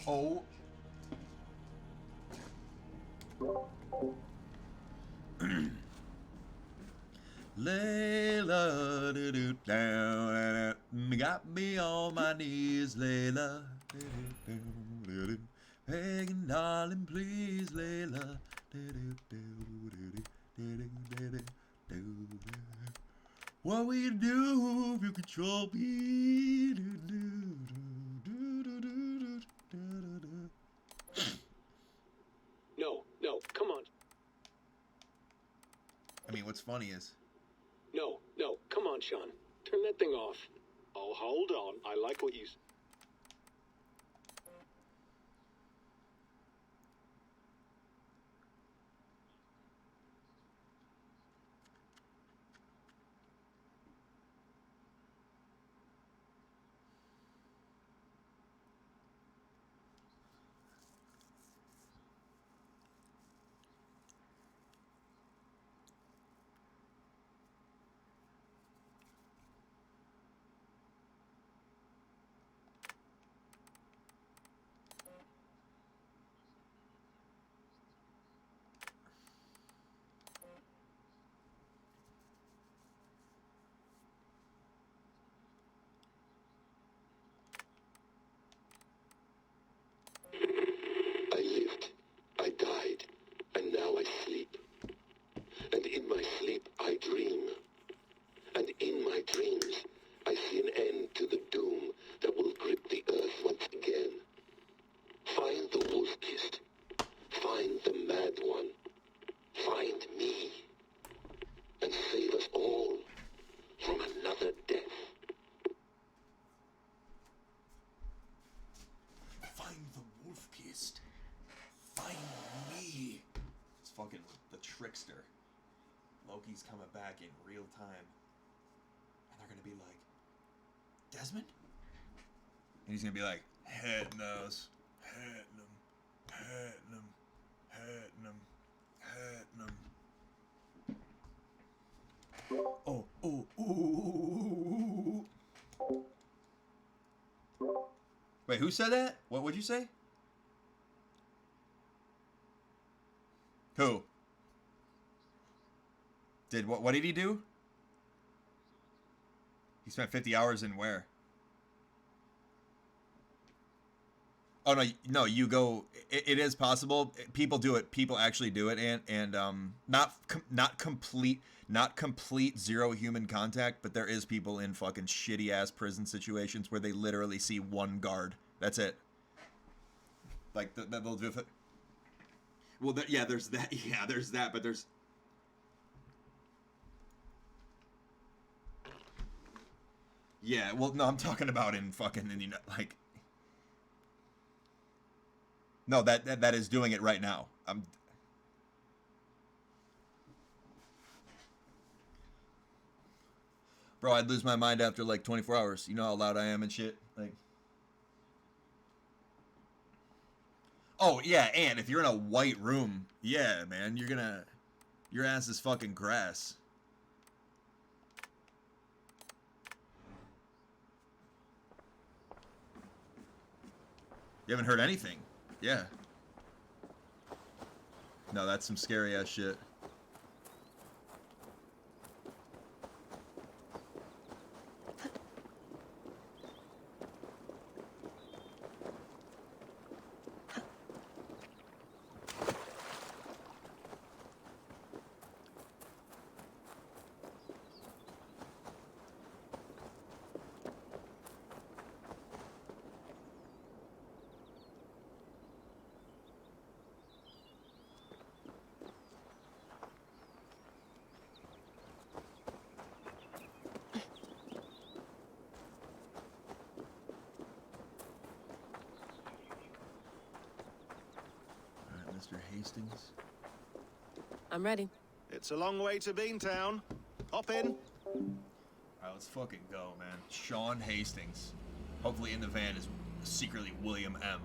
Oh. Layla, do do down, got me on my knees, Layla. Begging, darling, please, Layla. What will you do if you control me? No, come on. I mean, what's funny is... No, come on, Sean. Turn that thing off. Oh, hold on. I like what you... I lived, I died, and now I sleep. And in my sleep I dream. And in my dreams I see an end to the doom that will grip the earth once again. Find the wolf-kissed. Find the mad one. Find me. And save us all from another death. Find the wolf-kissed. Find me. It's fucking the trickster. Loki's coming back in real time. And they're gonna be like, Desmond? And he's gonna be like, hitting those. Hitting them. Hitting them. Hitting them. Hitting them. Oh, oh, oh. Wait, who said that? What would you say? Who? What did he do? He spent 50 hours in where? Oh no, you go. It is possible. People do it. People actually do it, and not complete zero human contact. But there is people in fucking shitty ass prison situations where they literally see one guard. That's it. Like they'll do it. Well, yeah, there's that. Yeah, there's that. But there's. Yeah, well, no, I'm talking about in fucking, like. No, that is doing it right now. Bro, I'd lose my mind after like 24 hours. You know how loud I am and shit. Like. Oh yeah, and if you're in a white room, yeah, man, your ass is fucking grass. You haven't heard anything. Yeah. No, that's some scary ass shit. Mr. Hastings. I'm ready. It's a long way to Beantown. Hop in. Alright, let's fucking go, man. Sean Hastings. Hopefully in the van is secretly William M.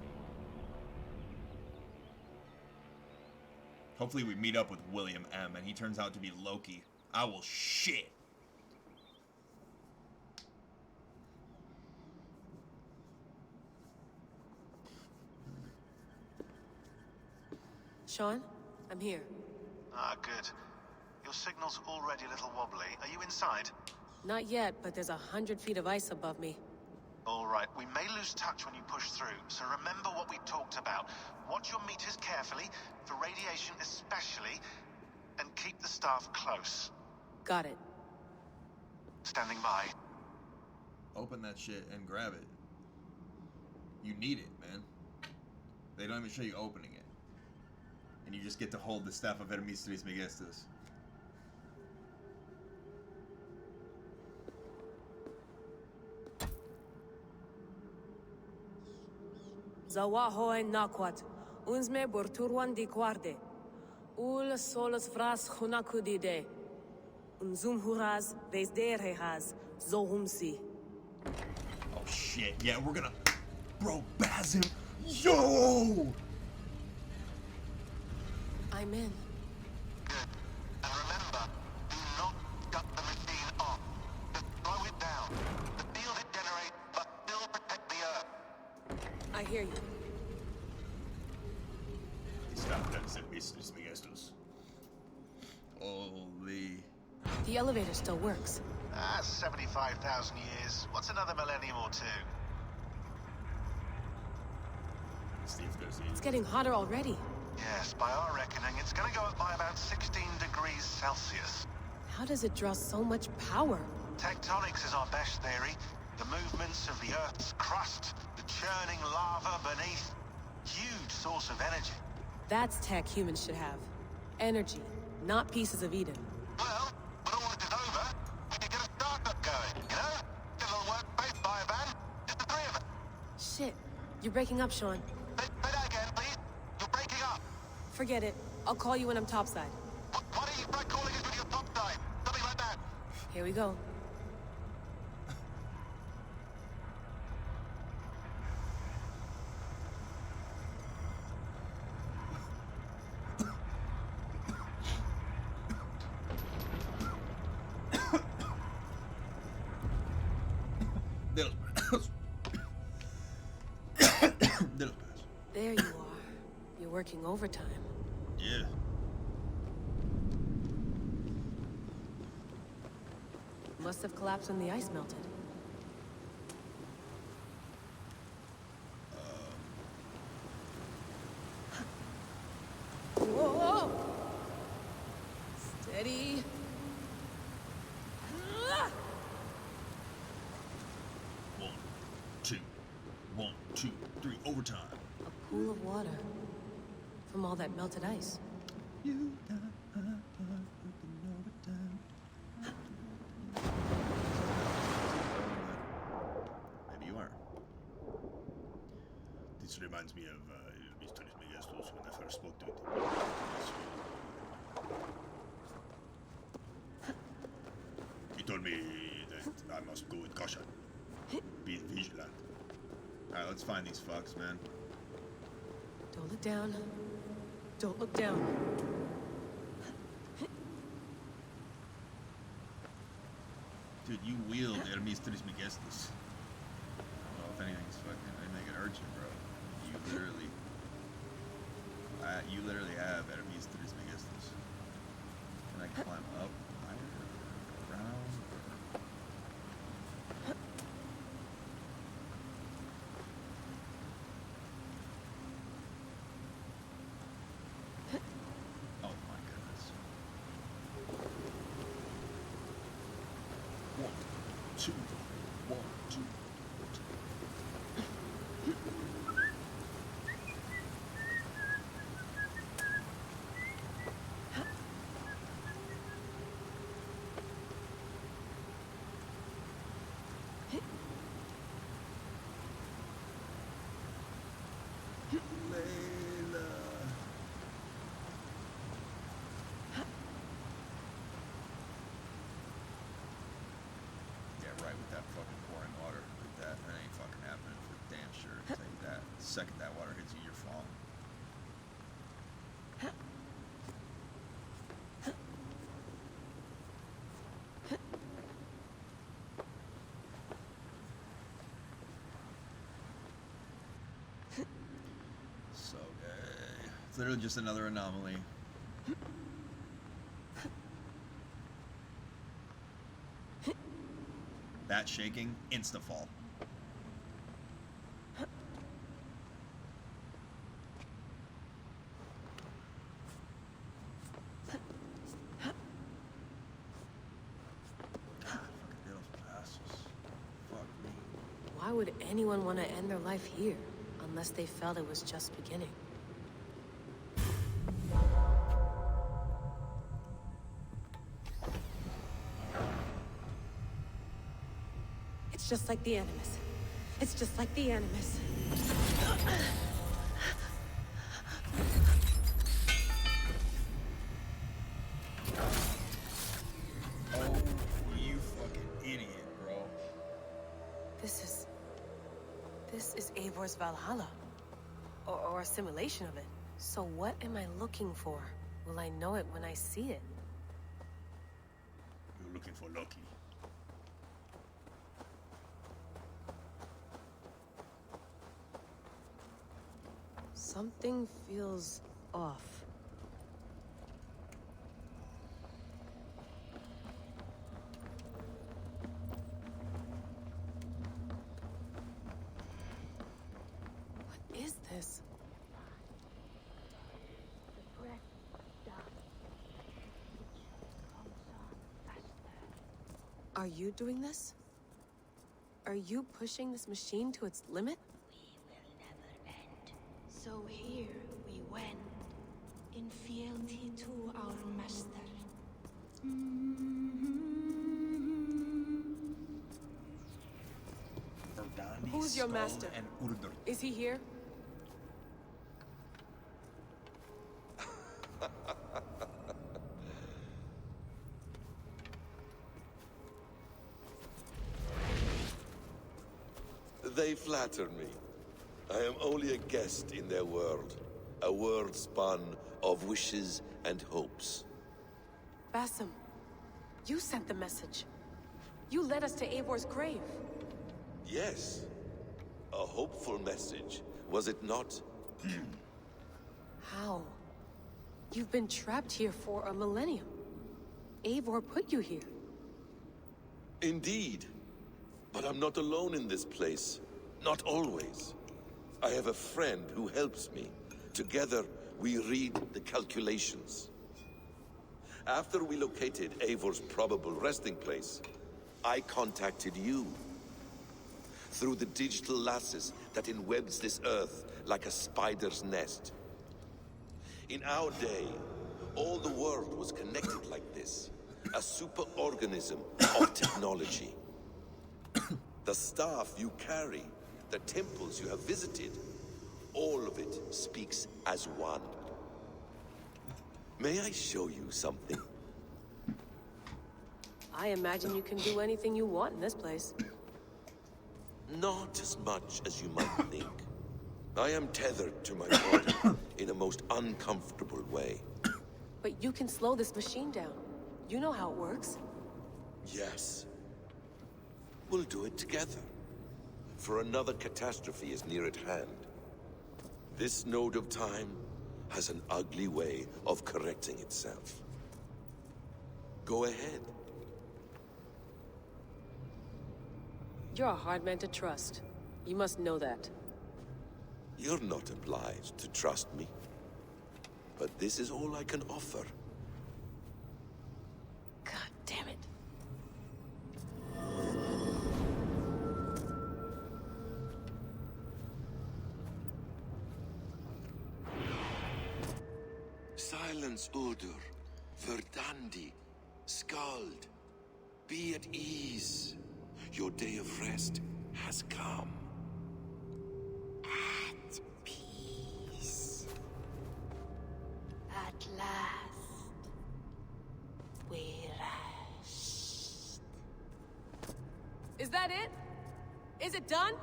Hopefully we meet up with William M. and he turns out to be Loki. I will shit. Sean, I'm here. Ah, good. Your signal's already a little wobbly. Are you inside? Not yet, but there's 100 feet of ice above me. All right, we may lose touch when you push through, so remember what we talked about. Watch your meters carefully, for radiation especially, and keep the staff close. Got it. Standing by. Open that shit and grab it. You need it, man. They don't even show you opening it. And you just get to hold the staff of Hermes Trismegistus. Zawahoe nakwat. Unsme borturwan di quarde. Ul solos vras hunakudide. Unzum huraz vesderehaz zohumsi. Oh shit, yeah, we're gonna... Bro, Basim! Yo! I'm in. Good. And remember, do not shut the machine off. Just slow it down. The field it generates, but still protect the Earth. I hear you. Stop that, Hermes Trismegistus. Holy... The elevator still works. 75,000 years. What's another millennium or two? See if there's It's getting hotter already. Yes, by our reckoning, it's gonna go up by about 16 degrees Celsius. How does it draw so much power? Tectonics is our best theory. The movements of the Earth's crust, the churning lava beneath. Huge source of energy. That's tech humans should have. Energy, not pieces of Eden. Well, when all this is over, we can get a startup going, you know? Get a little workspace, buy a van, just the three of us. Shit, you're breaking up, Sean. Say that again, please. You're breaking up. Forget it. I'll call you when I'm topside. Why don't you try calling us with your top side? Something like that. Here we go. There you are. You're working overtime. Yeah. Must have collapsed when the ice melted. Whoa! Steady. 1, 2, 1, 2, 3, overtime. A pool of water. From all that melted ice. You Maybe you are. This reminds me of Mr. Trismegistus when I first spoke to it. He told me that I must go with caution. Be vigilant. Alright, let's find these fucks, man. Don't look down. Don't look down. Dude, you wield Hermes Trismegistus. I don't know if anything's fucking... I make it urgent, bro. You literally have Hermes Trismegistus. Can I climb up higher? Around? Oh my goodness. 1, 2, 1, 2. Layla. Yeah, right, with that fucking pouring water like that ain't fucking happening for damn sure. I'll tell you that. The second that water hits you, you're falling. So gay. Clearly just another anomaly. Bat shaking, insta-fall. Why would anyone want to end their life here, unless they felt it was just beginning? It's just like the Animus. It's just like the Animus. Oh, you fucking idiot, bro. This is Eivor's Valhalla. Or a simulation of it. So what am I looking for? Will I know it when I see it? You're looking for Loki. Something feels off. What is this? Are you doing this? Are you pushing this machine to its limit? We will never end. So here we went, in fealty to our master. Who's your master? And Urdur. Is he here? They flatter me. I am only a guest in their world. A world spun of wishes and hopes. Basim, you sent the message. You led us to Eivor's grave. Yes. A hopeful message, was it not? How? You've been trapped here for a millennium. Eivor put you here. Indeed. But I'm not alone in this place. Not always. I have a friend who helps me. Together, we read the calculations. After we located Eivor's probable resting place, I contacted you. Through the digital lasses that enwebs this Earth like a spider's nest. In our day, all the world was connected like this. A superorganism of technology. The staff you carry, the temples you have visited, all of it speaks as one. May I show you something? I imagine you can do anything you want in this place. Not as much as you might think. I am tethered to my body in a most uncomfortable way. But you can slow this machine down. You know how it works. Yes. We'll do it together. For another catastrophe is near at hand. This node of time has an ugly way of correcting itself. Go ahead. You're a hard man to trust. You must know that. You're not obliged to trust me. But this is all I can offer. God damn it. Silence, Udur. Verdandi. Skald. Be at ease. Your day of rest has come. At peace. At last, we rest. Is that it? Is it done?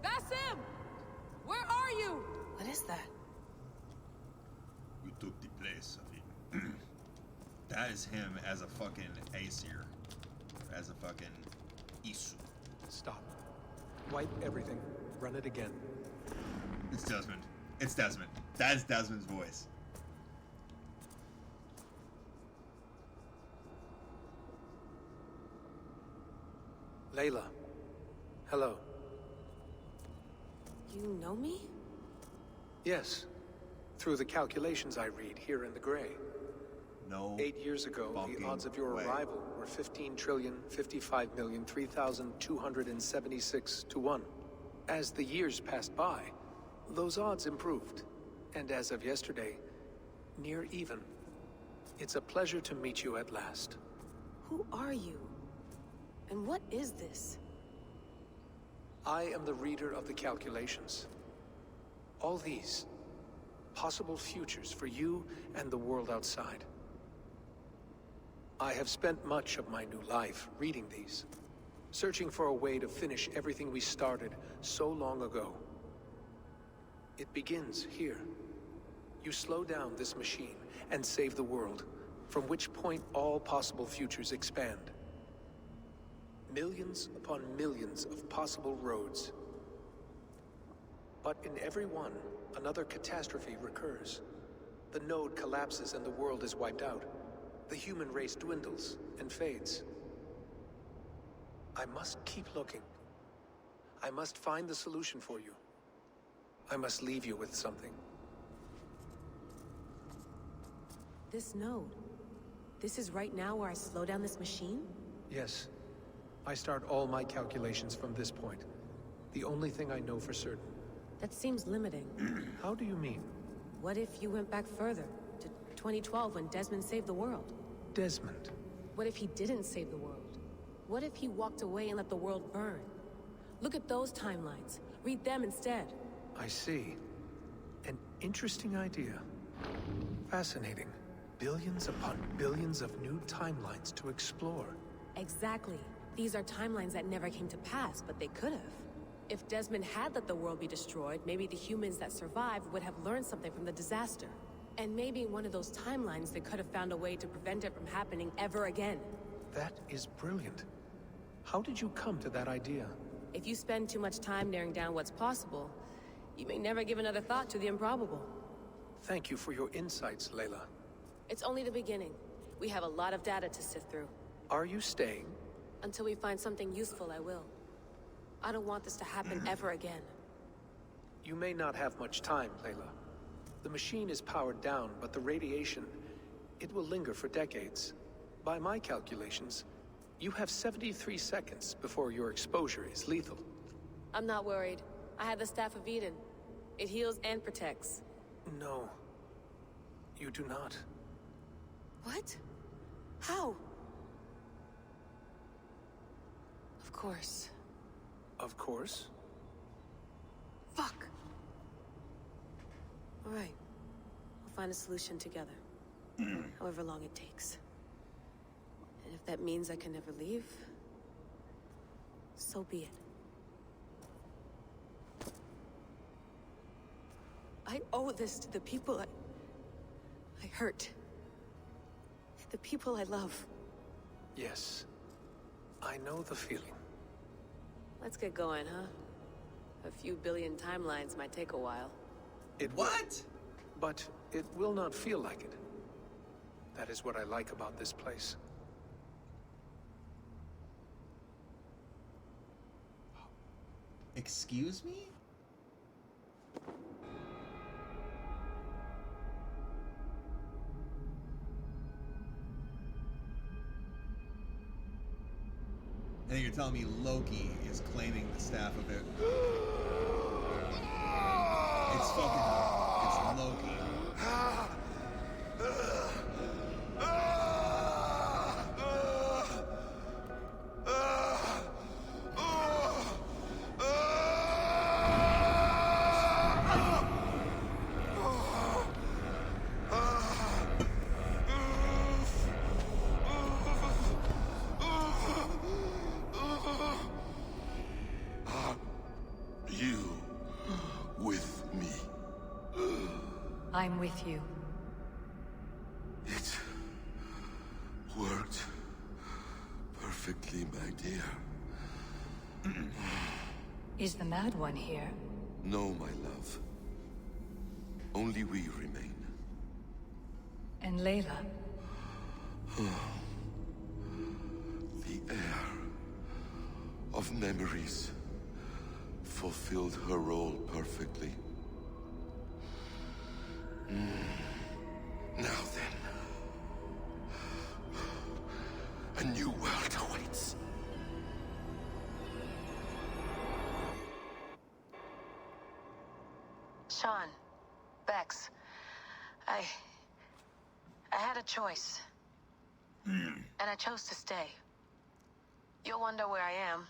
Basim! Where are you? What is that? You took the place of him. That is him as a fucking Aesir. As a fucking Isu. Stop. Wipe everything. Run it again. It's Desmond. It's Desmond. That's Desmond's voice. Layla. Hello. You know me? Yes. Through the calculations I read here in the gray. No. 8 years ago, the fucking odds of your way. arrival were 15,055,003,276 to 1. As the years passed by, those odds improved. And as of yesterday, near even. It's a pleasure to meet you at last. Who are you? And what is this? I am the reader of the calculations. All these, possible futures for you and the world outside. I have spent much of my new life reading these, searching for a way to finish everything we started so long ago. It begins here. You slow down this machine and save the world, from which point all possible futures expand. Millions upon millions of possible roads. But in every one, another catastrophe recurs. The node collapses and the world is wiped out. The human race dwindles and fades. I must keep looking. I must find the solution for you. I must leave you with something. This node. This is right now where I slow down this machine? Yes. I start all my calculations from this point. The only thing I know for certain. That seems limiting. How do you mean? What if you went back further, to 2012 when Desmond saved the world? Desmond. What if he didn't save the world? What if he walked away and let the world burn? Look at those timelines. Read them instead. I see. An interesting idea. Fascinating. Billions upon billions of new timelines to explore. Exactly. These are timelines that never came to pass, but they could have. If Desmond had let the world be destroyed, maybe the humans that survived would have learned something from the disaster. And maybe in one of those timelines they could have found a way to prevent it from happening ever again. That is brilliant. How did you come to that idea? If you spend too much time narrowing down what's possible, you may never give another thought to the improbable. Thank you for your insights, Layla. It's only the beginning. We have a lot of data to sift through. Are you staying? Until we find something useful, I will. I don't want this to happen ever again. You may not have much time, Layla. The machine is powered down, but the radiation, it will linger for decades. By my calculations, you have 73 seconds before your exposure is lethal. I'm not worried. I have the Staff of Eden. It heals and protects. No. You do not. What? How? Of course. Of course. Fuck! Alright. We'll find a solution together. However long it takes. And if that means I can never leave, so be it. I owe this to the people I hurt. The people I love. Yes. I know the feeling. Let's get going, huh? A few billion timelines might take a while. It will, What? but it will not feel like it. That is what I like about this place. Excuse me? I think you're telling me Loki is claiming the staff of it. It's fucking... It's Loki. You with me. I'm with you. It worked perfectly, my dear. Is the Mad One here? No, my love. Only we remain. And Layla? The air of memories fulfilled her role perfectly. Now then, a new world awaits. Sean, Bex, I had a choice. And I chose to stay. You'll wonder where I am.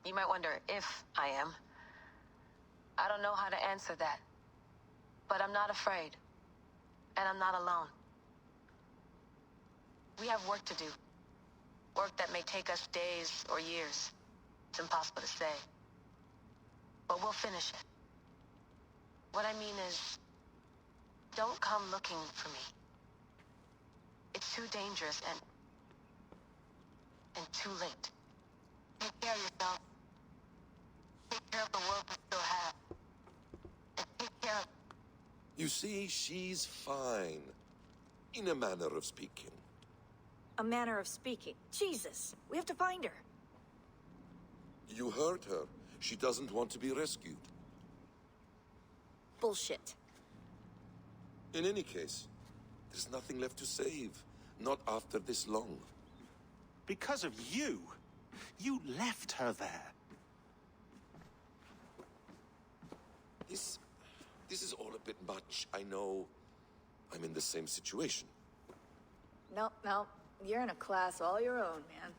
You might wonder if I am. I don't know how to answer that. But I'm not afraid. And I'm not alone. We have work to do. Work that may take us days or years. It's impossible to say. But we'll finish it. What I mean is, don't come looking for me. It's too dangerous and too late. Take care of yourself. Take care of the world we still have. And take care of... You see, she's fine. In a manner of speaking. A manner of speaking. Jesus, we have to find her. You heard her. She doesn't want to be rescued. Bullshit. In any case, there's nothing left to save. Not after this long. Because of you. You left her there. This is all a bit much. I know. I'm in the same situation. No. You're in a class all your own, man.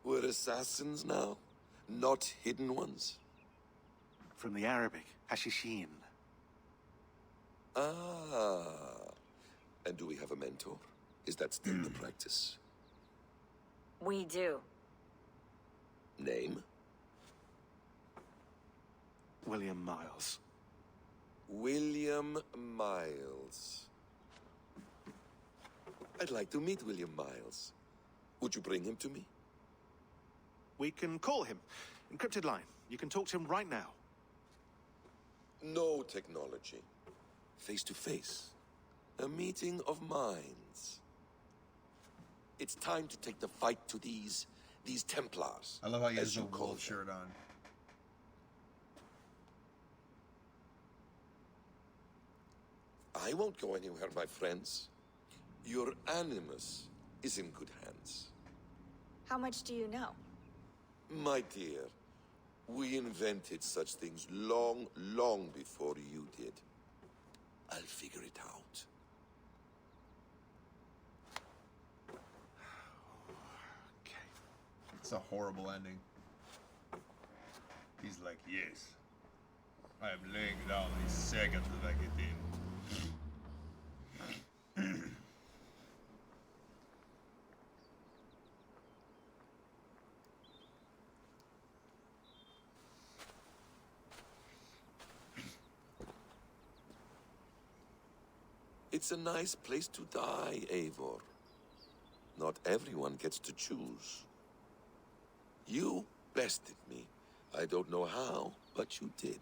We're assassins now? Not hidden ones? From the Arabic, Hashishin. Ah. And do we have a mentor? Is that still the practice? We do. Name? William Miles. William Miles. I'd like to meet William Miles. Would you bring him to me? We can call him. Encrypted line. You can talk to him right now. No technology. Face to face. A meeting of minds. It's time to take the fight to these Templars. I love how he as has a you call wolf them. shirt on. I won't go anywhere, my friends. Your animus is in good hands. How much do you know? My dear, we invented such things long, long before you did. I'll figure it out. Okay. It's a horrible ending. He's like, yes. I am laying down the second that I get in. It's a nice place to die, Eivor. Not everyone gets to choose. You bested me. I don't know how, but you did.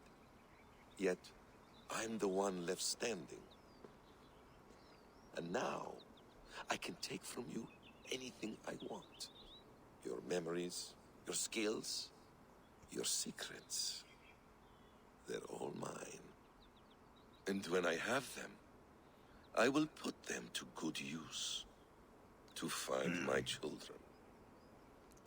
Yet, I'm the one left standing. And now, I can take from you anything I want. Your memories, your skills, your secrets. They're all mine. And when I have them, I will put them to good use. To find my children.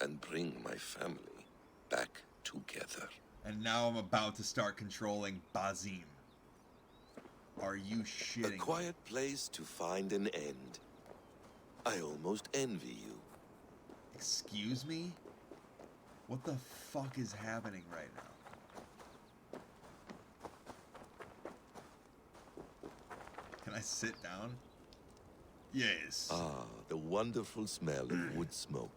And bring my family back together. And now I'm about to start controlling Bazim. Are you shitting A me? quiet place to find an end. I almost envy you. Excuse me? What the fuck is happening right now? Can I sit down? Yes. Ah, the wonderful smell of wood smoke.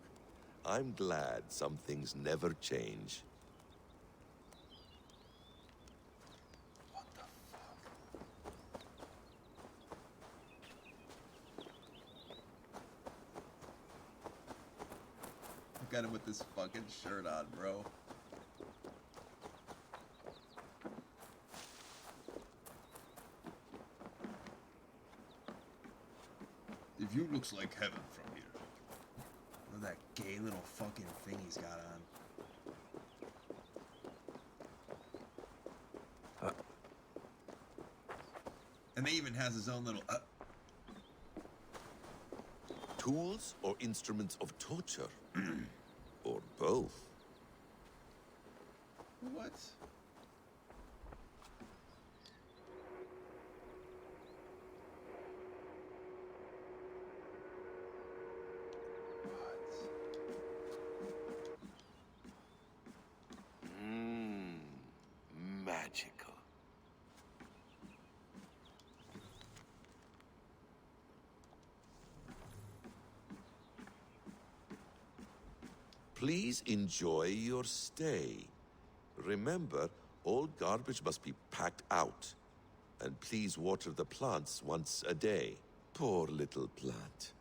I'm glad some things never change. What the fuck? look at him with this fucking shirt on, bro. The view looks like heaven from here. Look at that gay little fucking thing he's got on. And they even has his own little Tools or instruments of torture? Or both? What? Magical. Please enjoy your stay. Remember, all garbage must be packed out. And please water the plants once a day. Poor little plant.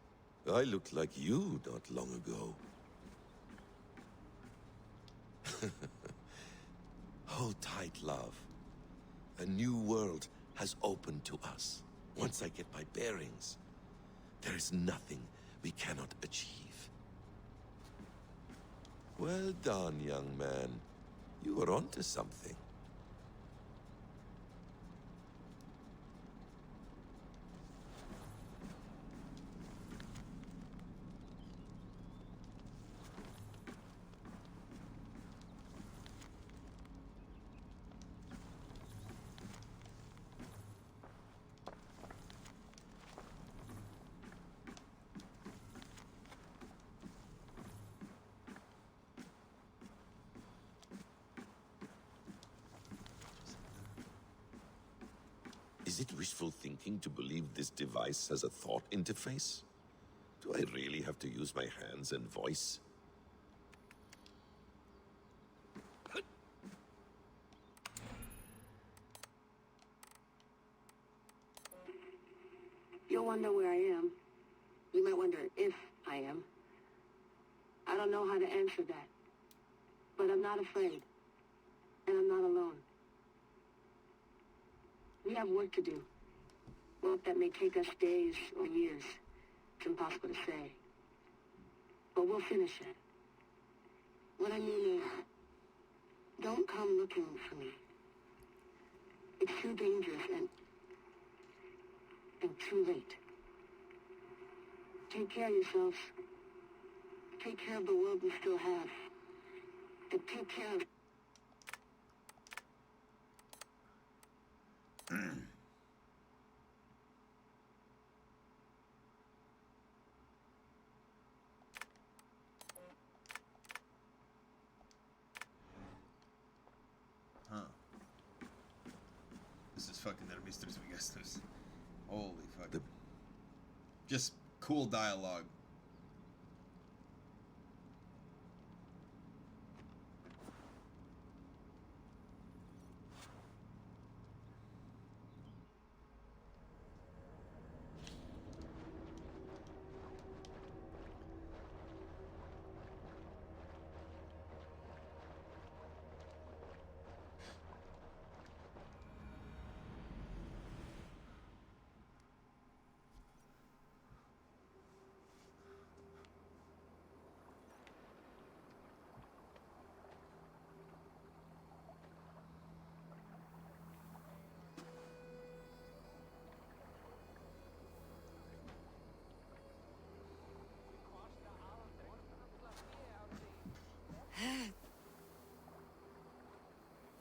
I looked like you not long ago. Hold tight, love. A new world has opened to us. Once I get my bearings, there is nothing we cannot achieve. Well done, young man. You are onto something. Is it wishful thinking to believe this device has a thought interface? Do I really have to use my hands and voice? You'll wonder where I am. You might wonder if I am. I don't know how to answer that. But I'm not afraid. And I'm not alone. We have work to do. Work that may take us days or years. It's impossible to say. But we'll finish it. What I mean is, don't come looking for me. It's too dangerous and too late. Take care of yourselves. Take care of the world we still have. And take care of... Huh. This is fucking enemies we guess this. Holy fuck. Just cool dialogue.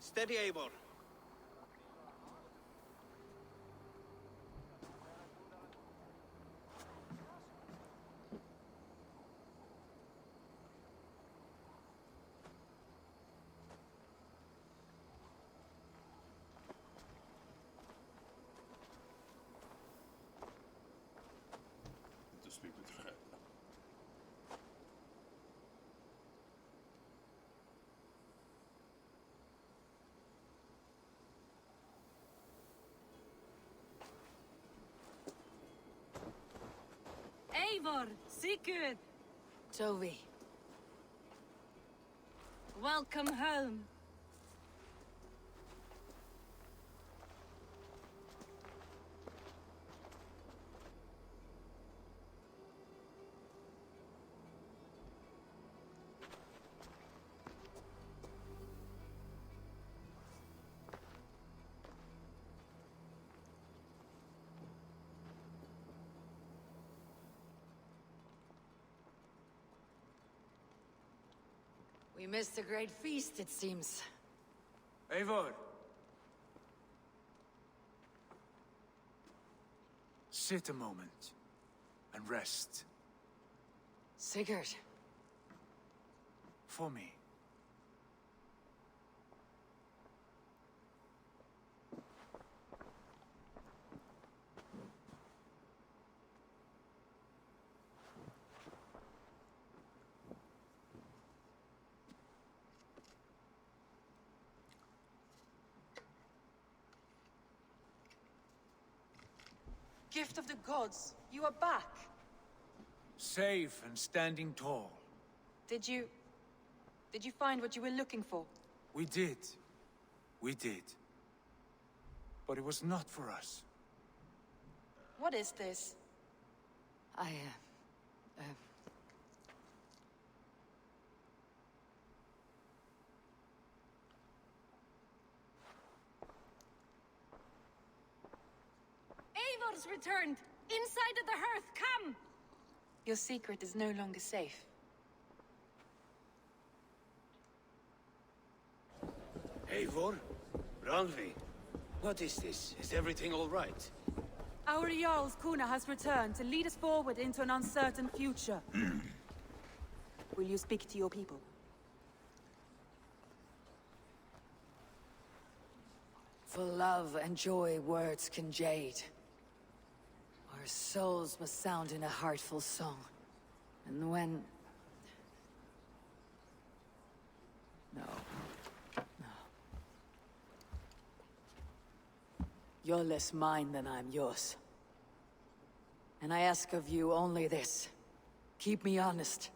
Steady, Eivor. To speak with Fred. Eivor, Sigurd! Toby. Welcome home. We missed a great feast, it seems. Eivor! Sit a moment and rest. Sigurd. For me. Gift of the gods, you are back. Safe and standing tall. Did you find what you were looking for? We did. We did. But it was not for us. What is this? Eivor's returned! Inside of the hearth, come! Your secret is no longer safe. Eivor? Randvi? What is this? Is everything all right? Our Jarl's Kuna has returned to lead us forward into an uncertain future. Will you speak to your people? For love and joy, words can jade. Our souls must sound in a heartful song. And when... No. No. You're less mine than I'm yours. And I ask of you only this. Keep me honest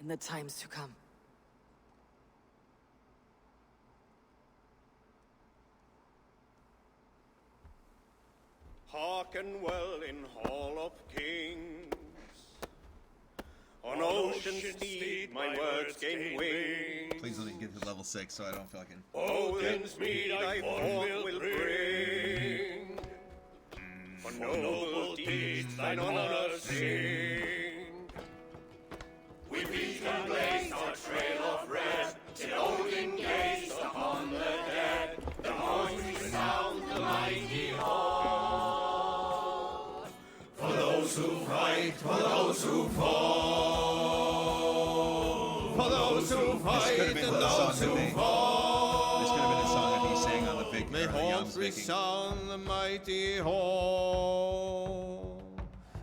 in the times to come. Hearken well in Hall of Kings. On ocean steed my words gain wings. Please let me get to level 6 so I don't fucking... Odin's mead I forth will bring. For noble deeds thine honor sing. We beat and blaze our trail of red, till Odin gazed upon the dead. The voice we sound the mighty horn. For those who fight, for those who fall. For those who fight and those who fall. This could have been a song that he sang on the big... May horns resound the mighty hall.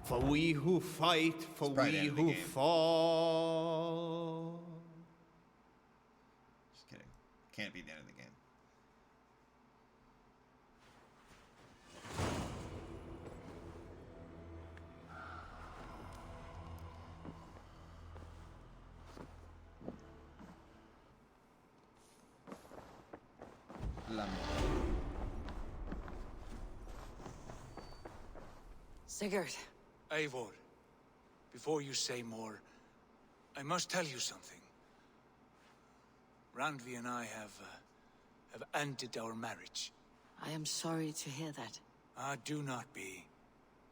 For we who fight, for we who fall. Just kidding. Can't be the end of the game. Sigurd. Eivor, before you say more, I must tell you something. Randvi and I have ended our marriage. I am sorry to hear that. Ah, do not be.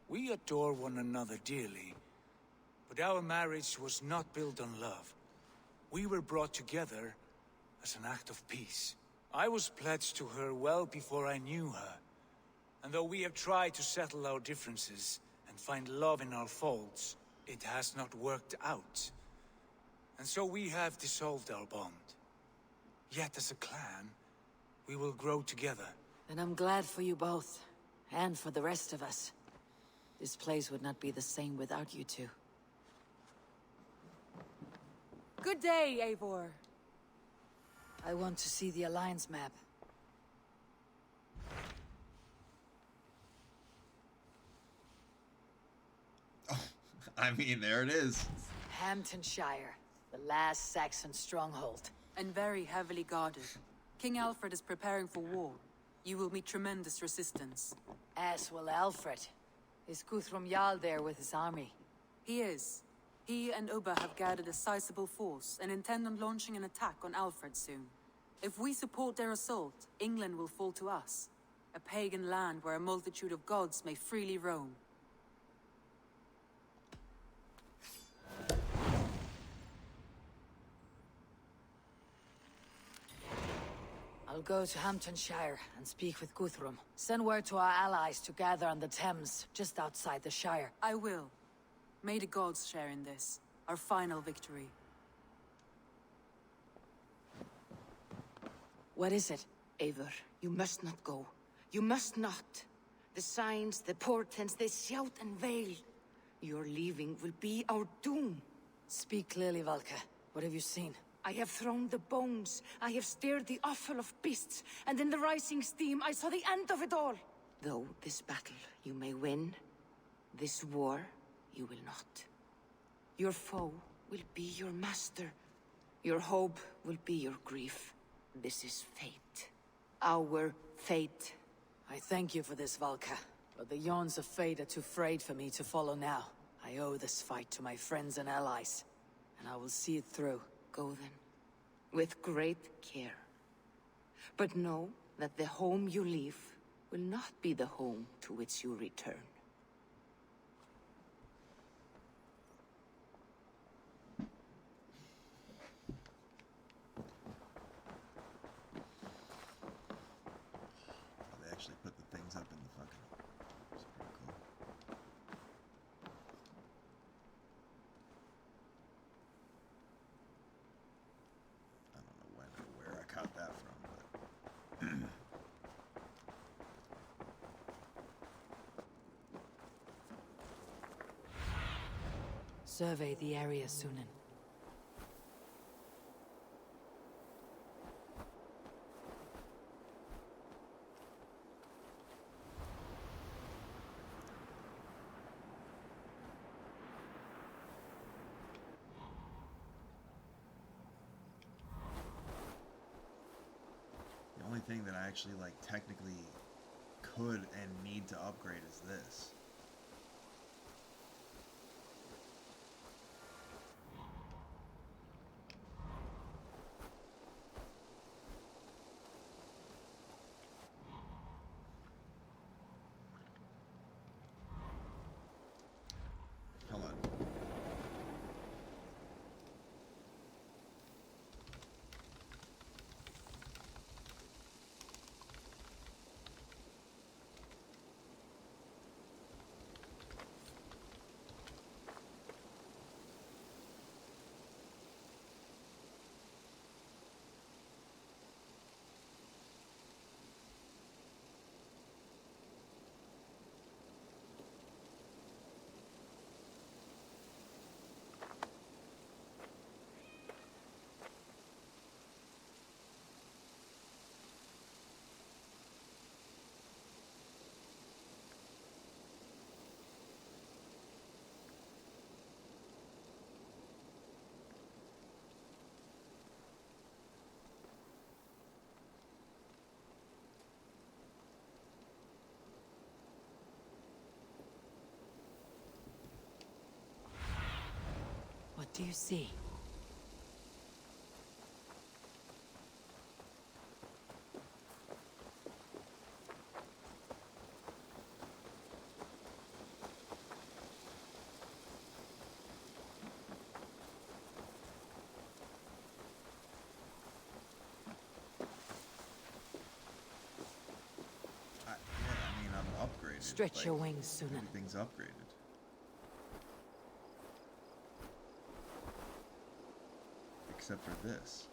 We adore one another dearly, but our marriage was not built on love. We were brought together as an act of peace. I was pledged to her well before I knew her, and though we have tried to settle our differences and find love in our faults, it has not worked out. And so we have dissolved our bond. Yet as a clan, we will grow together. And I'm glad for you both, and for the rest of us. This place would not be the same without you two. Good day, Eivor. I want to see the Alliance map. I mean, there it is. Hamptonshire, the last Saxon stronghold. and very heavily guarded. King Alfred is preparing for war. You will meet tremendous resistance. As will Alfred. Is Guthrum Jarl there with his army? He is. He and Ubba have gathered a sizable force and intend on launching an attack on Alfred soon. If we support their assault, England will fall to us. A pagan land where a multitude of gods may freely roam. I'll go to Hamptonshire and speak with Guthrum. Send word to our allies to gather on the Thames, just outside the Shire. I will. May the gods share in this, our final victory. What is it? Eivor, you must not go. You must not. The signs, the portents, they shout and wail. Your leaving will be our doom. Speak clearly, Valka. What have you seen? I have thrown the bones. I have stirred the offal of beasts. And in the rising steam, I saw the end of it all. Though this battle you may win, this war you will not. Your foe will be your master. Your hope will be your grief. This is fate. Our fate. I thank you for this, Valka. But the yawns of fate are too frayed for me to follow now. I owe this fight to my friends and allies. And I will see it through. Go then. With great care. But know that the home you leave will not be the home to which you return. They actually put the things up in the fucking... It's pretty cool. I don't know when or where I caught that from, but... Survey the area, Sunan. The only thing that I actually, like, technically could and need to upgrade is this. Hold on. What do you see? I mean, I'm upgraded. Stretch your wings, Sunan. Everything's upgraded. Except for this.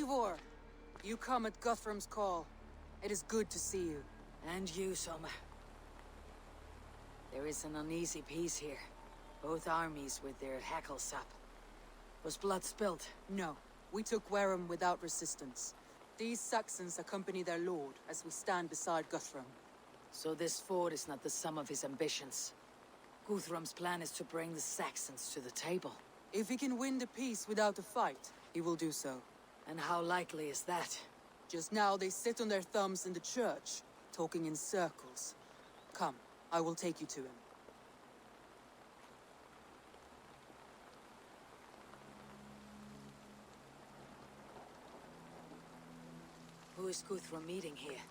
Eivor! You come at Guthrum's call. It is good to see you. And you, Soma. There is an uneasy peace here. Both armies with their hackles up. Was blood spilled? No. We took Wareham without resistance. These Saxons accompany their lord as we stand beside Guthrum. So this fort is not the sum of his ambitions. Guthrum's plan is to bring the Saxons to the table. If he can win the peace without a fight, he will do so. And how likely is that? Just now they sit on their thumbs in the church, talking in circles. Come, I will take you to him. Who is Guthrum meeting here?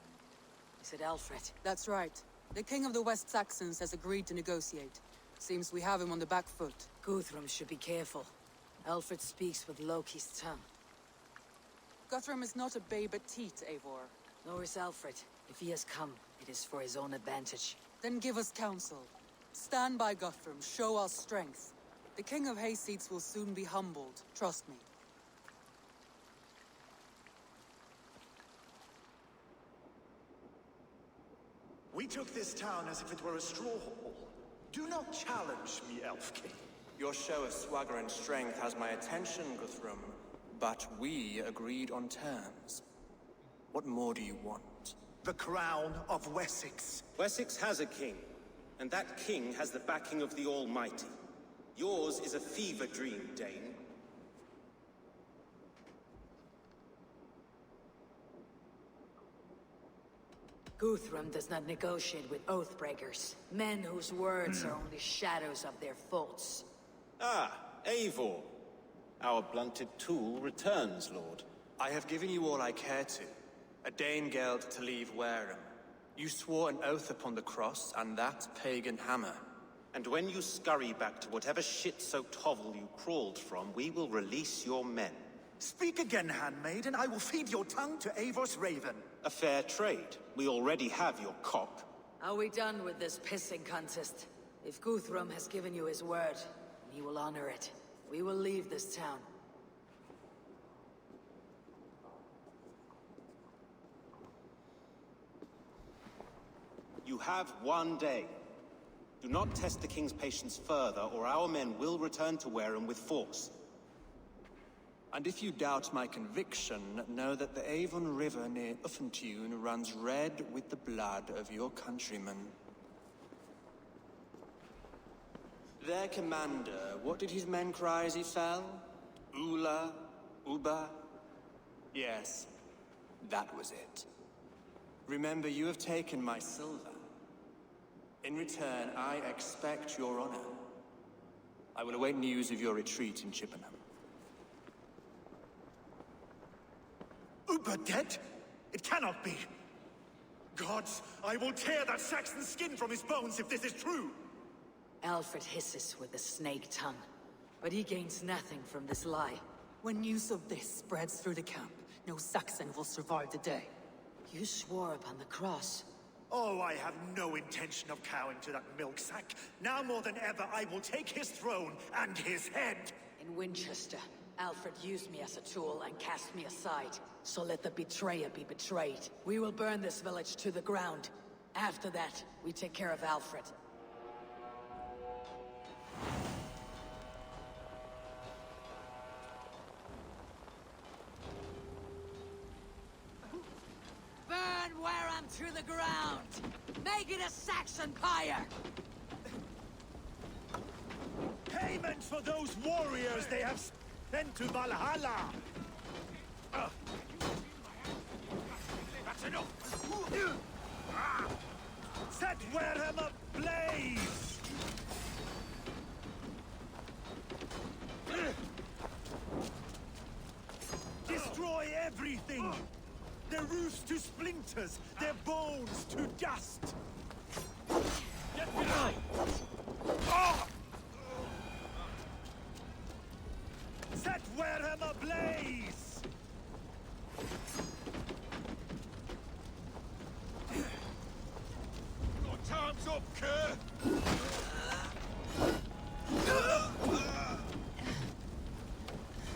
Is it Alfred? That's right. The king of the West Saxons has agreed to negotiate. Seems we have him on the back foot. Guthrum should be careful. Alfred speaks with Loki's tongue. Guthrum is not a babe at teat, Eivor. Nor is Alfred. If he has come, it is for his own advantage. Then give us counsel. Stand by Guthrum, show our strength. The king of Hayseeds will soon be humbled, trust me. We took this town as if it were a straw hall. Do not challenge me, Elf King. Your show of swagger and strength has my attention, Guthrum. But we agreed on terms. What more do you want? The crown of Wessex. Wessex has a king, and that king has the backing of the Almighty. Yours is a fever dream, Dane. Guthrum does not negotiate with oathbreakers. Men whose words are only shadows of their faults. Ah, Eivor. Our blunted tool returns, Lord. I have given you all I care to. A Danegeld to leave Wareham. You swore an oath upon the cross, and that pagan hammer. And when you scurry back to whatever shit-soaked hovel you crawled from, we will release your men. Speak again, handmaid, and I will feed your tongue to Eivor's raven. A fair trade. We already have your cock. Are we done with this pissing contest? If Guthrum has given you his word, he will honor it. We will leave this town. You have one day. Do not test the king's patience further, or our men will return to Wareham with force. And if you doubt my conviction, know that the Avon River near Uffentune runs red with the blood of your countrymen. Their commander, what did his men cry as he fell? Ula? Uba? Yes, that was it. Remember, you have taken my silver. In return, I expect your honor. I will await news of your retreat in Chippenham. Uber dead? It cannot be. Gods, I will tear that Saxon skin from his bones if this is true. Alfred hisses with a snake tongue, but he gains nothing from this lie. When news of this spreads through the camp, no Saxon will survive the day. You swore upon the cross. Oh, I have no intention of cowing to that milk sack. Now more than ever, I will take his throne and his head. In Winchester, Alfred used me as a tool and cast me aside. So let the betrayer be betrayed. We will burn this village to the ground. After that, we take care of Alfred. Burn Wareham to the ground! Make it a Saxon pyre! Payment for those warriors they have sent to Valhalla! That's enough! Set Wareham ablaze! Destroy everything! Their roofs to splinters, their bones to dust! Get behind! Set Wareham ablaze! Your time's up, Kerr!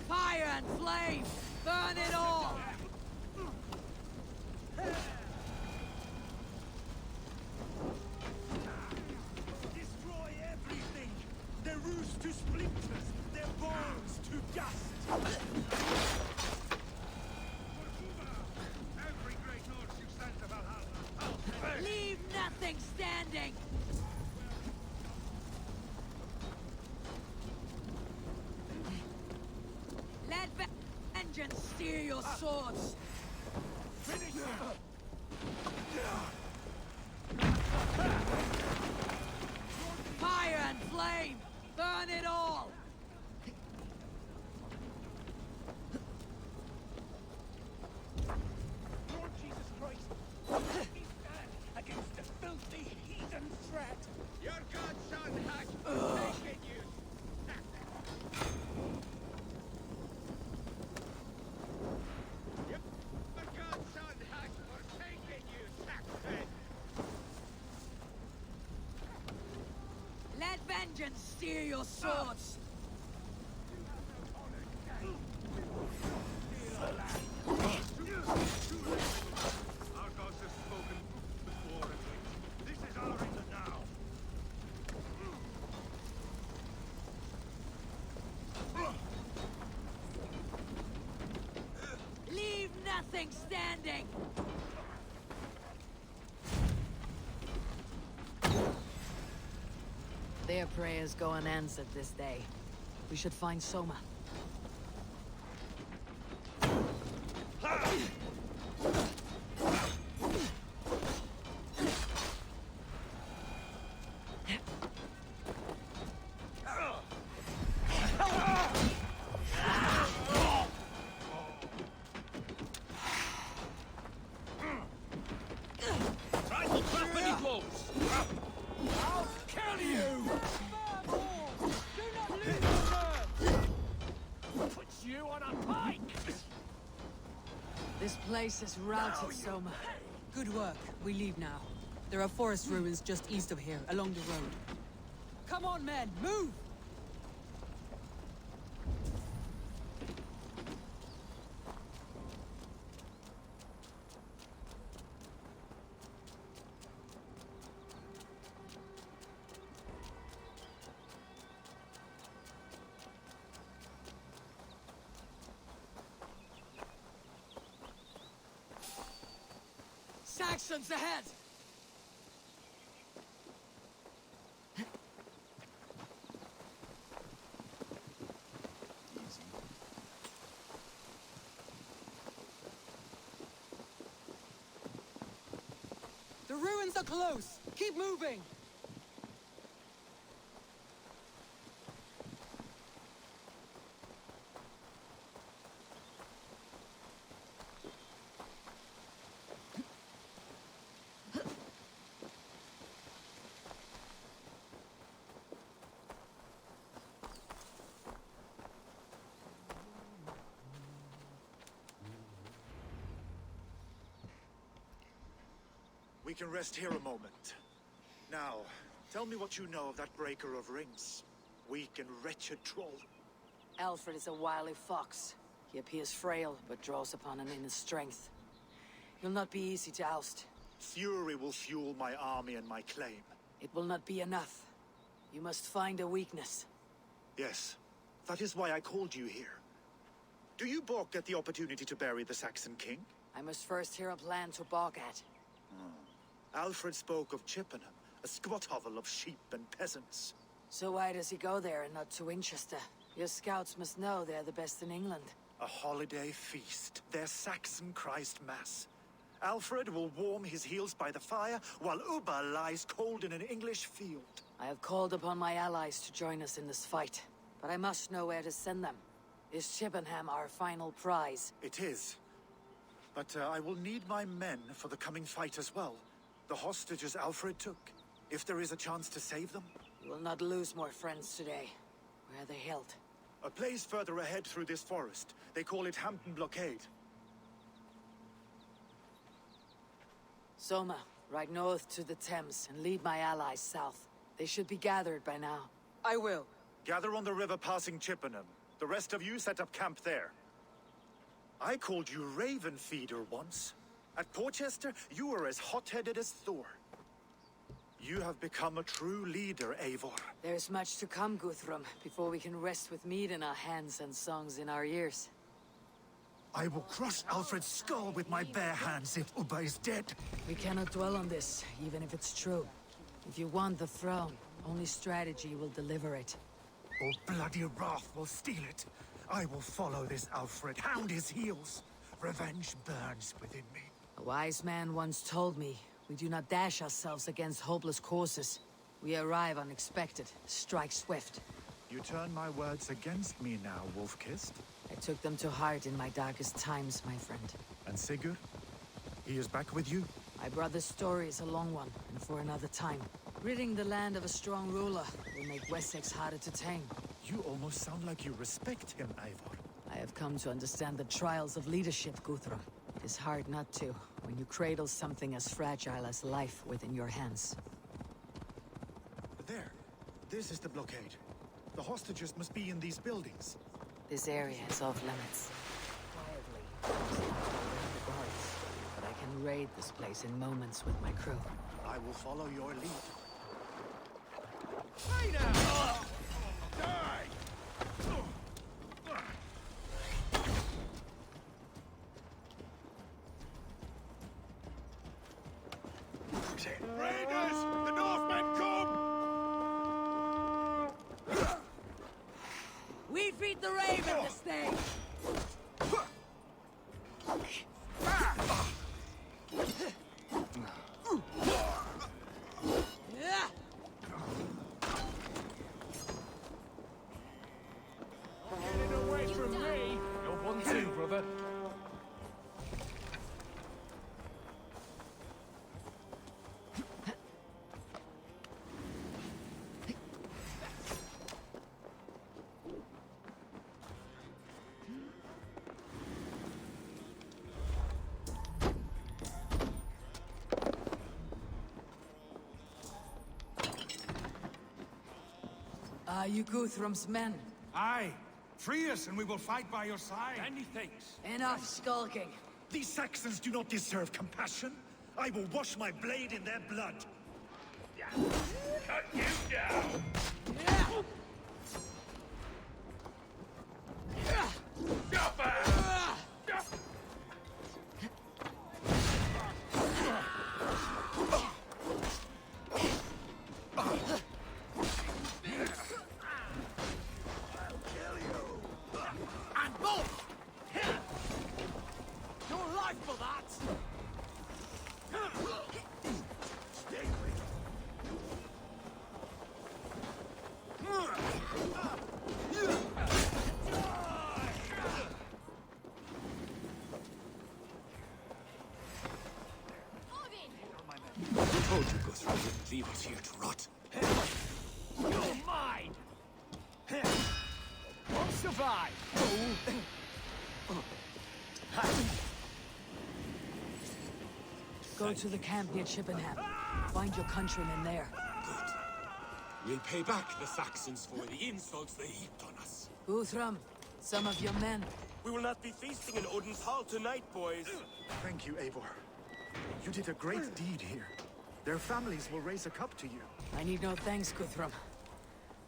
Fire and flame! Burn it all! Destroy everything! Their roofs to splinters, their bones to dust! Every great Norse you sent to Valhalla. Leave nothing standing! Let vengeance steer your swords! Finish him! Fire and flame! Burn it all! Lord Jesus Christ! We stand against a filthy heathen threat! Your godson has forsaken you. Your godson has forsaken you, Saxon. Let vengeance steer your swords! Our gods have spoken before, and this is our England now. Leave nothing standing! Their prayers go unanswered this day. We should find Soma. Rifle trap when he blows. I'll kill you! Do not lose your nerve! Put you on a pike! This place is routed, Soma. Good work. We leave now. There are forest ruins just east of here, along the road. Come on, men, move! Saxons ahead! The ruins are close! Keep moving! We can rest here a moment. Now, tell me what you know of that breaker of rings. Weak and wretched troll. Alfred is a wily fox. He appears frail, but draws upon an inner strength. He'll not be easy to oust. Fury will fuel my army and my claim. It will not be enough. You must find a weakness. Yes, that is why I called you here. Do you balk at the opportunity to bury the Saxon king? I must first hear a plan to balk at. Alfred spoke of Chippenham, a squat hovel of sheep and peasants. So why does he go there and not to Winchester? Your scouts must know they're the best in England. A holiday feast, their Saxon Christ Mass. Alfred will warm his heels by the fire, while Uba lies cold in an English field. I have called upon my allies to join us in this fight, but I must know where to send them. Is Chippenham our final prize? It is. But I will need my men for the coming fight as well. The hostages Alfred took. If there is a chance to save them. You will not lose more friends today. Where are they held? A place further ahead through this forest. They call it Hampton Blockade. Soma, ride north to the Thames and lead my allies south. They should be gathered by now. I will. Gather on the river passing Chippenham. The rest of you set up camp there. I called you Raven Feeder once. At Porchester, you were as hot-headed as Thor. You have become a true leader, Eivor. There's much to come, Guthrum, before we can rest with mead in our hands and songs in our ears. I will crush Alfred's skull with my bare hands if Ubba is dead. We cannot dwell on this, even if it's true. If you want the throne, only strategy will deliver it. Or bloody wrath will steal it. I will follow this Alfred, hound his heels. Revenge burns within me. A wise man once told me, we do not dash ourselves against hopeless causes. We arrive unexpected, strike swift. You turn my words against me now, Wolf-Kissed. I took them to heart in my darkest times, my friend. And Sigurd? He is back with you? My brother's story is a long one, and for another time. Ridding the land of a strong ruler will make Wessex harder to tame. You almost sound like you respect him, Eivor. I have come to understand the trials of leadership, Guthrum. It is hard not to, when you cradle something as fragile as life within your hands. There. This is the blockade. The hostages must be in these buildings. This area is off limits. Quietly, the guards. But I can raid this place in moments with my crew. I will follow your lead. Hey now! Die! Raiders! The Northmen come! We feed the raven this day! Get away from me! You're one too, brother. Are you Guthrum's men? Aye. Free us and we will fight by your side. And he thinks. Enough skulking. These Saxons do not deserve compassion. I will wash my blade in their blood. Cut you down! Stop it! And both! Your life for that! Stay with Who told you Guthrum wouldn't leave us here to rot? You're mine! Won't survive! Go to the camp near Chippenham. Find your countrymen there. Good. We'll pay back the Saxons for the insults they heaped on us. Guthrum, some of your men. We will not be feasting in Odin's hall tonight, boys. Thank you, Eivor. You did a great deed here. Their families will raise a cup to you. I need no thanks, Guthrum.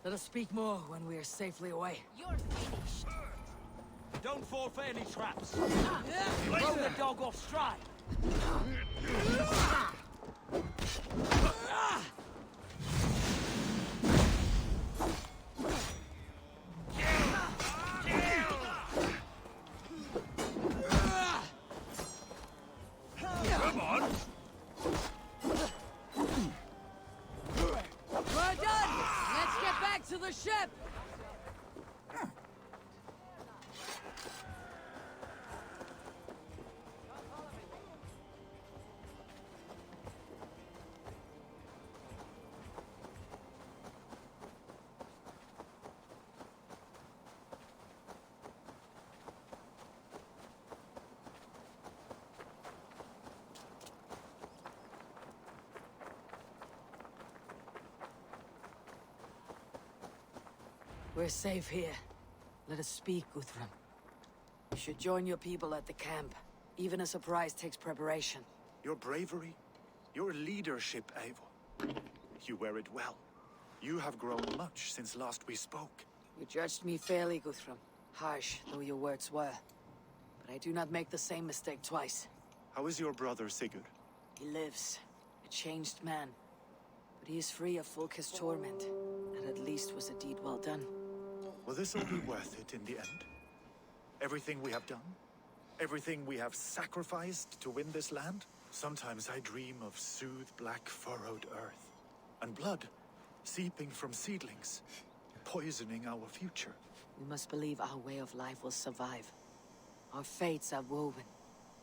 Let us speak more when we are safely away. You're finished. Don't fall for any traps. Throw the dog off stride. Come on! We're done! Let's get back to the ship! We're safe here. Let us speak, Guthrum. You should join your people at the camp. Even a surprise takes preparation. Your bravery, your leadership, Eivor. You wear it well. You have grown much since last we spoke. You judged me fairly, Guthrum. Harsh though your words were. But I do not make the same mistake twice. How is your brother, Sigurd? He lives. A changed man. But he is free of Fulke's torment. That at least was a deed well done. Will this all be worth it in the end? Everything we have done? Everything we have sacrificed to win this land? Sometimes I dream of soothed black furrowed earth. And blood seeping from seedlings, poisoning our future. We must believe our way of life will survive. Our fates are woven,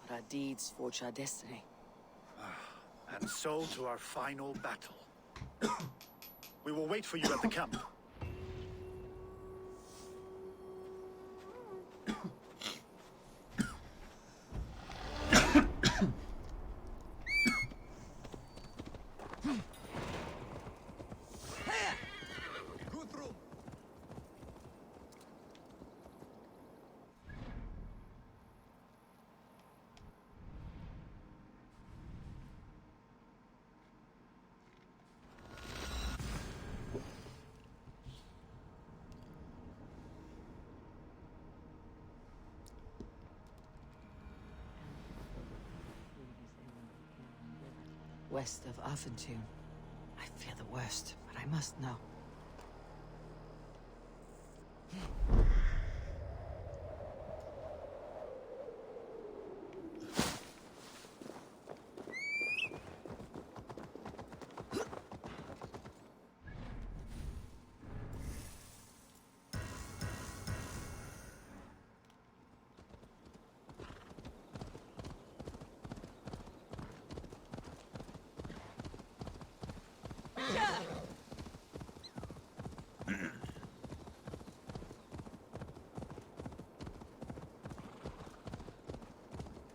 but our deeds forge our destiny. And so to our final battle. We will wait for you at the camp. West of Affentoon. I fear the worst, but I must know.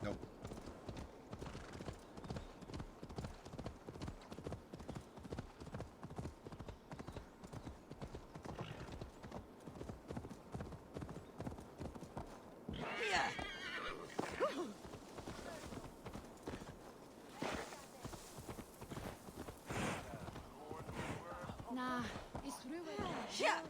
Nope. Nah, it's ruined. Yeah.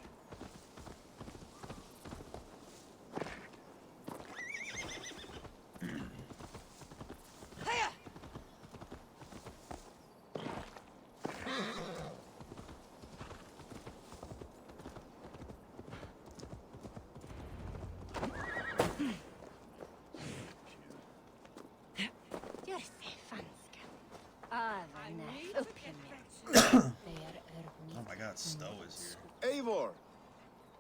Oh my god, Stowe is here. Eivor!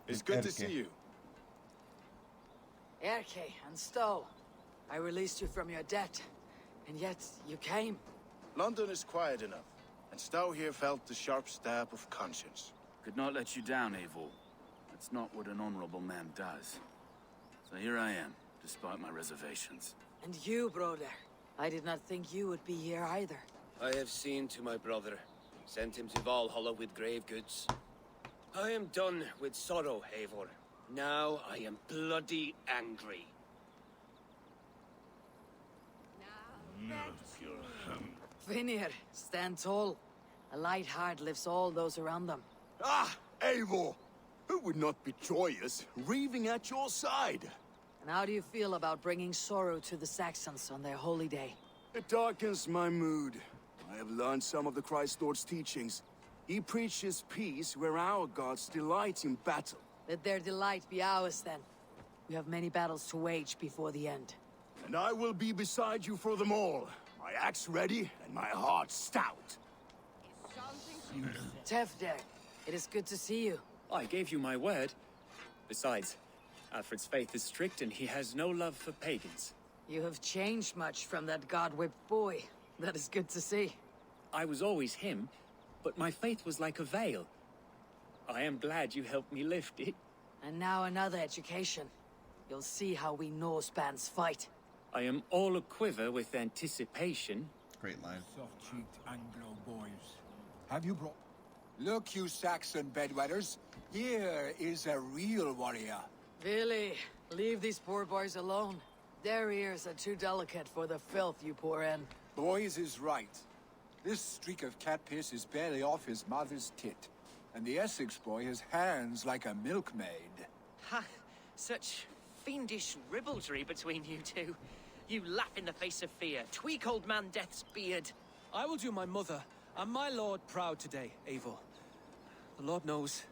It's good to see you. Erke and Stowe. I released you from your debt, and yet you came. London is quiet enough, and Stowe here felt the sharp stab of conscience. Could not let you down, Eivor. That's not what an honorable man does. So here I am, despite my reservations. And you, brother. I did not think you would be here either. I have seen to my brother. Sent him to Valhalla with grave goods. I am done with sorrow, Eivor. Now I am bloody angry. Vinir, stand tall. A light heart lifts all those around them. Ah, Eivor! Who would not be joyous, raving at your side? And how do you feel about bringing sorrow to the Saxons on their holy day? It darkens my mood. I have learned some of the Christ Lord's teachings. He preaches peace where our gods delight in battle. Let their delight be ours, then. We have many battles to wage before the end. And I will be beside you for them all. My axe ready and my heart stout. Tefder, it is good to see you. I gave you my word. Besides, Alfred's faith is strict and he has no love for pagans. You have changed much from that god-whipped boy. That is good to see. I was always him, but my faith was like a veil. I am glad you helped me lift it. And now another education. You'll see how we Norse-bands fight. I am all aquiver with anticipation. Great line. Soft-cheeked Anglo boys. Have you brought... Look, you Saxon bedwetters. Here is a real warrior. Really? Leave these poor boys alone. Their ears are too delicate for the filth you pour in. Boys is right. This streak of cat piss is barely off his mother's tit. And the Essex boy has hands like a milkmaid. Ha! Such fiendish ribaldry between you two. You laugh in the face of fear. Tweak old man Death's beard. I will do my mother and my lord proud today, Eivor. The Lord knows,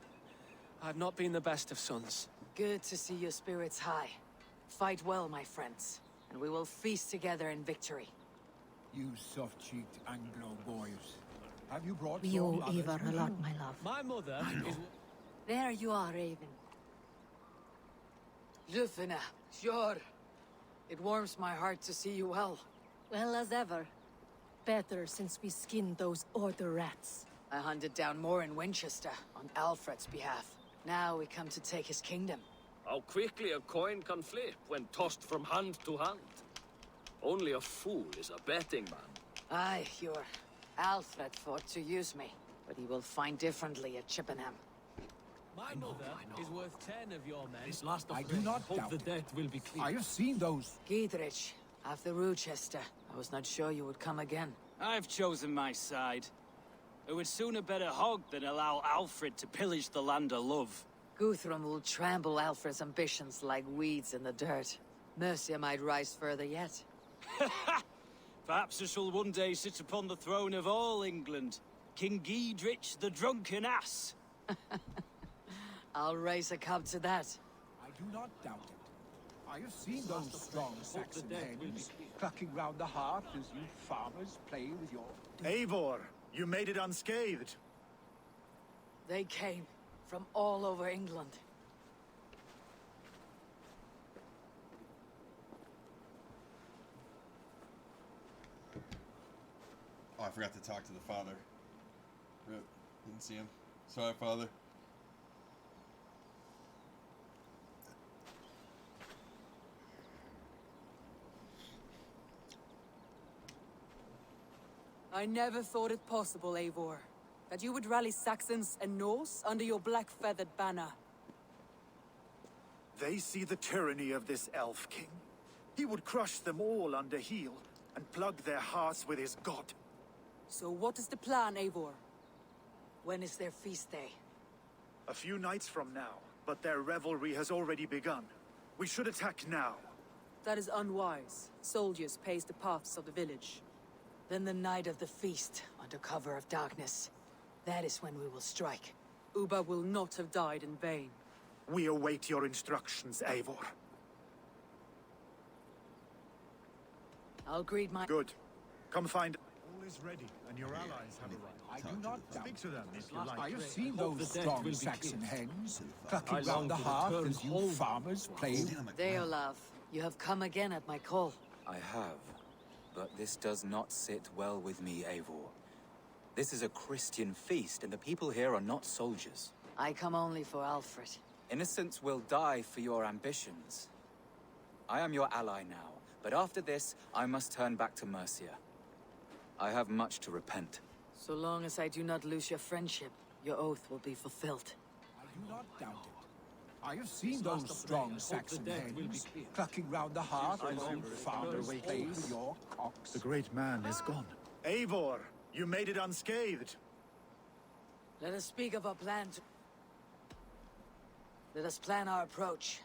I've not been the best of sons. Good to see your spirits high. Fight well, my friends, and we will feast together in victory. You soft-cheeked Anglo boys. Have you brought We owe Eivor a lot, my love. My mother is... There you are, Raven. Lufina, sure. It warms my heart to see you well. Well as ever. Better since we skinned those Order rats. I hunted down more in Winchester, on Alfred's behalf. Now we come to take his kingdom. How quickly a coin can flip when tossed from hand to hand. Only a fool is a betting man. Aye, your Alfred fought to use me, but he will find differently at Chippenham. My mother is worth 10 of your men. This last I do not doubt the debt will be clear. I have seen those. Giedrich, after Rochester. I was not sure you would come again. I've chosen my side. I would sooner bet a hog than allow Alfred to pillage the land of love. Guthrum will trample Alfred's ambitions like weeds in the dirt. Mercia might rise further yet. Perhaps I shall one day sit upon the throne of all England. King Giedrich the drunken ass. I'll raise a cup to that. I do not doubt it. I have seen those strong Saxon hens clucking round the hearth as you farmers play with your... Eivor, you made it unscathed. They came from all over England. Oh, I forgot to talk to the father. Rip. Didn't see him. Sorry, father. I never thought it possible, Eivor, that you would rally Saxons and Norse under your black-feathered banner. They see the tyranny of this elf king. He would crush them all under heel and plug their hearts with his god. So what is the plan, Eivor? When is their feast day? A few nights from now, but their revelry has already begun. We should attack now. That is unwise. Soldiers pace the paths of the village. Then the night of the feast, under cover of darkness. That is when we will strike. Uba will not have died in vain. We await your instructions, Eivor. I'll greet my... Good. Come find... All is ready, and your allies have arrived. I do not doubt. Speak to them if you like. I have seen those strong Saxon hens clucking round the hearth as you farmers play... Deolav, you have come again at my call. I have. But this does not sit well with me, Eivor. This is a Christian feast, and the people here are not soldiers. I come only for Alfred. Innocents will die for your ambitions. I am your ally now, but after this, I must turn back to Mercia. I have much to repent. So long as I do not lose your friendship, your oath will be fulfilled. I do not doubt it. I have seen those strong Saxon hens clucking round the hearth as you farmers play with your cocks. The great man is gone. Eivor, you made it unscathed. Let us speak of our plan to... Let us plan our approach.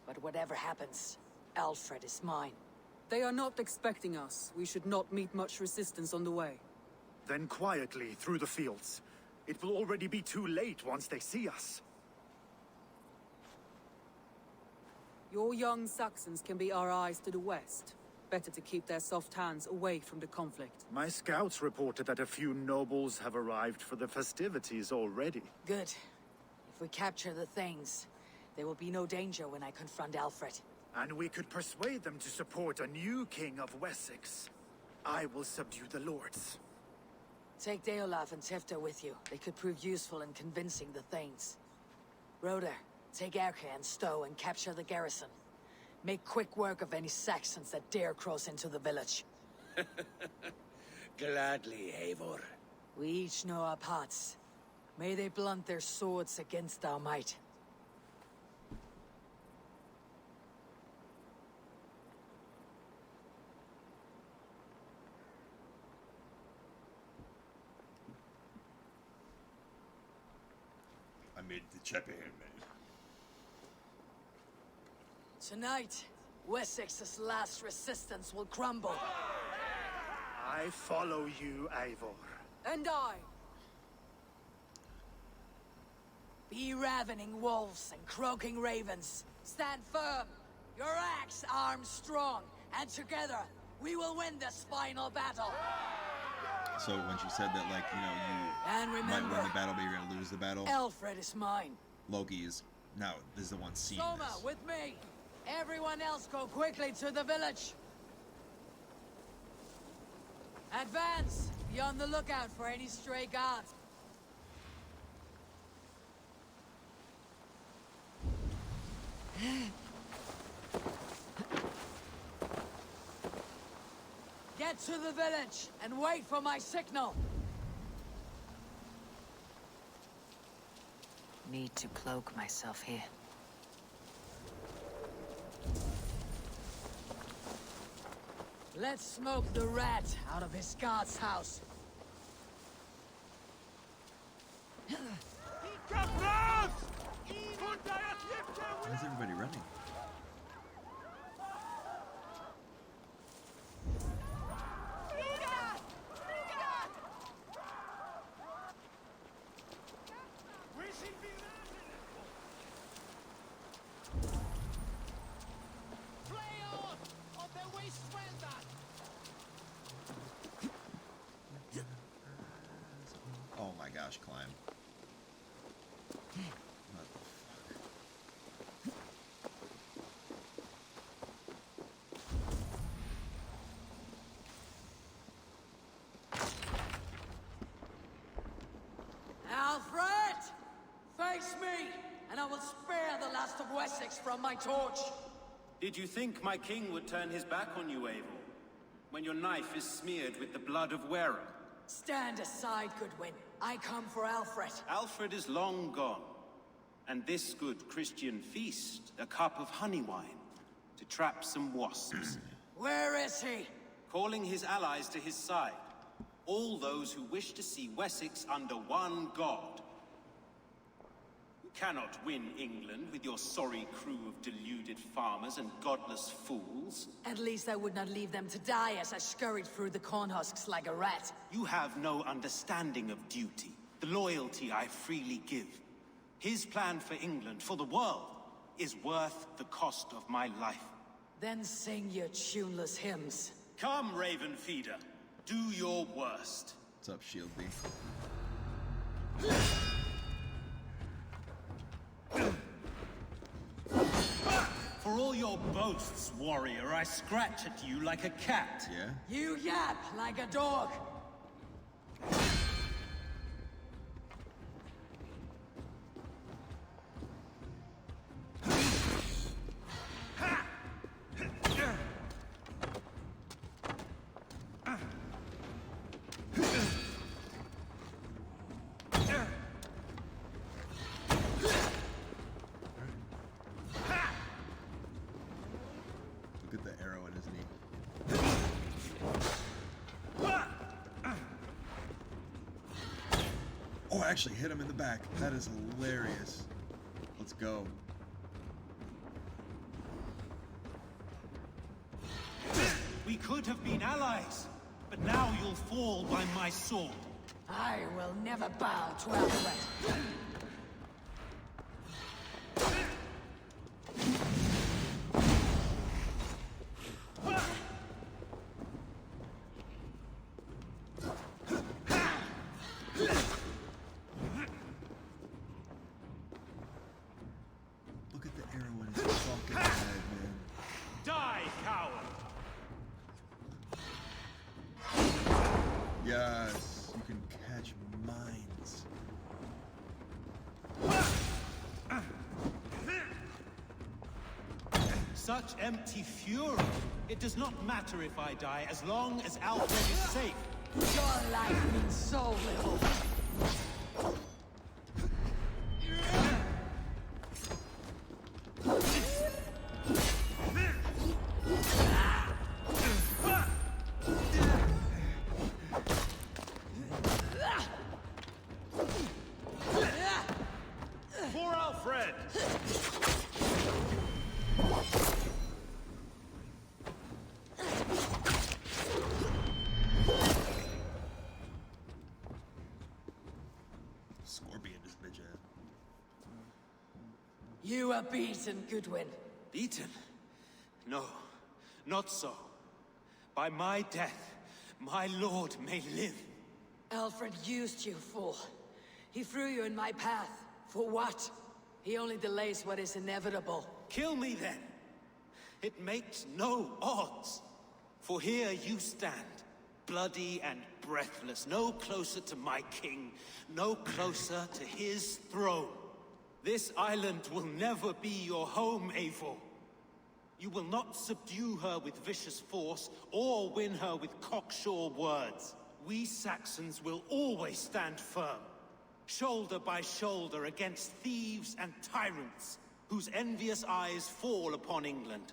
But whatever happens, Alfred is mine. They are not expecting us. We should not meet much resistance on the way. Then quietly through the fields. It will already be too late once they see us. Your young Saxons can be our eyes to the west. Better to keep their soft hands away from the conflict. My scouts reported that a few nobles have arrived for the festivities already. Good. If we capture the things, there will be no danger when I confront Alfred. And we could persuade them to support a new king of Wessex. I will subdue the lords. Take Deolav and Tefta with you. They could prove useful in convincing the Thanes. Roder, take Erke and Stowe and capture the garrison. Make quick work of any Saxons that dare cross into the village. Gladly, Eivor. We each know our parts. May they blunt their swords against our might. Tonight, Wessex's last resistance will crumble. I follow you, Eivor. And I. Be ravening wolves and croaking ravens. Stand firm. Your axe arms strong. And together, we will win this final battle. So when she said that, like, you know, And you remember, might win the battle, but you're gonna lose the battle. Alfred is mine. Loki is now is the one seeing Soma, this. with me. Everyone else go quickly to the village. Advance. Be on the lookout for any stray guards. Get to the village and wait for my signal. Need to cloak myself here. Let's smoke the rat out of his guard's house. Why is everybody running? Oh my gosh, climb. What the fuck? Alfred! Face me, and I will spare the last of Wessex from my torch. Did you think my king would turn his back on you, Eivor? When your knife is smeared with the blood of Wareham? Stand aside, Goodwin. I come for Alfred. Alfred is long gone. And this good Christian feast, a cup of honey wine, to trap some wasps. Where is he? Calling his allies to his side. All those who wish to see Wessex under one god. You cannot win England with your sorry crew of deluded farmers and godless fools. At least I would not leave them to die as I scurried through the corn husks like a rat. You have no understanding of duty, the loyalty I freely give. His plan for England, for the world, is worth the cost of my life. Then sing your tuneless hymns. Come, Raven Feeder. Do your worst. What's up, Shieldby? For all your boasts, warrior, I scratch at you like a cat. Yeah? You yap like a dog. Look at the arrow in his knee. Oh, I actually hit him in the back. That is hilarious. Let's go. We could have been allies, but now you'll fall by my sword. I will never bow to Alfred. Look at the arrow in his fucking head, man. Die, coward! Yes, you can catch mines. Such empty fury. It does not matter if I die, as long as Alfred is safe. Your life means so little. You are beaten, Goodwin. Beaten? No, not so. By my death, my lord may live. Alfred used you, fool. He threw you in my path. For what? He only delays what is inevitable. Kill me then. It makes no odds. For here you stand, bloody and breathless, no closer to my king, no closer to his throne. This island will never be your home, Eivor. You will not subdue her with vicious force, or win her with cocksure words. We Saxons will always stand firm, shoulder by shoulder against thieves and tyrants, whose envious eyes fall upon England.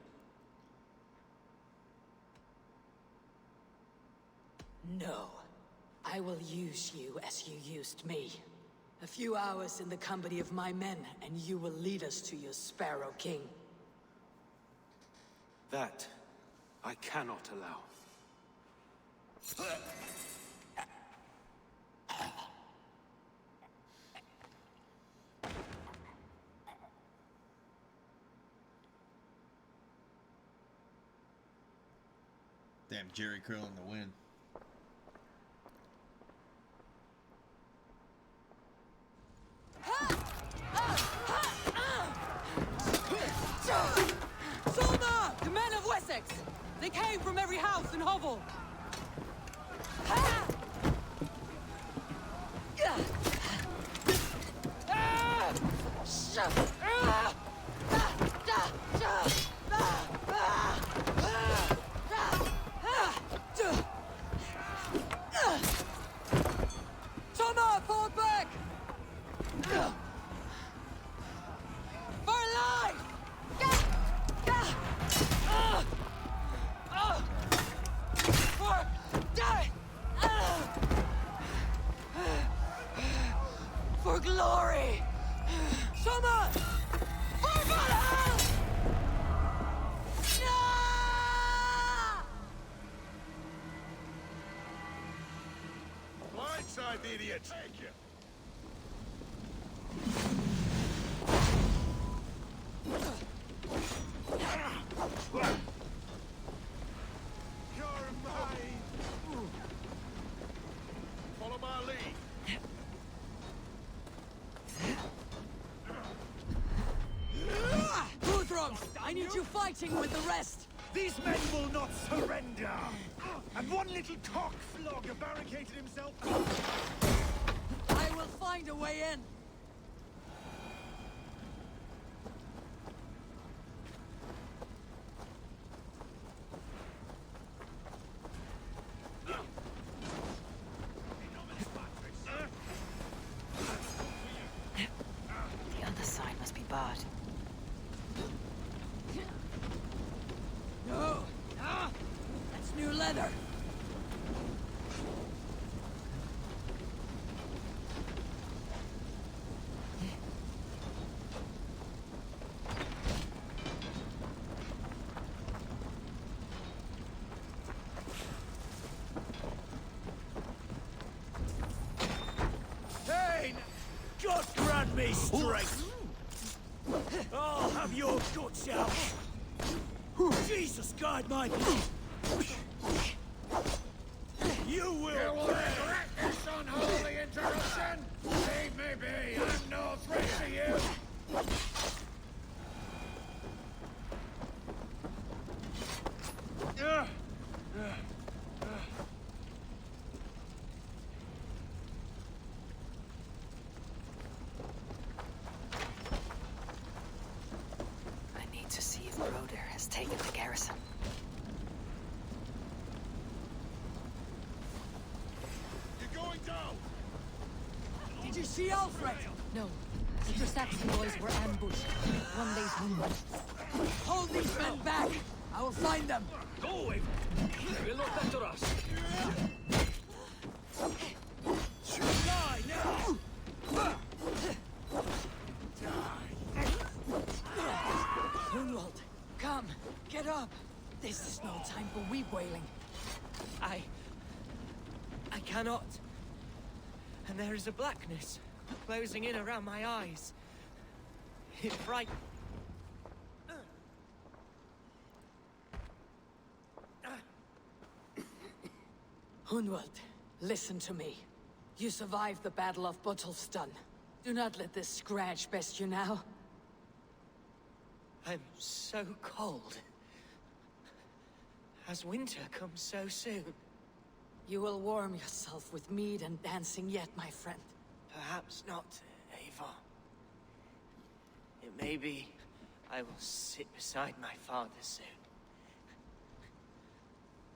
No. I will use you as you used me. A few hours in the company of my men, and you will lead us to your Sparrow King. That I cannot allow. Damn, Jerry curling the wind. Solna! The men of Wessex! They came from every house and hovel! Toma, fall back! For life! For death! For glory! Soma! For Valhalla! Blindside the idiot! Thank you. You're mine! Follow my lead. Gudrun, I need you fighting with the rest! These men will not surrender! And one little cock flogger barricaded himself. I will find a way in! The other side must be barred. No! That's new leather! Hey! Just grant me strength! I'll have your guts out! Jesus, guide my... You will regret this unholy interruption! Leave me be! I'm no threat to you! I need to see if Broder has taken the garrison. You're going down! Did you see Alfred? No, but your Saxon boys were ambushed. One day's wounded. Hold these men back! I will find them! Go away! They will not enter us! Die now! Grunwald, come! Get up! This is no time for weep wailing. I cannot. And there is a blackness closing in around my eyes. It frightens Hunwald, listen to me. You survived the Battle of Bottleston. Do not let this scratch best you now. I'm so cold. Has winter come so soon? You will warm yourself with mead and dancing yet, my friend. Perhaps not, Eivor. It may be I will sit beside my father soon.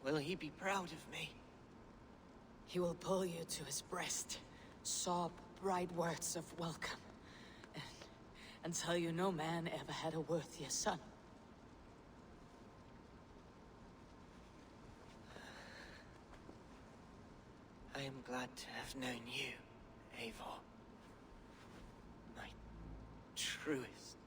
Will he be proud of me? He will pull you to his breast, sob bright words of welcome, and tell you no man ever had a worthier son. I am glad to have known you, Eivor. My truest.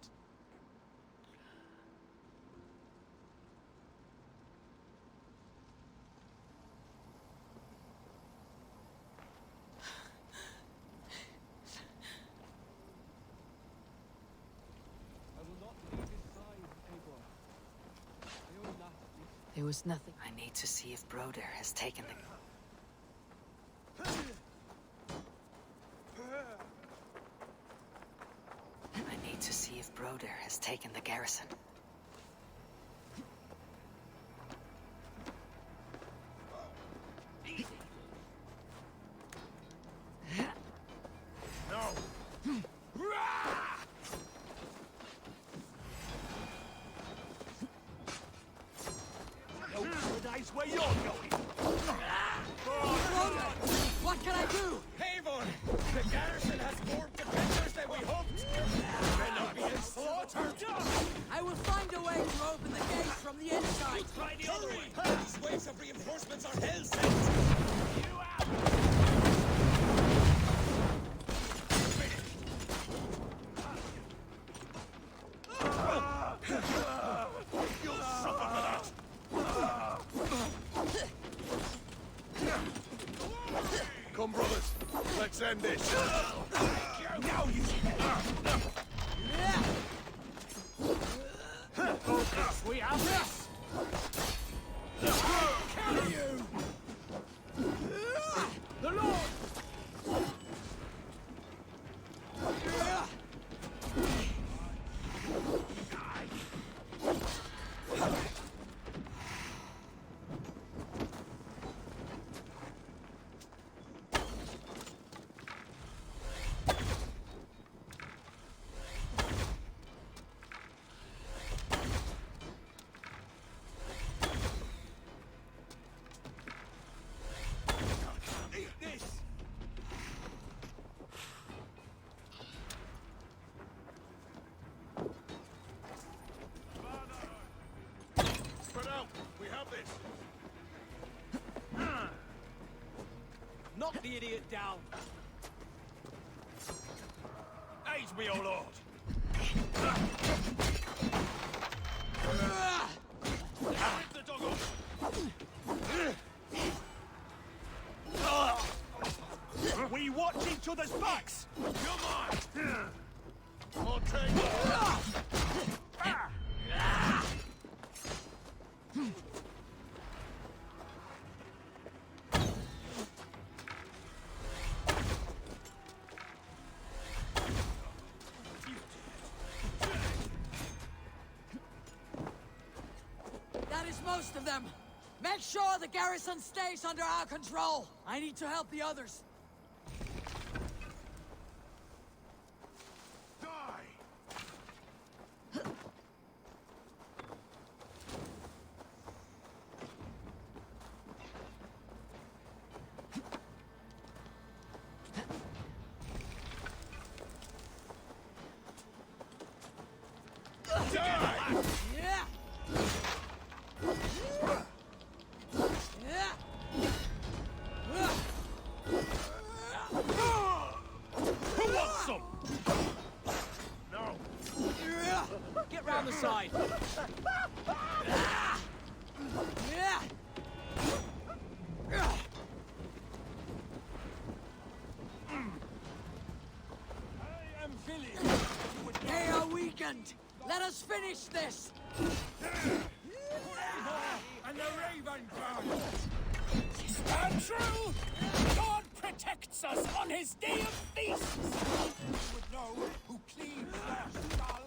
There was nothing. I need to see if Broder has taken the... I need to see if Broder has taken the garrison. No! No paradise where you're going! What can I do? Eivor! The garrison has more defenders than we hoped! Men are being slaughtered! I will find a way to open the gates from the inside. Try the other way! These waves of reinforcements are hell sent! You out! You'll suffer for that! Come, brothers. Let's end this. Now you Focus, we have this! Kill you! The Lord! Eat this! Spread out! We have this! Knock the idiot down! Aid me, O Lord! Rip the dog off! We watch each other's backs! You're mine! I'll take That is most of them. Make sure the garrison stays under our control. I need to help the others. Yeah. Who wants some? No. Get round the side! I am feeling. They are weakened. Let us finish this. And the Raven Guard! Stand Stand true! God protects us on his day of feasts! You would know who cleaves their skull.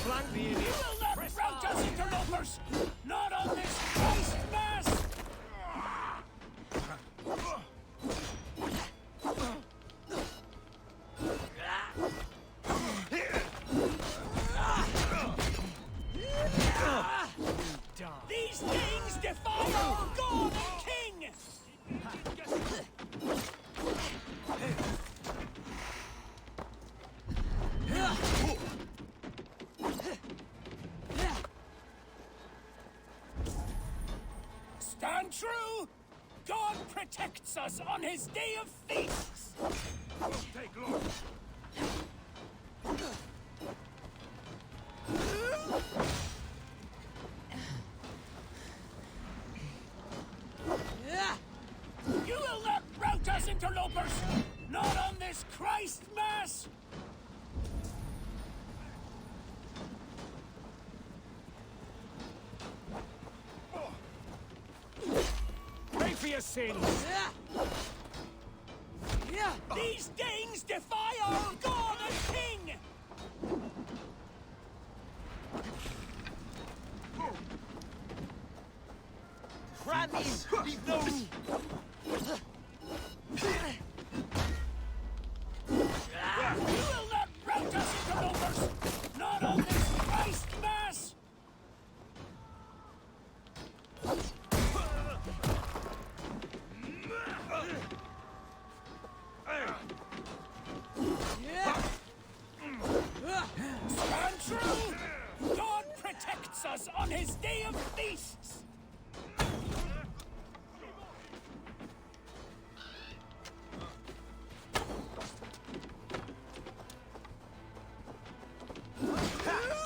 Flank the idiot. You will not rout us, interlopers! Not on this Christ Mass! These things defy our God and King! Stand true! God protects us on his day of feasts! Won't take long. You will not rout us, interlopers! Not on this Christ Mass! Pay for your sins. These Danes defy our God and King! Crannies! Leave those! You will not rout us, interlopers! Not on this Christ Mass! Stand true! God protects us on his day of feasts!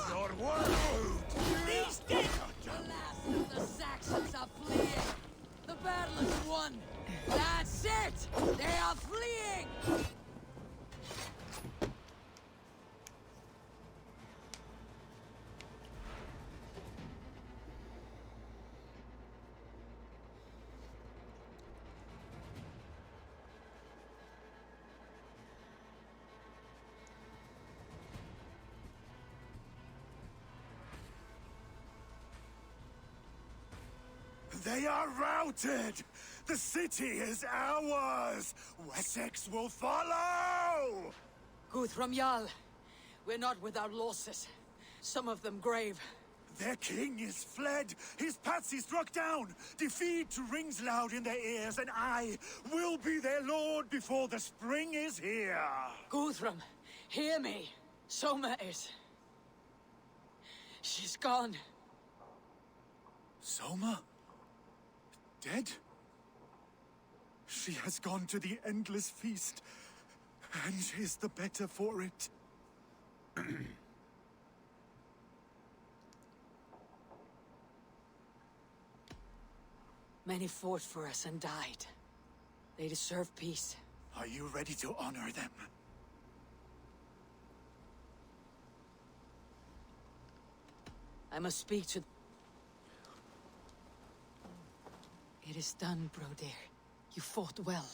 Your word! These days... The last of the Saxons are fleeing. The battle is won. That's it! They are fleeing! They are routed! The city is ours! Wessex will follow! Guthrum Jarl, we're not without losses. Some of them grave. Their king is fled! His patsy struck down! Defeat rings loud in their ears, and I will be their lord before the spring is here! Guthrum, hear me. Soma is... She's gone. Soma? Dead? She has gone to the endless feast, and is the better for it. Many fought for us and died. They deserve peace. Are you ready to honor them? I must speak to... It is done, Broder. You fought well.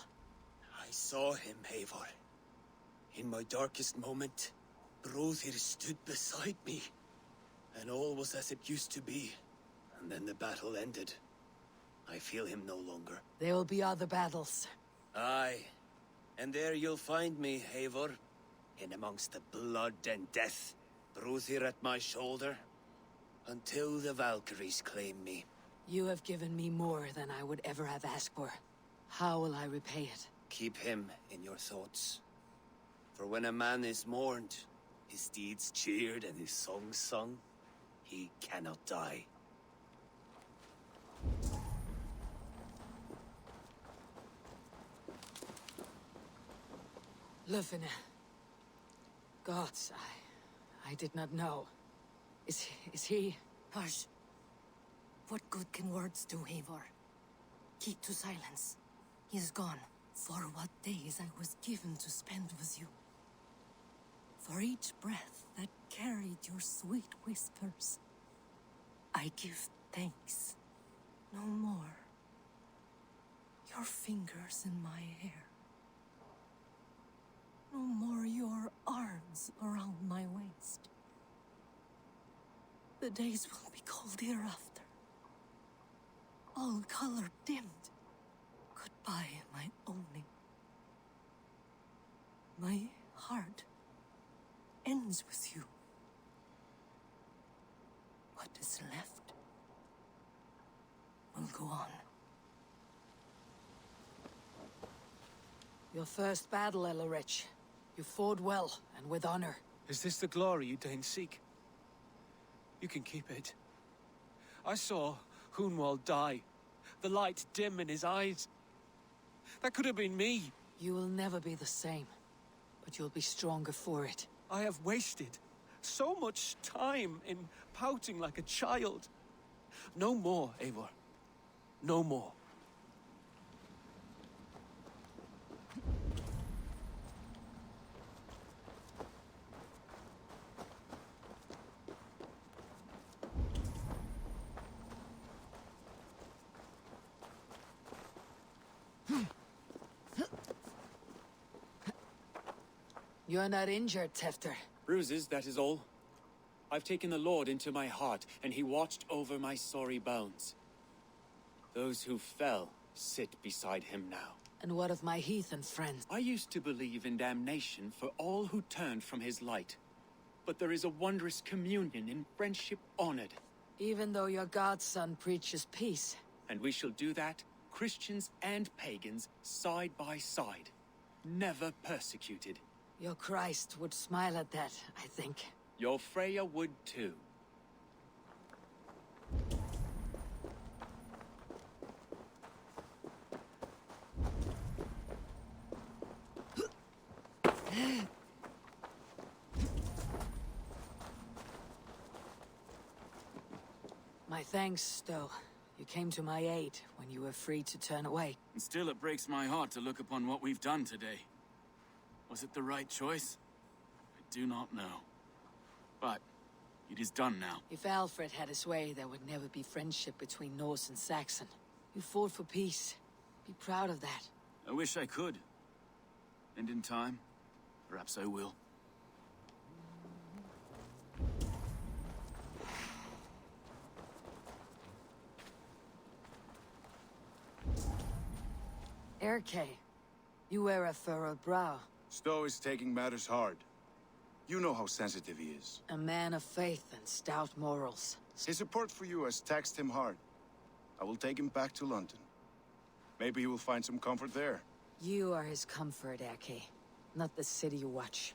I saw him, Eivor. In my darkest moment, Brothir stood beside me. And all was as it used to be. And then the battle ended. I feel him no longer. There will be other battles. Aye. And there you'll find me, Eivor. In amongst the blood and death. Brothir at my shoulder. Until the Valkyries claim me. You have given me more than I would ever have asked for. How will I repay it? Keep him in your thoughts. For when a man is mourned, his deeds cheered and his songs sung, he cannot die. Lufina. Gods, I did not know. Is he... Hush. What good can words do, Eivor? Keep to silence. He is gone. For what days I was given to spend with you. For each breath that carried your sweet whispers, I give thanks. No more. Your fingers in my hair. No more your arms around my waist. The days will be cold hereafter. All color dimmed. Goodbye, my only. My heart ends with you. What is left will go on. Your first battle, Elorich. You fought well, and with honor. Is this the glory you deign seek? You can keep it. I saw Hunwald die. The light dim in his eyes. That could have been me. You will never be the same, but you'll be stronger for it. I have wasted so much time in pouting like a child. No more, Eivor. No more. You're not injured, Tefter. Bruises, that is all. I've taken the Lord into my heart, and he watched over my sorry bones. Those who fell sit beside him now. And what of my heathen friends? I used to believe in damnation for all who turned from his light. But there is a wondrous communion in friendship honored. Even though your godson preaches peace. And we shall do that, Christians and pagans, side by side. Never persecuted. Your Christ would smile at that, I think. Your Freya would too. My thanks, Stowe. You came to my aid when you were free to turn away. And still it breaks my heart to look upon what we've done today. Was it the right choice? I do not know. But it is done now. If Alfred had his way, there would never be friendship between Norse and Saxon. You fought for peace. Be proud of that. I wish I could. And in time, perhaps I will. Erke, you wear a furrowed brow. Stowe is taking matters hard. You know how sensitive he is. A man of faith and stout morals. His support for you has taxed him hard. I will take him back to London. Maybe he will find some comfort there. You are his comfort, Erke. Not the city you watch.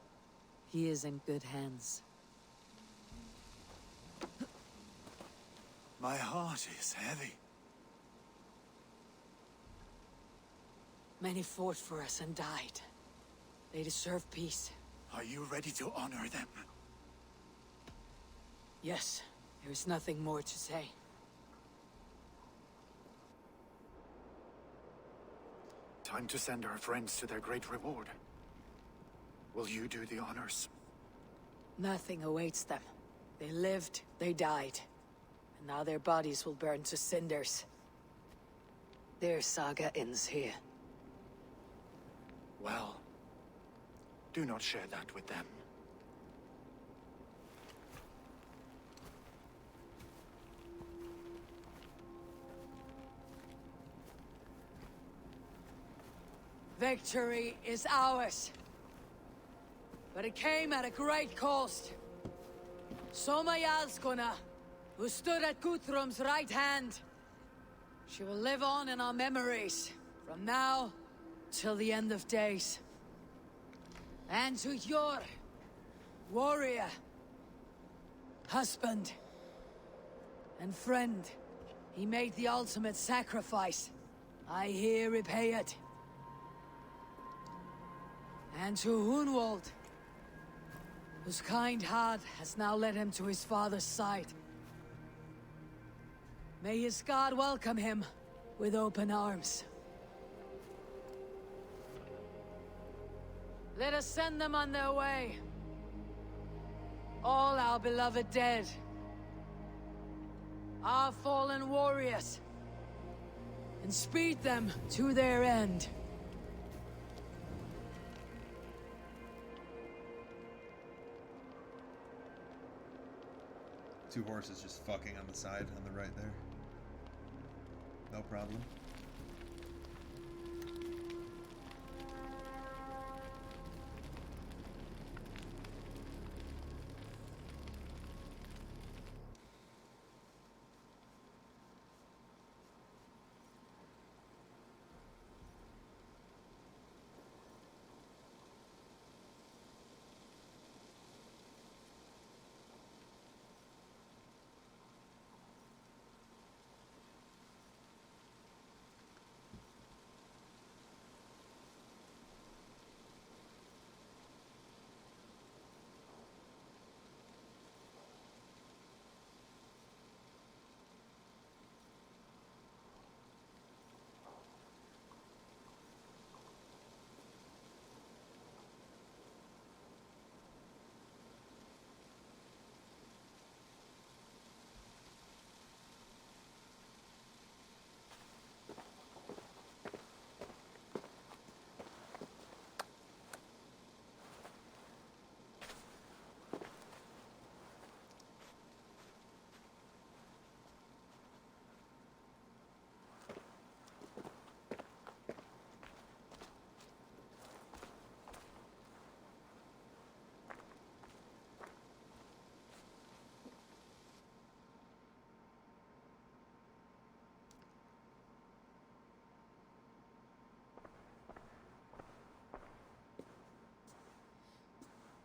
He is in good hands. My heart is heavy. Many fought for us and died. They deserve peace. Are you ready to honor them? Yes, there is nothing more to say. Time to send our friends to their great reward. Will you do the honors? Nothing awaits them. They lived, they died. And now their bodies will burn to cinders. Their saga ends here. Well, do not share that with them. Victory is ours. But it came at a great cost. Soma Jarlskona, who stood at Guthrum's right hand. She will live on in our memories, from now till the end of days. And to your warrior, husband, and friend, he made the ultimate sacrifice. I here repay it. And to Hunwald, whose kind heart has now led him to his father's side. May his God welcome him with open arms. Let us send them on their way. All our beloved dead. Our fallen warriors. And speed them to their end. Two horses just fucking on the side on the right there. No problem.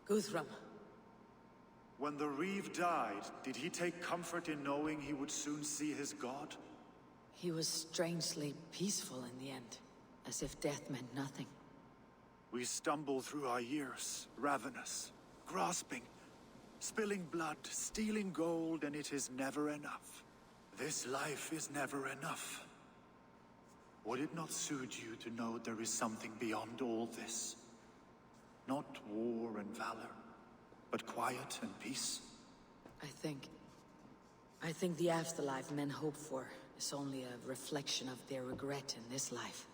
Guthrum. When the Reeve died, did he take comfort in knowing he would soon see his god? He was strangely peaceful in the end, as if death meant nothing. We stumble through our years, ravenous, grasping, spilling blood, stealing gold, and it is never enough. This life is never enough. Would it not suit you to know there is something beyond all this? Not war and valor, but quiet and peace? I think the afterlife men hope for is only a reflection of their regret in this life.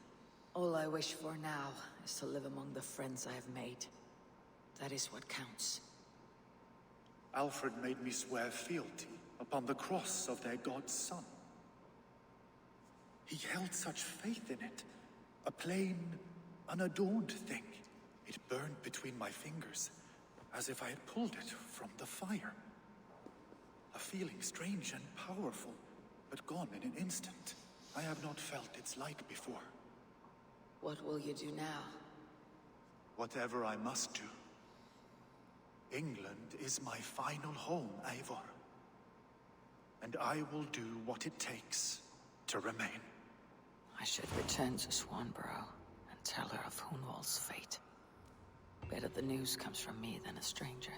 All I wish for now is to live among the friends I have made. That is what counts. Alfred made me swear fealty upon the cross of their god's son. He held such faith in it, a plain, unadorned thing. It burned between my fingers, as if I had pulled it from the fire. A feeling strange and powerful, but gone in an instant. I have not felt its like before. What will you do now? Whatever I must do. England is my final home, Eivor. And I will do what it takes to remain. I should return to Swanborough and tell her of Hunwald's fate. Better the news comes from me than a stranger.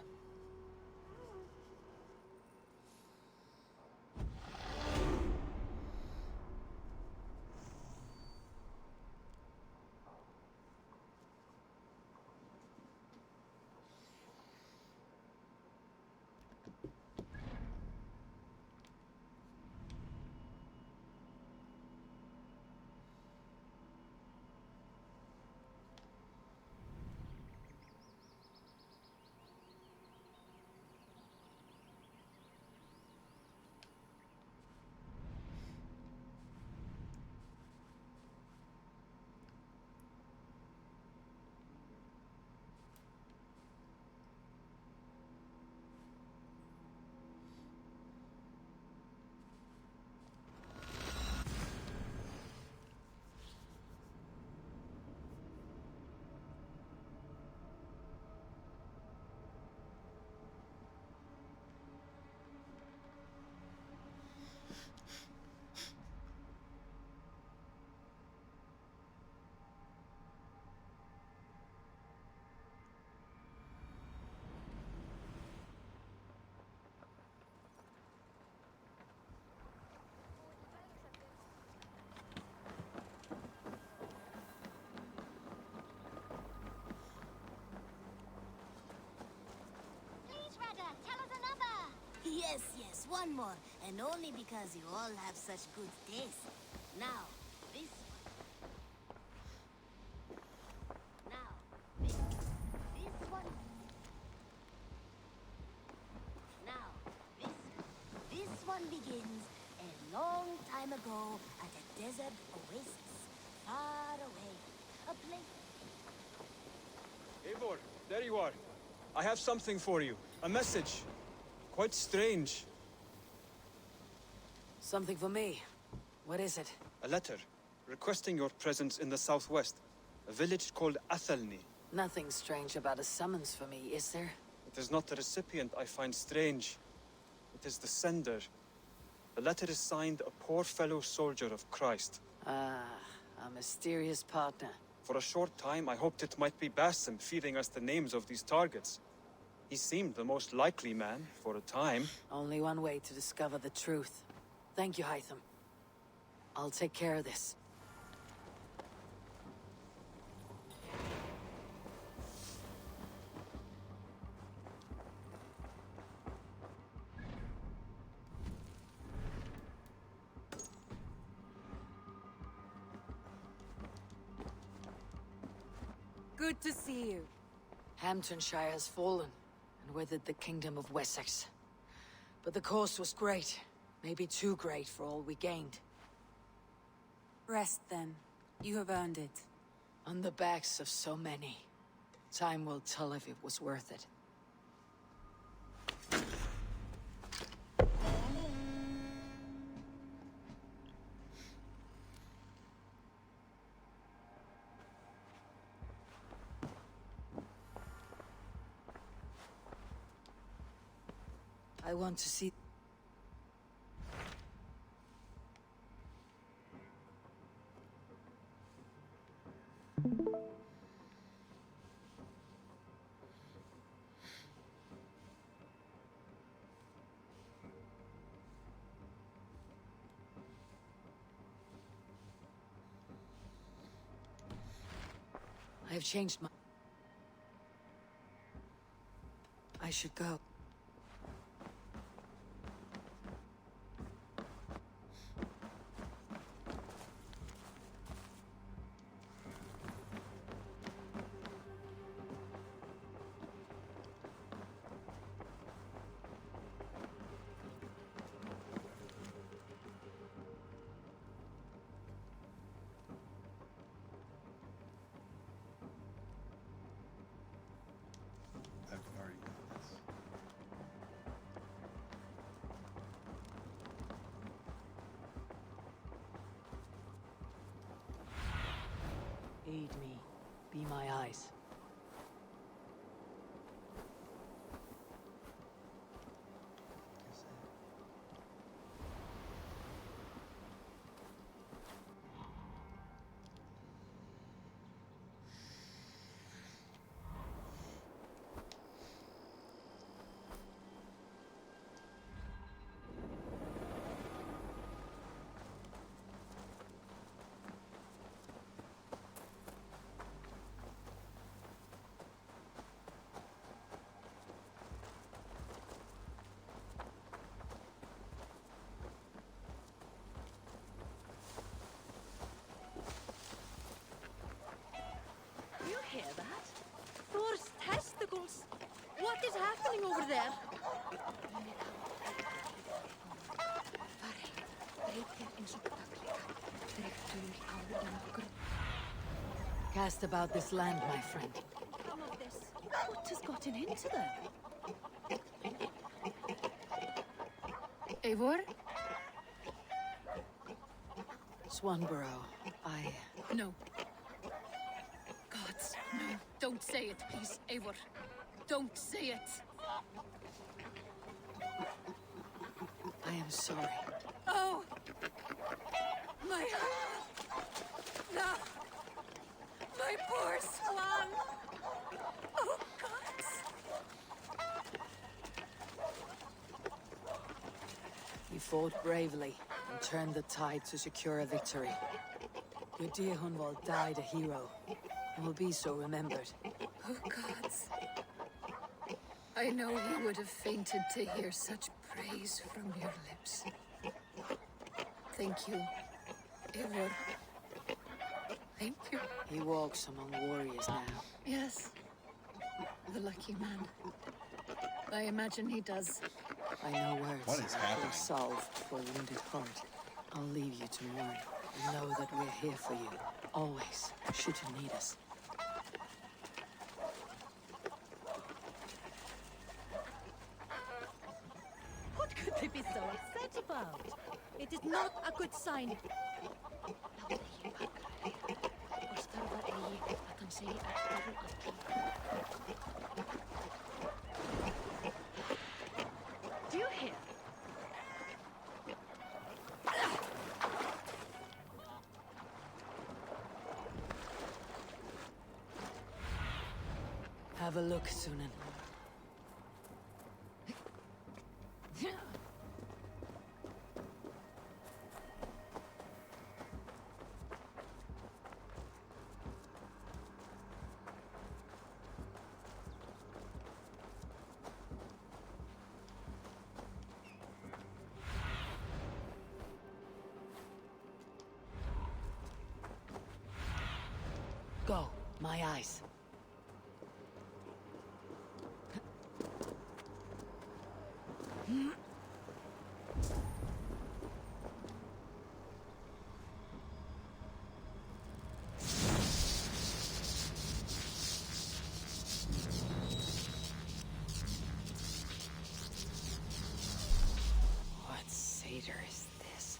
Just one more, and only because you all have such good taste. Now, this one. Now, this one. Now, this one begins a long time ago at a desert oasis, far away. A place. Eivor, there you are. I have something for you. A message. Quite strange. Something for me. What is it? A letter requesting your presence in the southwest. A village called Athelney. Nothing strange about a summons for me, is there? It is not the recipient I find strange. It is the sender. The letter is signed a poor fellow soldier of Christ. Ah, a mysterious partner. For a short time, I hoped it might be Basim feeding us the names of these targets. He seemed the most likely man, for a time. Only one way to discover the truth. Thank you, Hytham. I'll take care of this. Good to see you. Hamptonshire has fallen, and with it the Kingdom of Wessex. But the cost was great. Maybe too great for all we gained. Rest then. You have earned it. On the backs of so many. Time will tell if it was worth it. I want to see... I have changed my... I should go. I've already got this. Aid me. Be my eyes. You hear that? Thor's testicles! What is happening over there? Cast about this land, my friend. Some of this. What has gotten into them? Eivor? Swanborough, No. Gods, no. Don't say it, please, Eivor. Don't say it. I am sorry. Oh! My... No! My poor swan! Oh, gods! You fought bravely and turned the tide to secure a victory. Your dear Hunwald died a hero and will be so remembered. Oh, gods. I know he would have fainted to hear such praise from your lips. Thank you, Eivor. Thank you. He walks among warriors now. Yes, the lucky man. I imagine he does. I know words What is happening? for salve for a wounded heart. I'll leave you to mourn. Know that we're here for you, always, should you need us. What could they be so upset about? It is not a good sign. Do you hear? Have a look, Sunan. Go, my eyes. What satyr is this?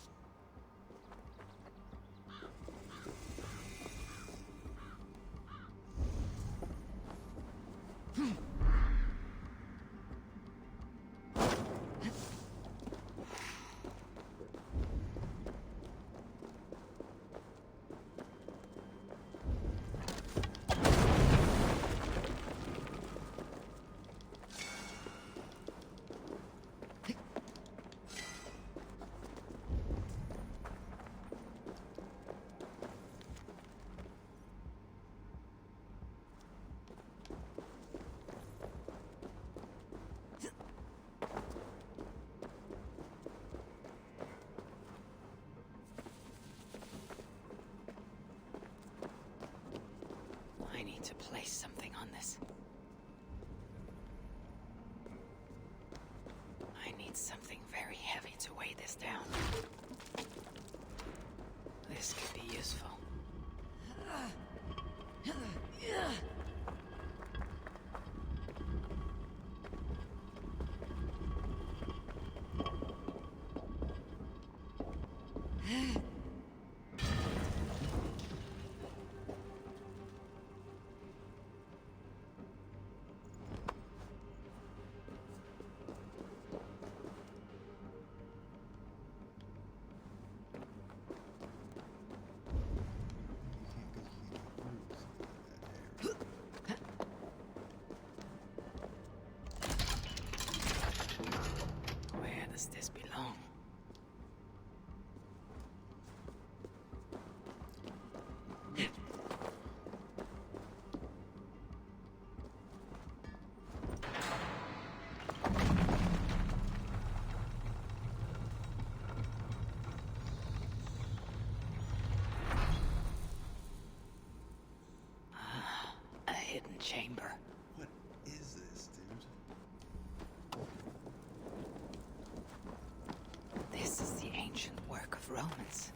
I need to place something on this. I need something very heavy to weigh this down. This could be useful. Where does this belong? A hidden chamber. What is this, dude? This is the ancient work of Romans.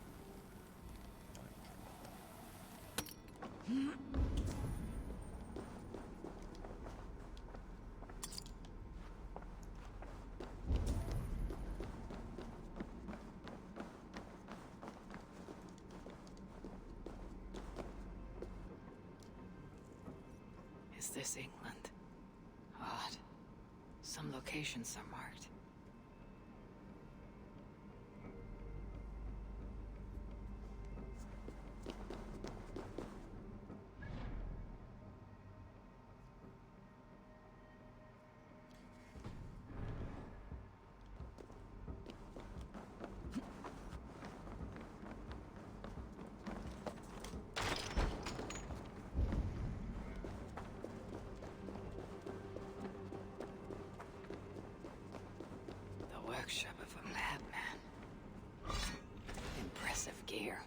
Is this England? Odd. Some locations are marked. workshop of a madman. Impressive gear.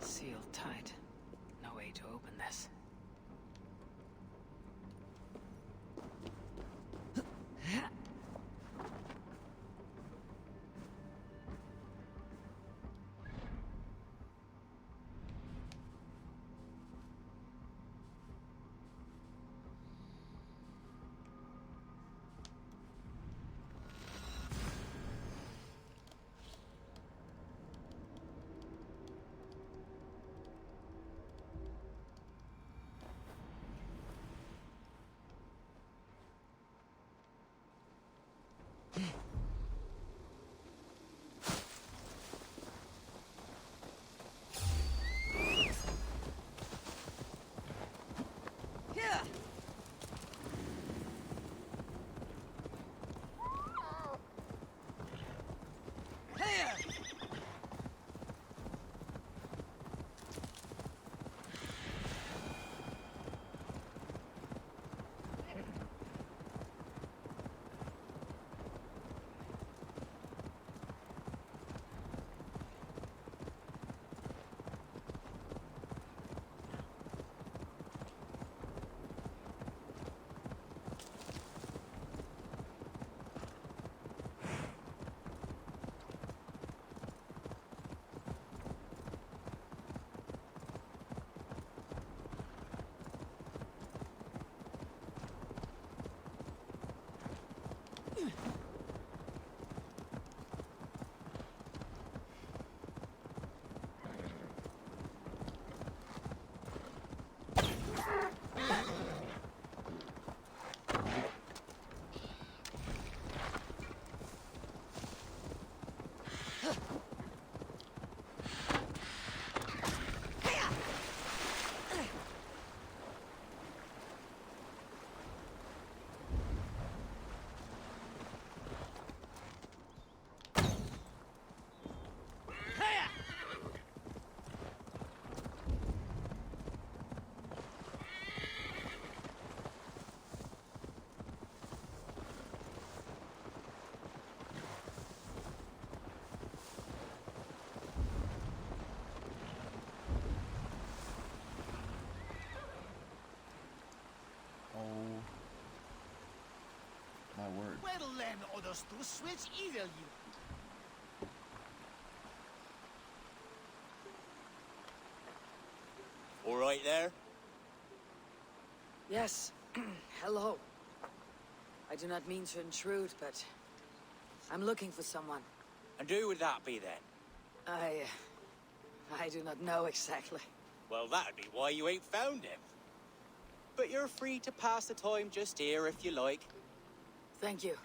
Sealed tight. No way to open this. My word. Well then, others to switch either you. All right there? Yes. Hello. I do not mean to intrude, but I'm looking for someone. And who would that be then? I do not know exactly. Well, that'd be why you ain't found him. But you're free to pass the time just here if you like. Thank you.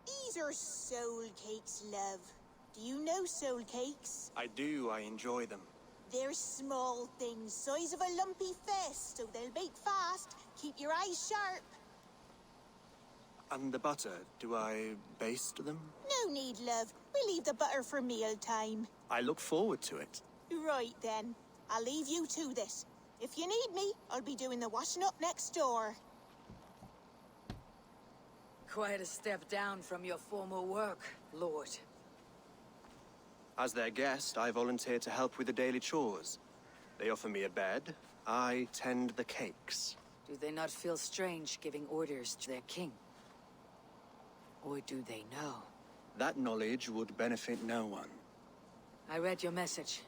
These are soul cakes, love. Do you know soul cakes? I do. I enjoy them. They're small things, size of a lumpy fist, so they'll bake fast. Keep your eyes sharp. And the butter, do I baste them? No need, love. We'll leave the butter for mealtime. I look forward to it. Right then. I'll leave you to this. If you need me, I'll be doing the washing up next door. Quite a step down from your former work, Lord. As their guest, I volunteer to help with the daily chores. They offer me a bed. I tend the cakes. Do they not feel strange giving orders to their king? Or do they know? That knowledge would benefit no one. I read your message.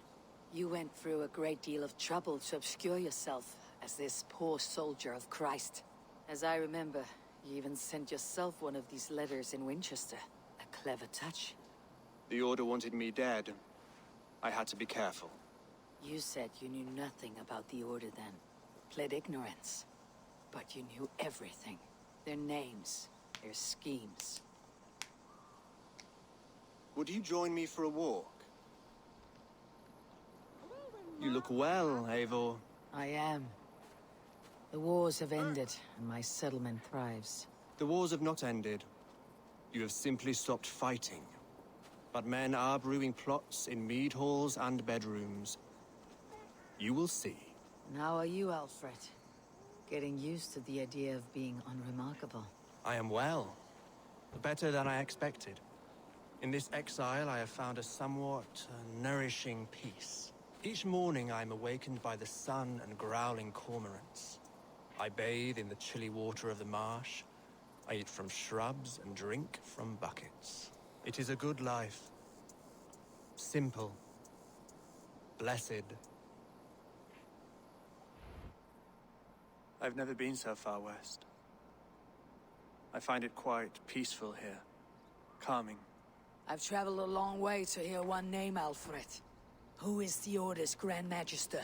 You went through a great deal of trouble to obscure yourself as this poor soldier of Christ. As I remember, you even sent yourself one of these letters in Winchester. A clever touch. The Order wanted me dead. I had to be careful. You said you knew nothing about the Order then. Pled ignorance. But you knew everything. Their names, their schemes. Would you join me for a walk? You look well, Eivor. I am. The wars have ended, and my settlement thrives. The wars have not ended. You have simply stopped fighting. But men are brewing plots in mead halls and bedrooms. You will see. And how are you, Alfred? Getting used to the idea of being unremarkable. I am well. Better than I expected. In this exile, I have found a somewhat nourishing peace. Each morning, I am awakened by the sun and growling cormorants. I bathe in the chilly water of the marsh. I eat from shrubs and drink from buckets. It is a good life. Simple. Blessed. I've never been so far west. I find it quite peaceful here. Calming. I've traveled a long way to hear one name, Alfred. Who is the Order's Grand Magister?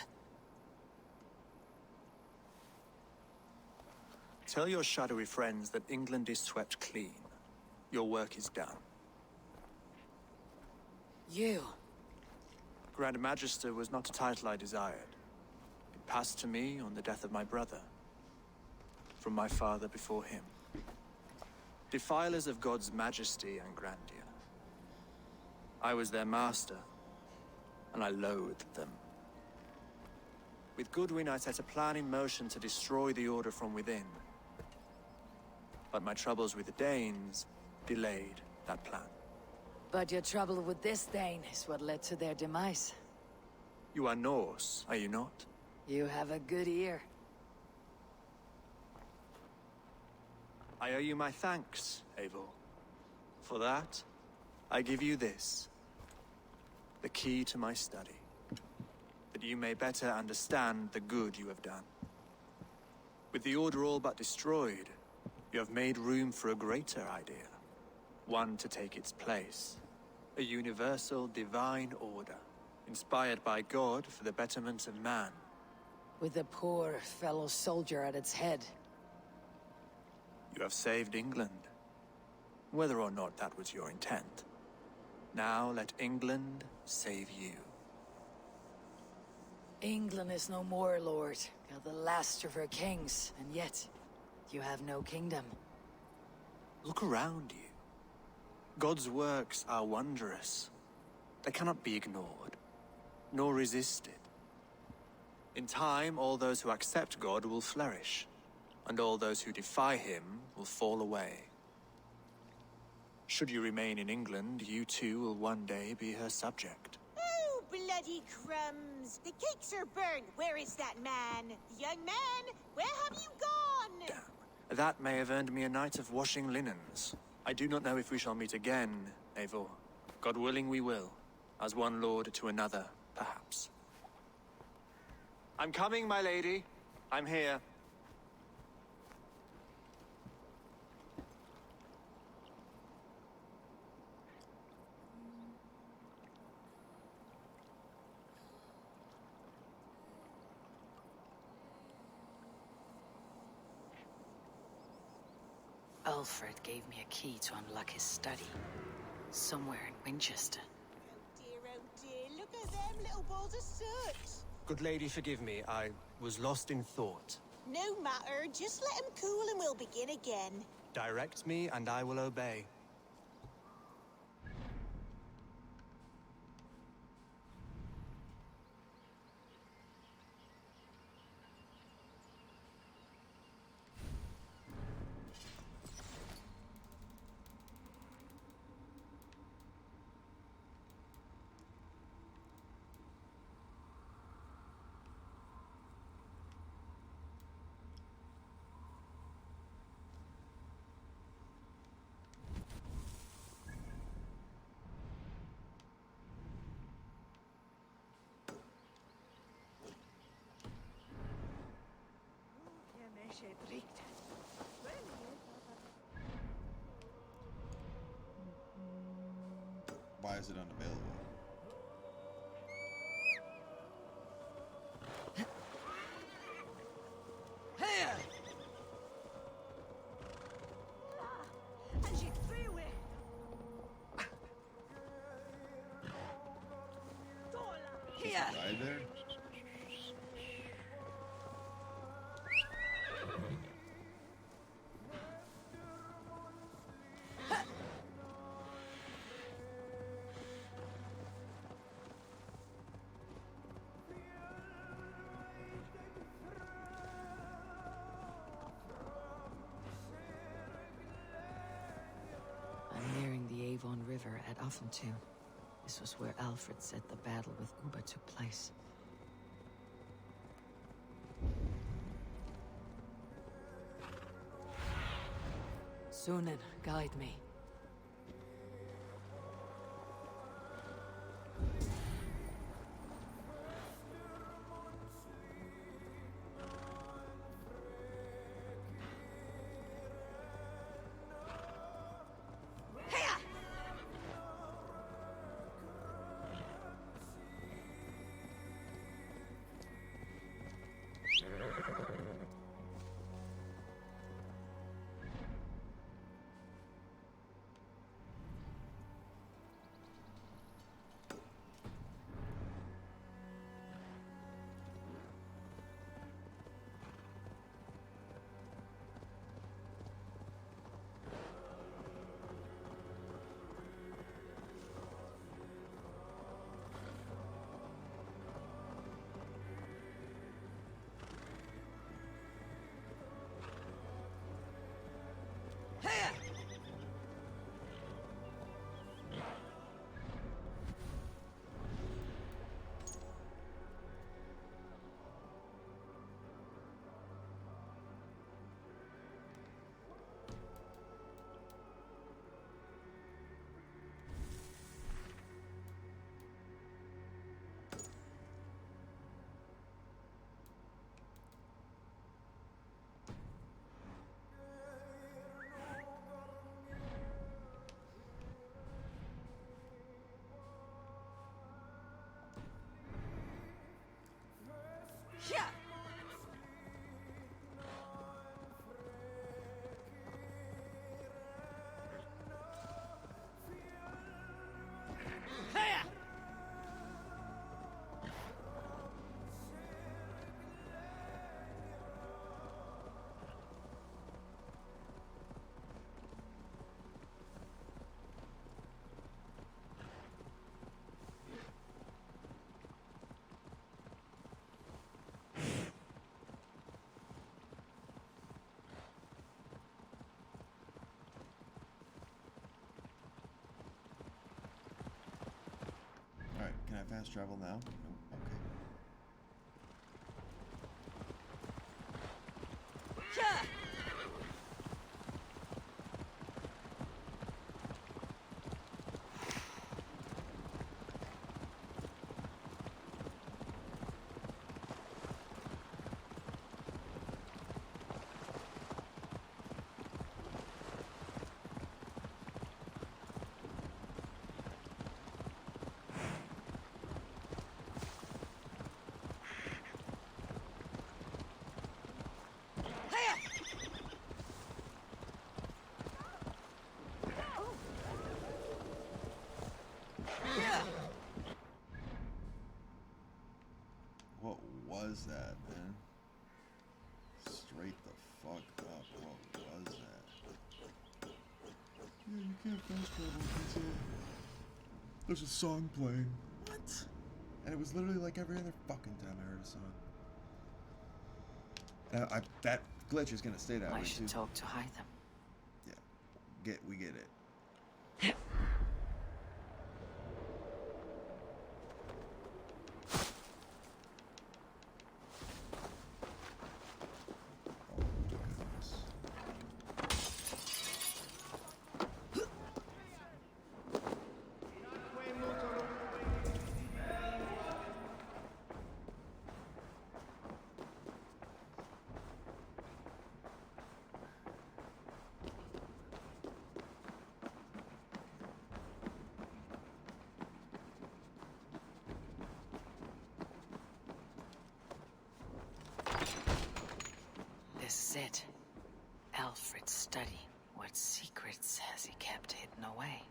Tell your shadowy friends that England is swept clean. Your work is done. You? Grand Magister was not a title I desired. It passed to me on the death of my brother. From my father before him. Defilers of God's majesty and grandeur. I was their master, and I loathed them. With Goodwin, I set a plan in motion to destroy the Order from within. But my troubles with the Danes delayed that plan. But your trouble with this Dane is what led to their demise. You are Norse, are you not? You have a good ear. I owe you my thanks, Eivor. For that, I give you this. The key to my study. That you may better understand the good you have done. With the Order all but destroyed, you have made room for a greater idea. One to take its place. A universal divine order. Inspired by God for the betterment of man. With a poor fellow soldier at its head. You have saved England. Whether or not that was your intent. Now let England save you. England is no more, Lord. You're the last of her kings, and yet you have no kingdom. Look around you. God's works are wondrous. They cannot be ignored, nor resisted. In time, all those who accept God will flourish, and all those who defy him will fall away. Should you remain in England, you too will one day be her subject. Oh, bloody crumbs! The cakes are burned. Where is that man? Young man, where have you gone? Damn. That may have earned me a night of washing linens. I do not know if we shall meet again, Eivor. God willing, we will. As one lord to another, perhaps. I'm coming, my lady. I'm here. Alfred gave me a key to unlock his study. Somewhere in Winchester. Oh dear, look at them little balls of soot. Good lady, forgive me. I was lost in thought. No matter, just let him cool and we'll begin again. Direct me, and I will obey. Why is it unavailable? Here. Right there? I'm nearing the Avon River at Offentown. This was where Alfred said the battle with Uba took place. Sunan, guide me. Yeah. Alright, can I fast travel now? Nope. Okay. Yeah. was that, man? Straight the fuck up. What was that? Yeah, you can't fast travel. There's a song playing. What? And it was literally like every other fucking time I heard a song. That glitch is gonna stay that way too. I should talk to Hytham. Yeah, we get it. This is it. Alfred's study. What secrets has he kept hidden away?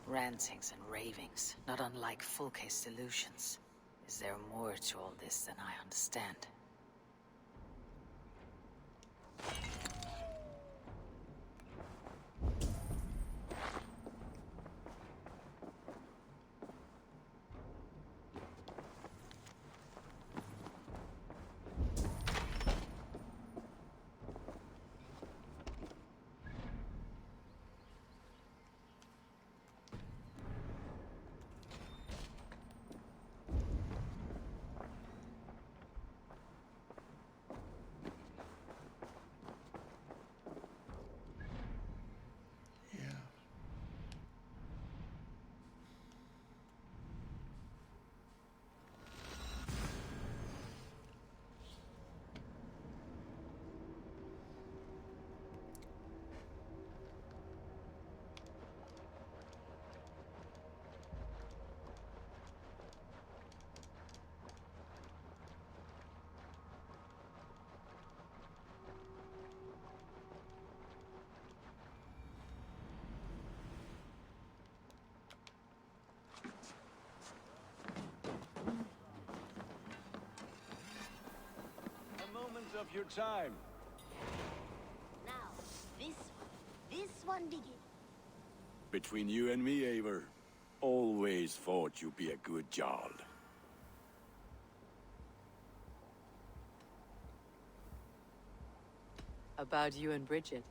Rantings and ravings, not unlike Fulke's delusions. Is there more to all this than I understand? Of your time. Now, this one begins. Between you and me, Eivor, always thought you'd be a good Jarl. About you and Bridget.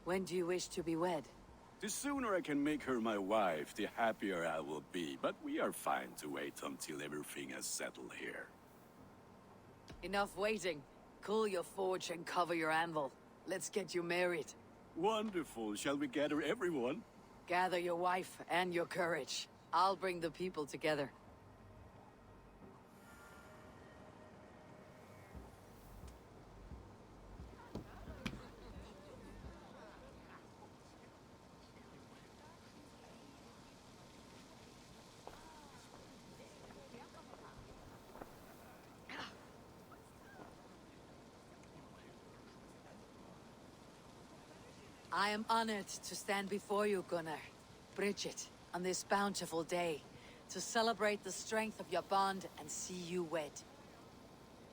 When do you wish to be wed? The sooner I can make her my wife, the happier I will be. But we are fine to wait until everything has settled here. Enough waiting. Cool your forge and cover your anvil. Let's get you married. Wonderful. Shall we gather everyone? Gather your wife and your courage. I'll bring the people together. I am honored to stand before you, Gunnar, Bridget, on this bountiful day, to celebrate the strength of your bond and see you wed.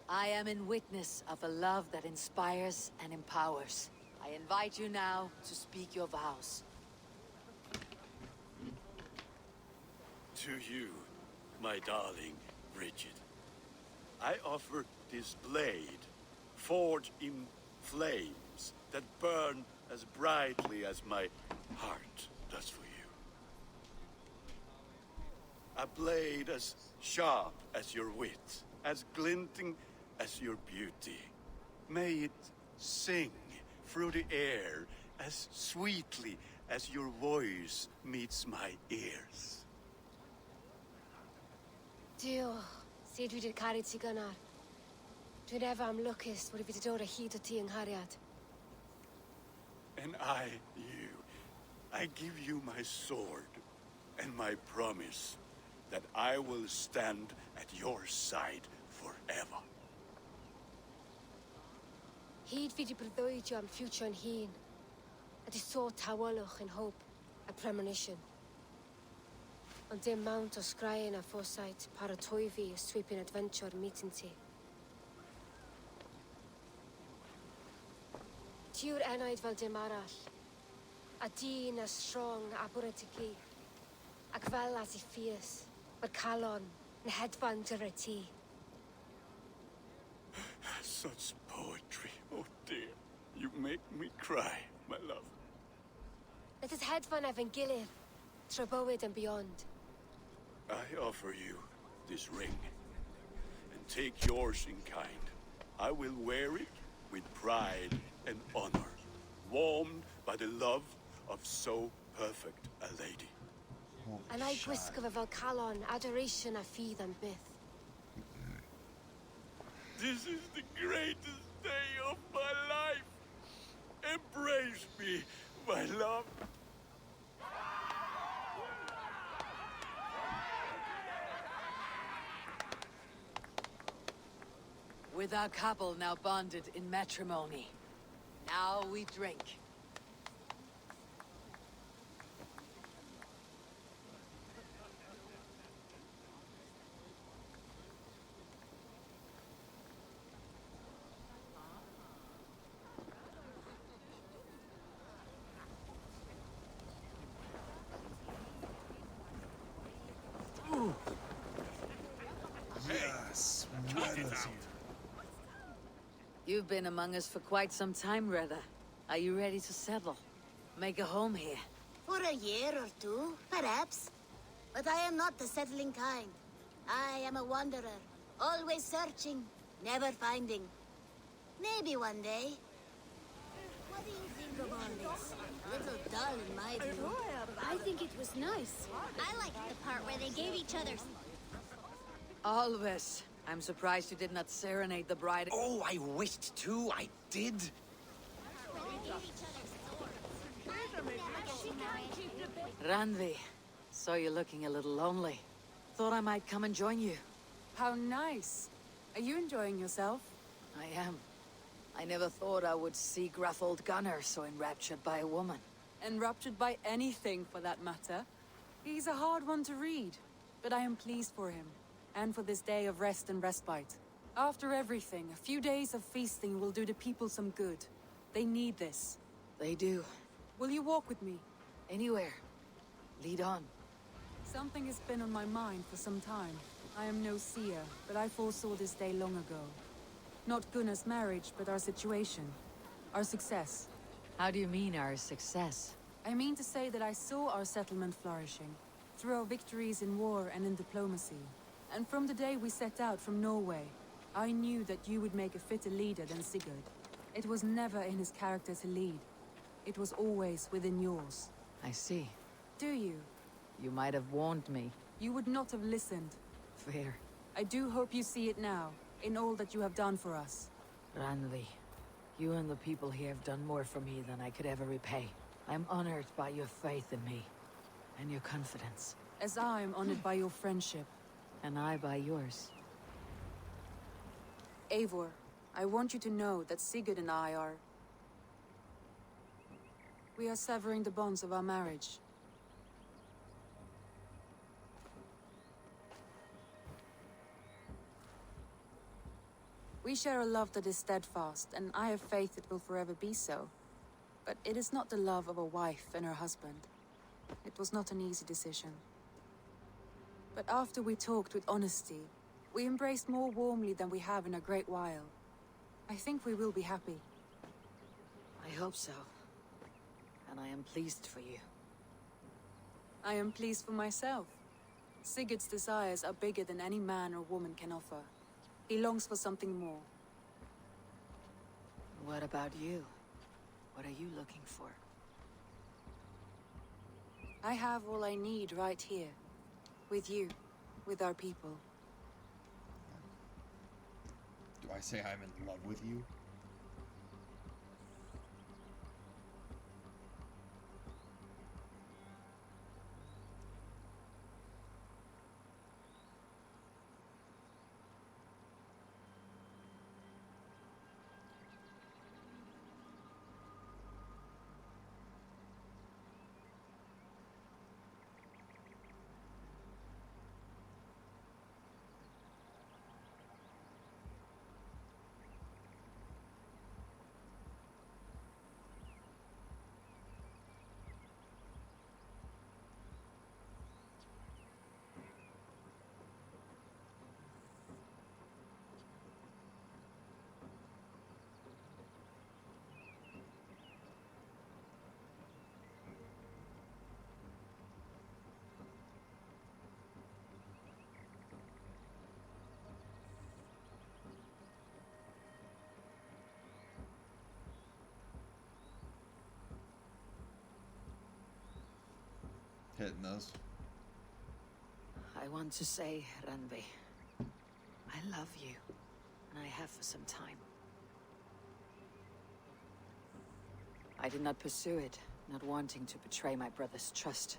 I am in witness of a love that inspires and empowers. I invite you now to speak your vows. to you, my darling Bridget. I offer this blade, forged in flames that burn as brightly as my heart does for you. A blade as sharp as your wit, as glinting as your beauty. May it sing through the air as sweetly as your voice meets my ears. Dio, syd dwi 'di caru ti gynnar. Dwi'n efo am lwcus bod fi 'di dod o hyd o ti yng nghariad. And I give you my sword and my promise that I will stand at your side forever. Hyd fi 'di breuddwydio am future yn hun. A di so tawelwch yn hope a premonition. Ond dim mount o sgraen a foresight paratoi fi a sweeping adventure meeting ti. Ti yw'r enaid fel dim arall. A dyn a strong a bwrdd ti ci. Ac fel as I fierce, mae'r calon yn hedfan dyr y ti. Such poetry, oh dear. You make me cry, my love. Let us hedfan efo'n gilydd, trwy bywyd and beyond. I offer you this ring, and take yours in kind. I will wear it with pride and honor, warmed by the love of so perfect a lady. And I gwisgo fe fel calon, adoration a ffydd am byth. This is the greatest day of my life. Embrace me, my love. With our couple now bonded in matrimony, now we drink. Yes, Redda's here. You've been among us for quite some time, Redda. Are you ready to settle? Make a home here? For a year or two, perhaps. But I am not the settling kind. I am a wanderer, always searching, never finding. Maybe one day. What do you think of all this? A little dull in my view. I think it was nice. I liked the part where they gave each other... Always. I'm surprised you did not serenade the bride. Oh, I wished to. I did. Randvi, saw you looking a little lonely. Thought I might come and join you. How nice. Are you enjoying yourself? I am. I never thought I would see gruff old Gunnar so enraptured by a woman. Enraptured by anything, for that matter. He's a hard one to read, but I am pleased for him. And for this day of rest and respite. After everything, a few days of feasting will do the people some good. They need this. They do. Will you walk with me? Anywhere. Lead on. Something has been on my mind for some time. I am no seer, but I foresaw this day long ago. Not Gunnar's marriage, but our situation. Our success. How do you mean, our success? I mean to say that I saw our settlement flourishing. Through our victories in war and in diplomacy. And from the day we set out from Norway, I knew that you would make a fitter leader than Sigurd. It was never in his character to lead. It was always within yours. I see. Do you? You might have warned me. You would not have listened. Fair. I do hope you see it now, in all that you have done for us. Randvi, you and the people here have done more for me than I could ever repay. I'm honored by your faith in me, and your confidence. As I am honored by your friendship. And I by yours. Eivor, I want you to know that Sigurd and I are... We are severing the bonds of our marriage. We share a love that is steadfast, and I have faith it will forever be so. But it is not the love of a wife and her husband. It was not an easy decision. But after we talked with honesty, we embraced more warmly than we have in a great while. I think we will be happy. I hope so. And I am pleased for you. I am pleased for myself. Sigurd's desires are bigger than any man or woman can offer. He longs for something more. What about you? What are you looking for? I have all I need right here. With you. With our people. Do I say I'm in love with you? Hitting those. I want to say, Randvi, I love you, and I have for some time. I did not pursue it, not wanting to betray my brother's trust.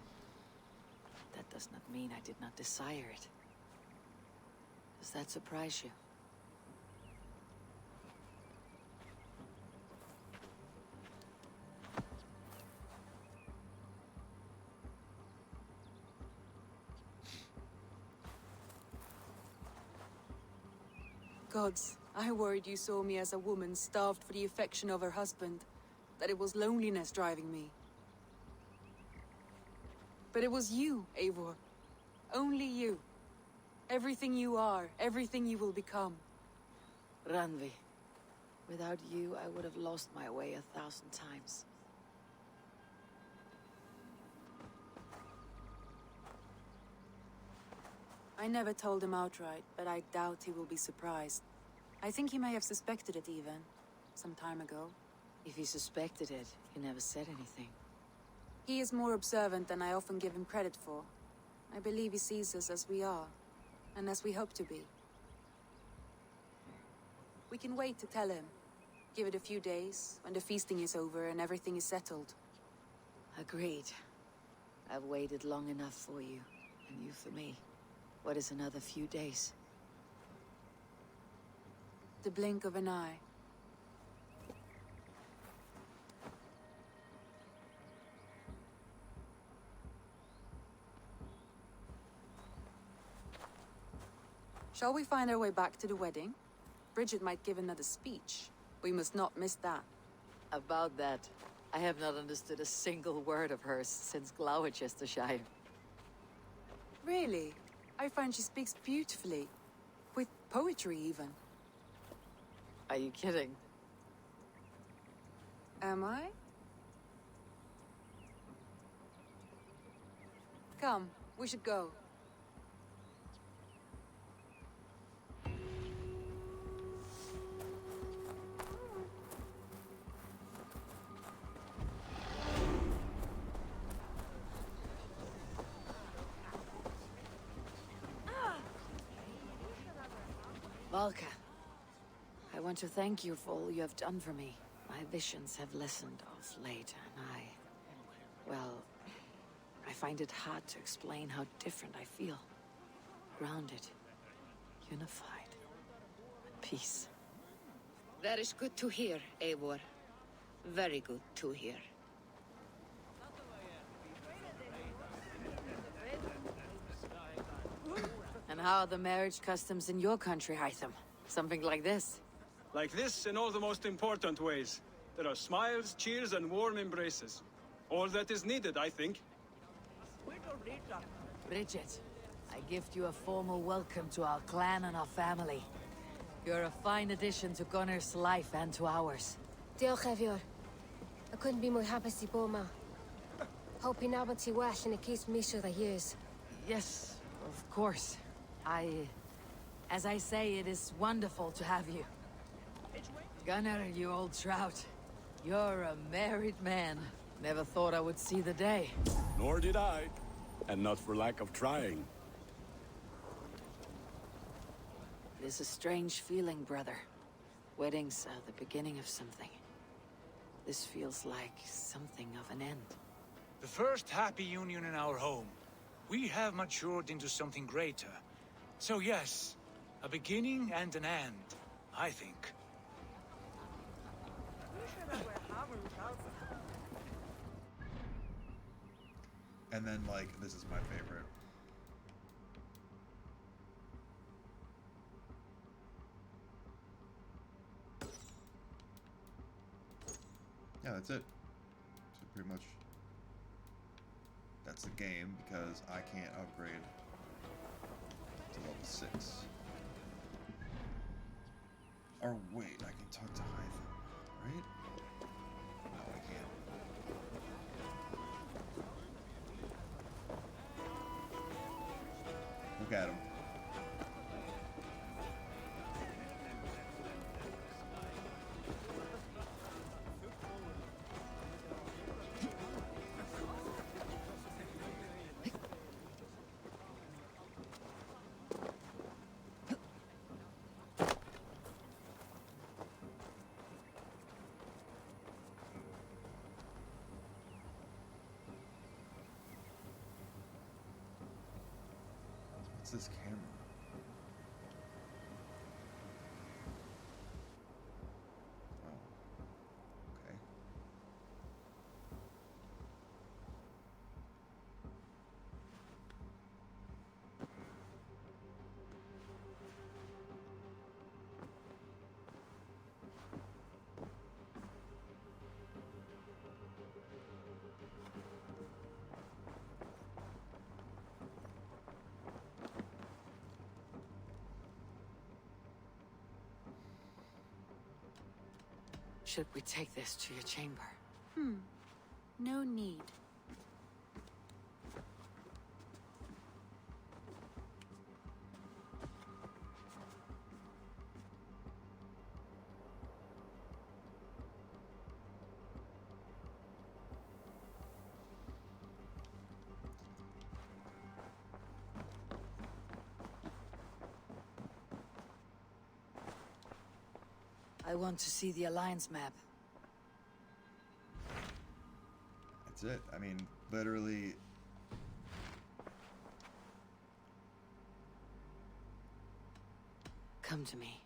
That does not mean I did not desire it. Does that surprise you? Gods, I worried you saw me as a woman starved for the affection of her husband. That it was loneliness driving me. But it was you, Eivor. Only you. Everything you are, everything you will become. Randvi, without you, I would have lost my way 1,000 times. I never told him outright, but I doubt he will be surprised. I think he may have suspected it even, some time ago. If he suspected it, he never said anything. He is more observant than I often give him credit for. I believe he sees us as we are, and as we hope to be. We can wait to tell him. Give it a few days, when the feasting is over and everything is settled. Agreed. I've waited long enough for you, and you for me. What is another few days? The blink of an eye. Shall we find our way back to the wedding? Bridget might give another speech. We must not miss that. About that, I have not understood a single word of hers since Gloucestershire. Really? I find she speaks beautifully. With poetry, even. Are you kidding? Am I? Come, we should go. Valka, I want to thank you for all you have done for me. My visions have lessened of late, and well, I find it hard to explain how different I feel. Grounded, unified, at peace. That is good to hear, Eivor. Very good to hear. And how are the marriage customs in your country, Hytham? Something like this? Like this in all the most important ways. There are smiles, cheers, and warm embraces. All that is needed, I think. Bridget, I gift you a formal welcome to our clan and our family. You're a fine addition to Gunnar's life and to ours. Diolch Evior. I couldn't be more hapus I boma. Hope you nabod ti well in a case misho the years. Yes, of course. As I say, it is wonderful to have you. Gunnar, you old trout. You're a married man. Never thought I would see the day. Nor did I. And not for lack of trying. It is a strange feeling, brother. Weddings are the beginning of something. This feels like something of an end. The first happy union in our home. We have matured into something greater. So yes, a beginning and an end, I think. And then, like, this is my favorite. Yeah, that's it. So pretty much, that's the game, because I can't upgrade to level 6. Or wait, I can talk to Hytham, right? No, I can't. Look at him. What's this camera? Oh. Okay. Should we take this to your chamber? No need. I want to see the Alliance map. That's it. I mean, literally. Come to me.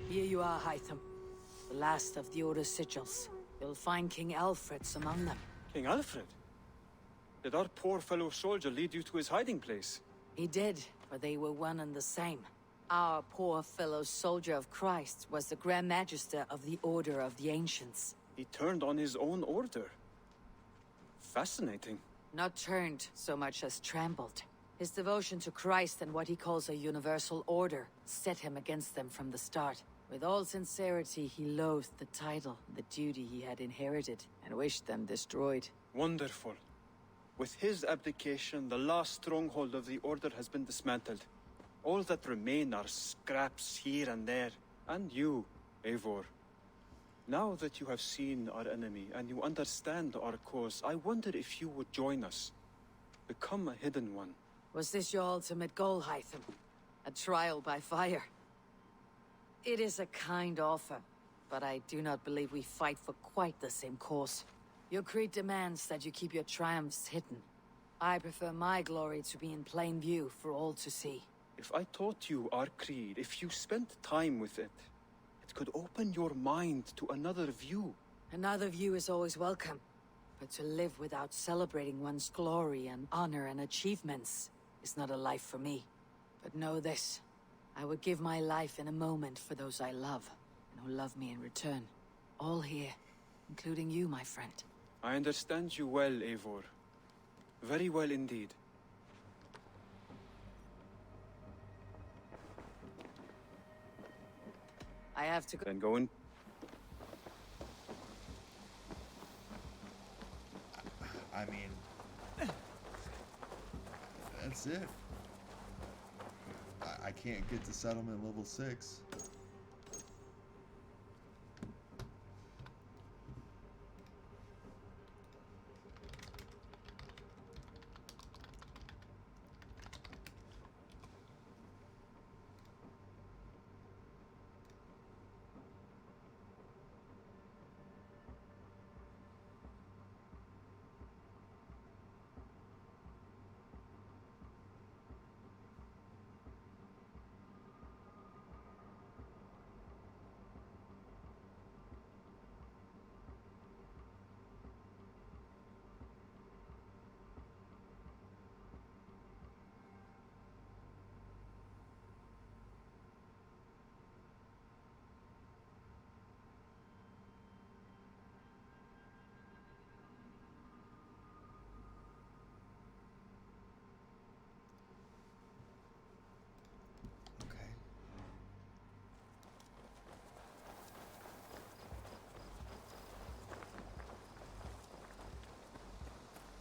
Here you are, Hytham. The last of the Order's sigils. You'll find King Alfred's among them. King Alfred? Did our poor fellow soldier lead you to his hiding place? He did, for they were one and the same. Our poor fellow soldier of Christ was the Grand Magister of the Order of the Ancients. He turned on his own order. Fascinating. Not turned so much as trampled. His devotion to Christ and what he calls a universal order set him against them from the start. With all sincerity, he loathed the title, the duty he had inherited, and wished them destroyed. Wonderful. With his abdication, the last stronghold of the Order has been dismantled. All that remain are scraps here and there. And you, Eivor. Now that you have seen our enemy and you understand our cause, I wonder if you would join us. Become a hidden one. Was this your ultimate goal, Hytham? A trial by fire? It is a kind offer, but I do not believe we fight for quite the same cause. Your creed demands that you keep your triumphs hidden. I prefer my glory to be in plain view for all to see. If I taught you our creed, if you spent time with it, it could open your mind to another view. Another view is always welcome. But to live without celebrating one's glory and honor and achievements is not a life for me. But know this, I would give my life in a moment for those I love, and who love me in return. All here, including you, my friend. I understand you well, Eivor. Very well indeed. I have to go. Then go in. I mean, that's it. I can't get to settlement level 6.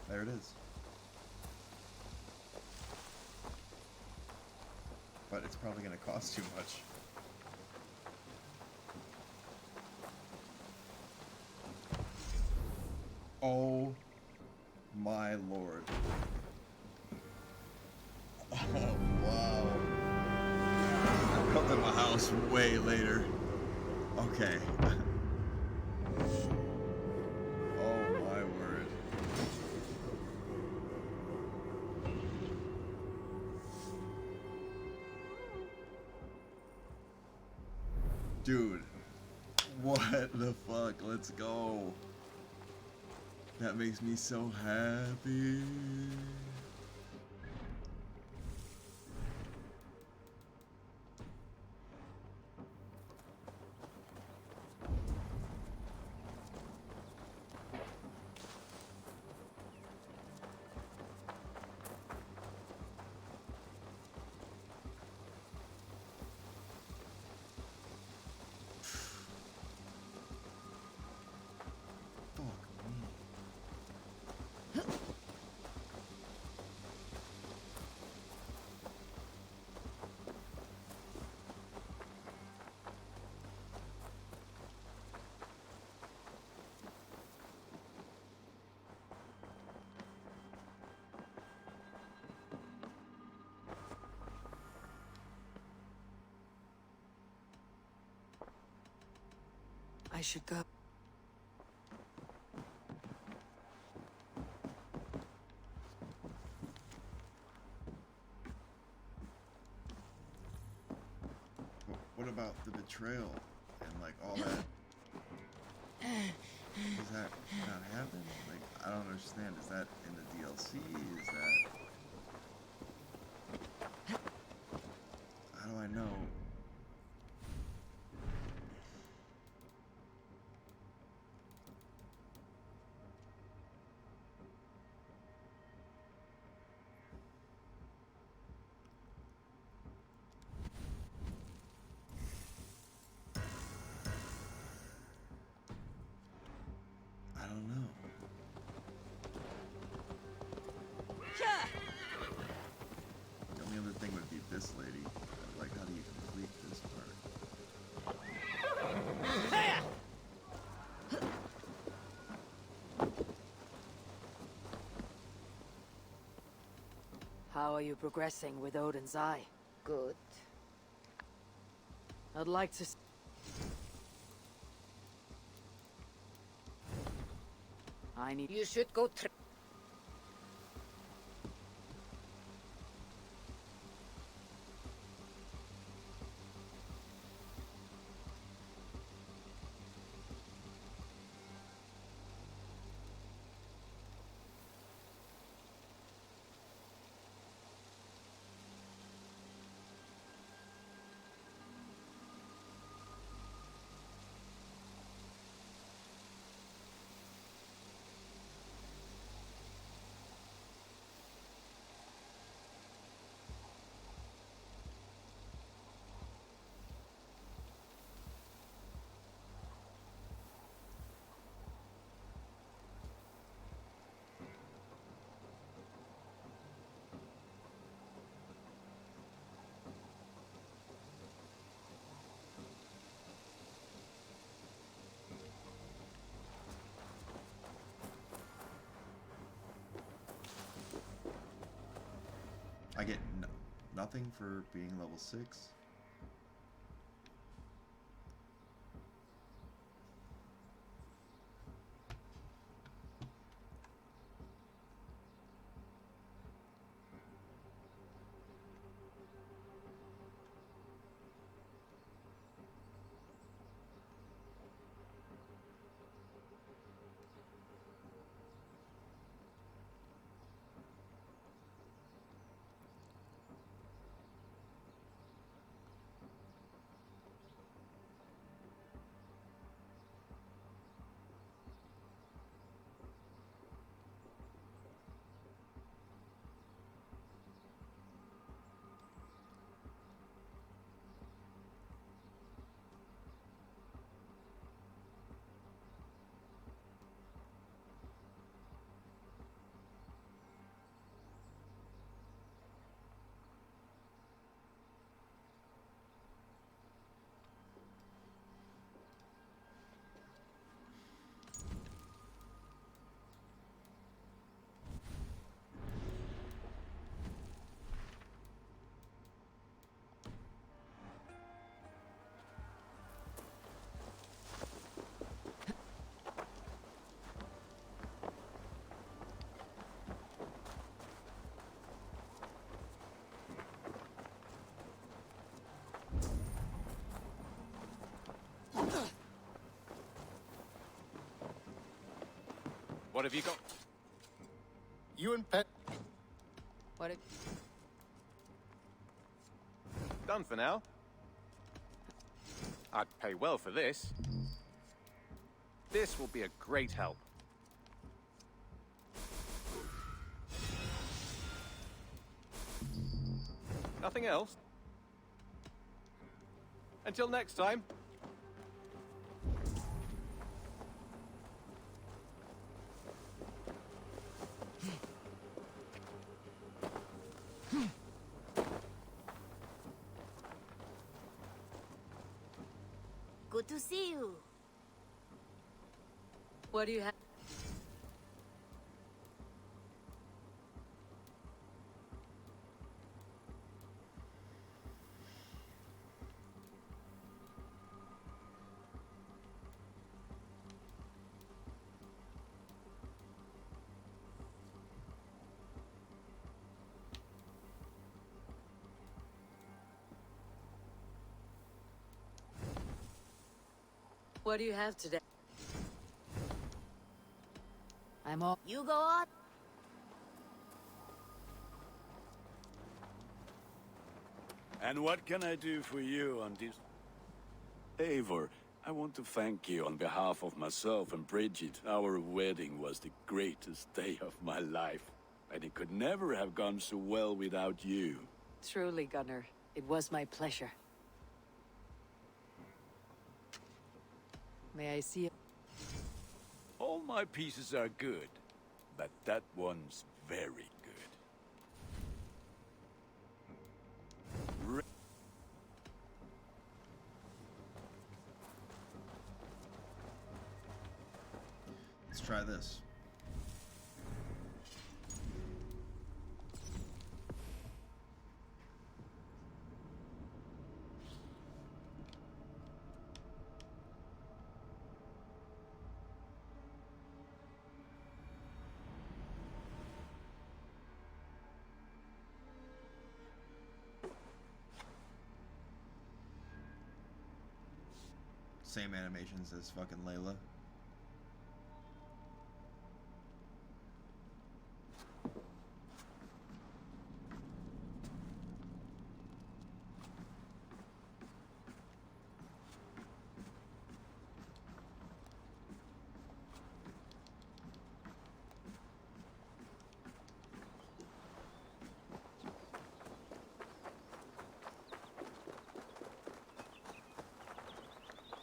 There it is. But it's probably going to cost too much. Oh my lord. Oh wow. I built in my house way later. Okay. Dude, what the fuck? Let's go. That makes me so happy. I should go. What about the betrayal and like all that? Does that not happen? Like, I don't understand. Is that in the DLC? Is that... How do I know? I don't know. The only other thing would be this lady. Like, how do you complete this part? How are you progressing with Odin's Eye? Good. I'd like to... I need. You should go. I get nothing for being level 6. What have you got? You and Pet. What? Done for now. I'd pay well for this. This will be a great help. Nothing else? Until next time. Good to see you. What do you have? What do you have today? I'm all. You go on. And what can I do for you on this? Eivor, I want to thank you on behalf of myself and Bridget. Our wedding was the greatest day of my life, and it could never have gone so well without you. Truly, Gunnar. It was my pleasure. May I see it? All my pieces are good, but that one's very good. Let's try this. Same animations as fucking Layla.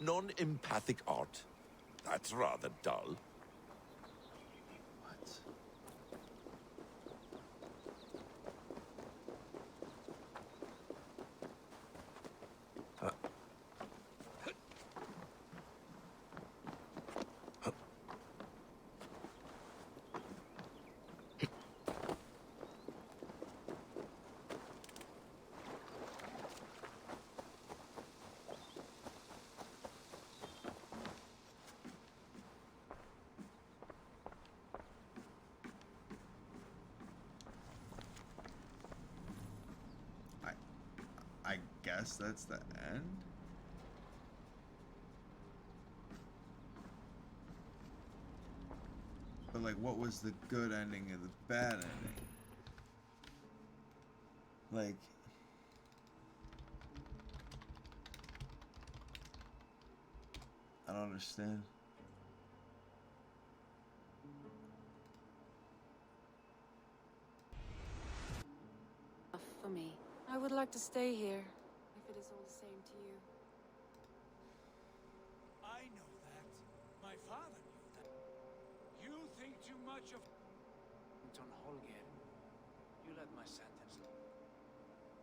Non-empathic art? That's rather dull. I guess that's the end? But like, what was the good ending and the bad ending? Like, I don't understand. For me. I would like to stay here, if it is all the same to you. I know that. My father knew that. You think too much of Anton Holger. You let my sentence.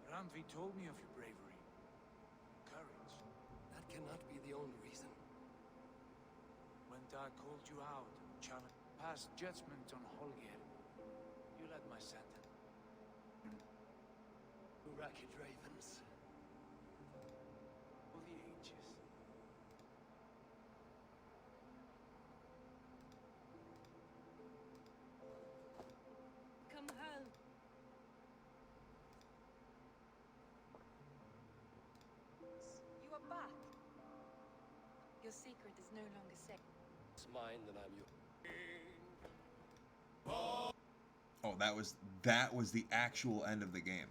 Randvi told me of your bravery. Courage. That cannot be the only reason. When Dag called you out, challenged past judgment on Holger, you let my sentence. Racket ravens. For the ages. Come home. You are back. Your secret is no longer safe. It's mine, then I'm yours. Oh, that was the actual end of the game.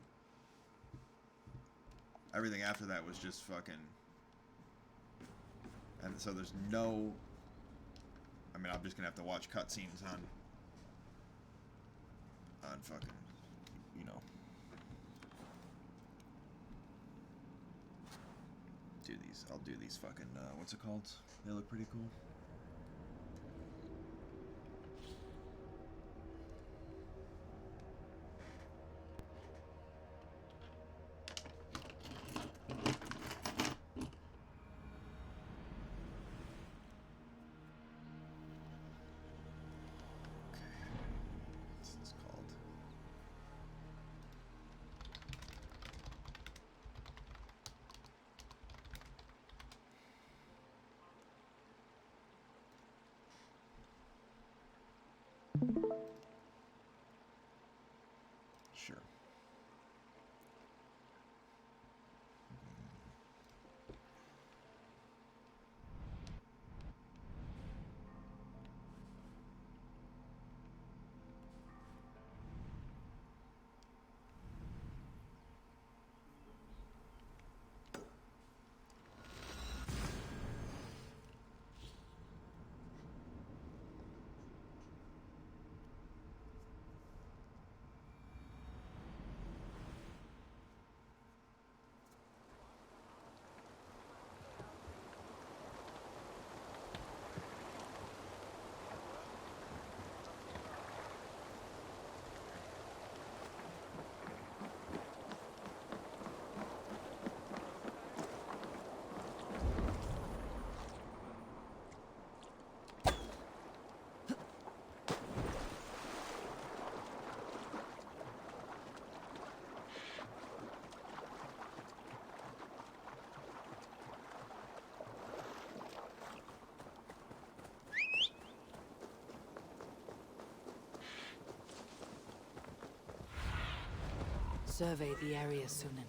Everything after that was just fucking... And so there's no... I mean, I'm just gonna have to watch cutscenes on fucking, you know... I'll do these fucking, what's it called? They look pretty cool. Sure. Survey the area, Sunan.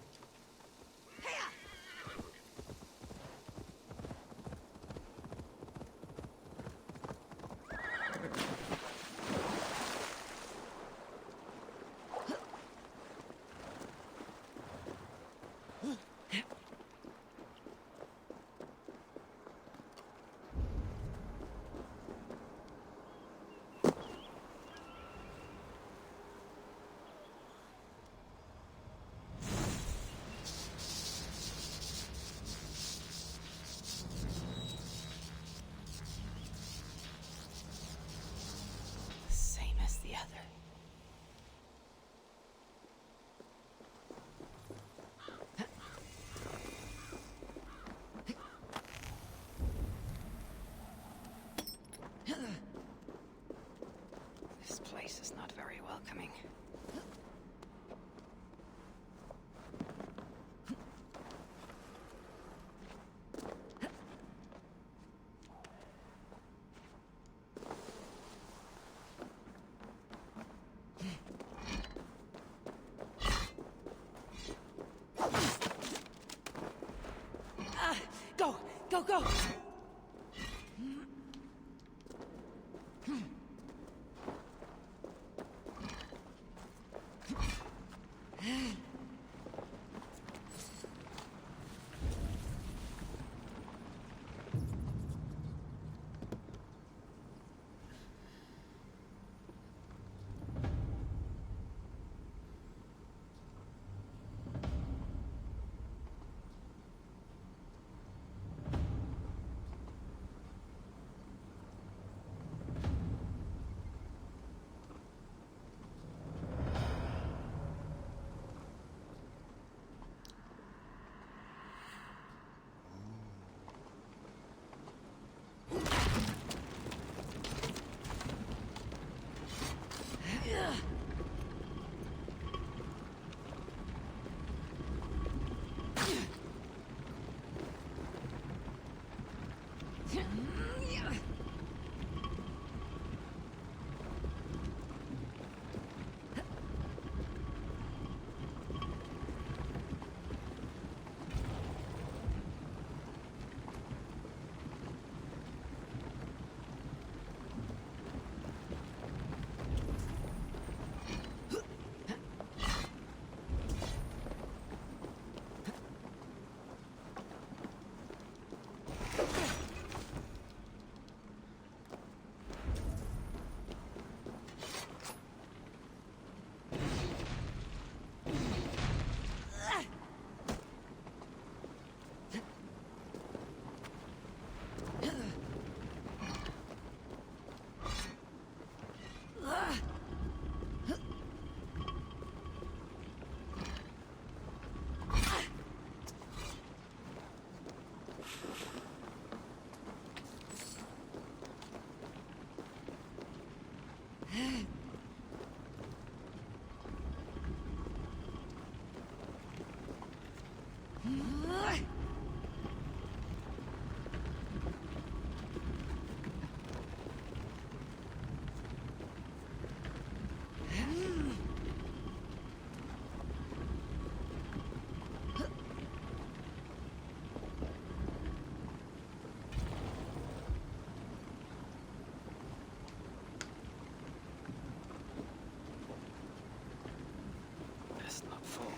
Best not fall.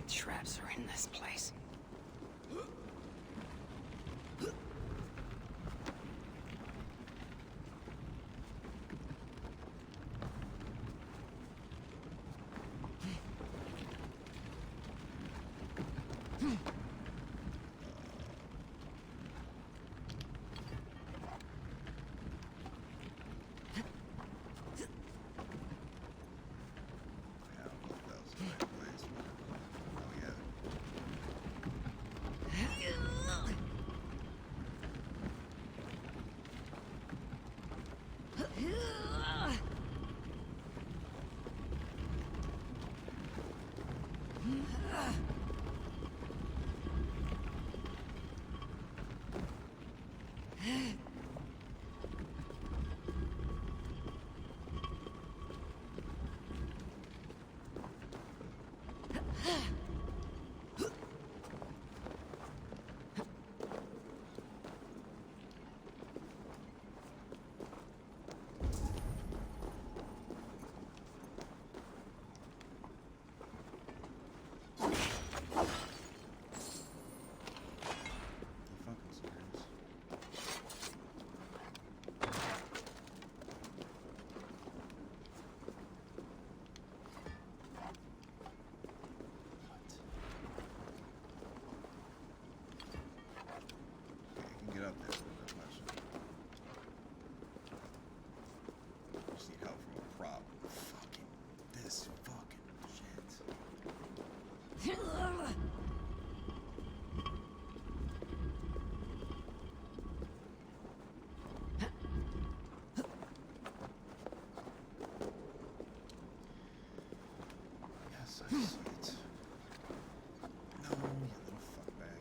Traps are in this place. Sweet. No, you little fuckbag.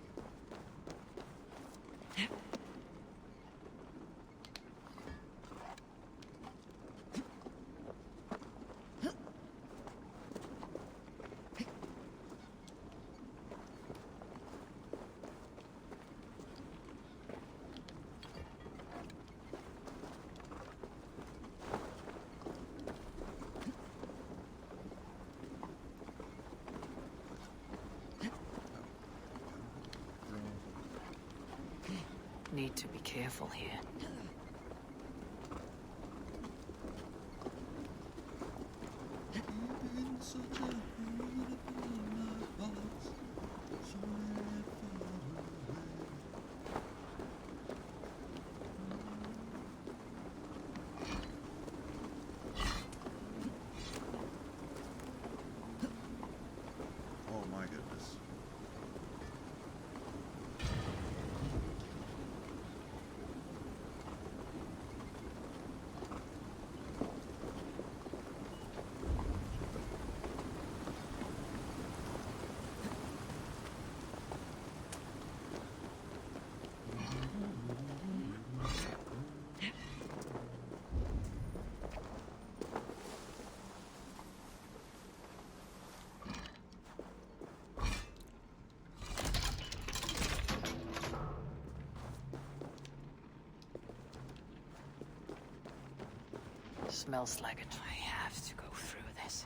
Need to be careful here. Oh my goodness. Smells like it. I have to go through this.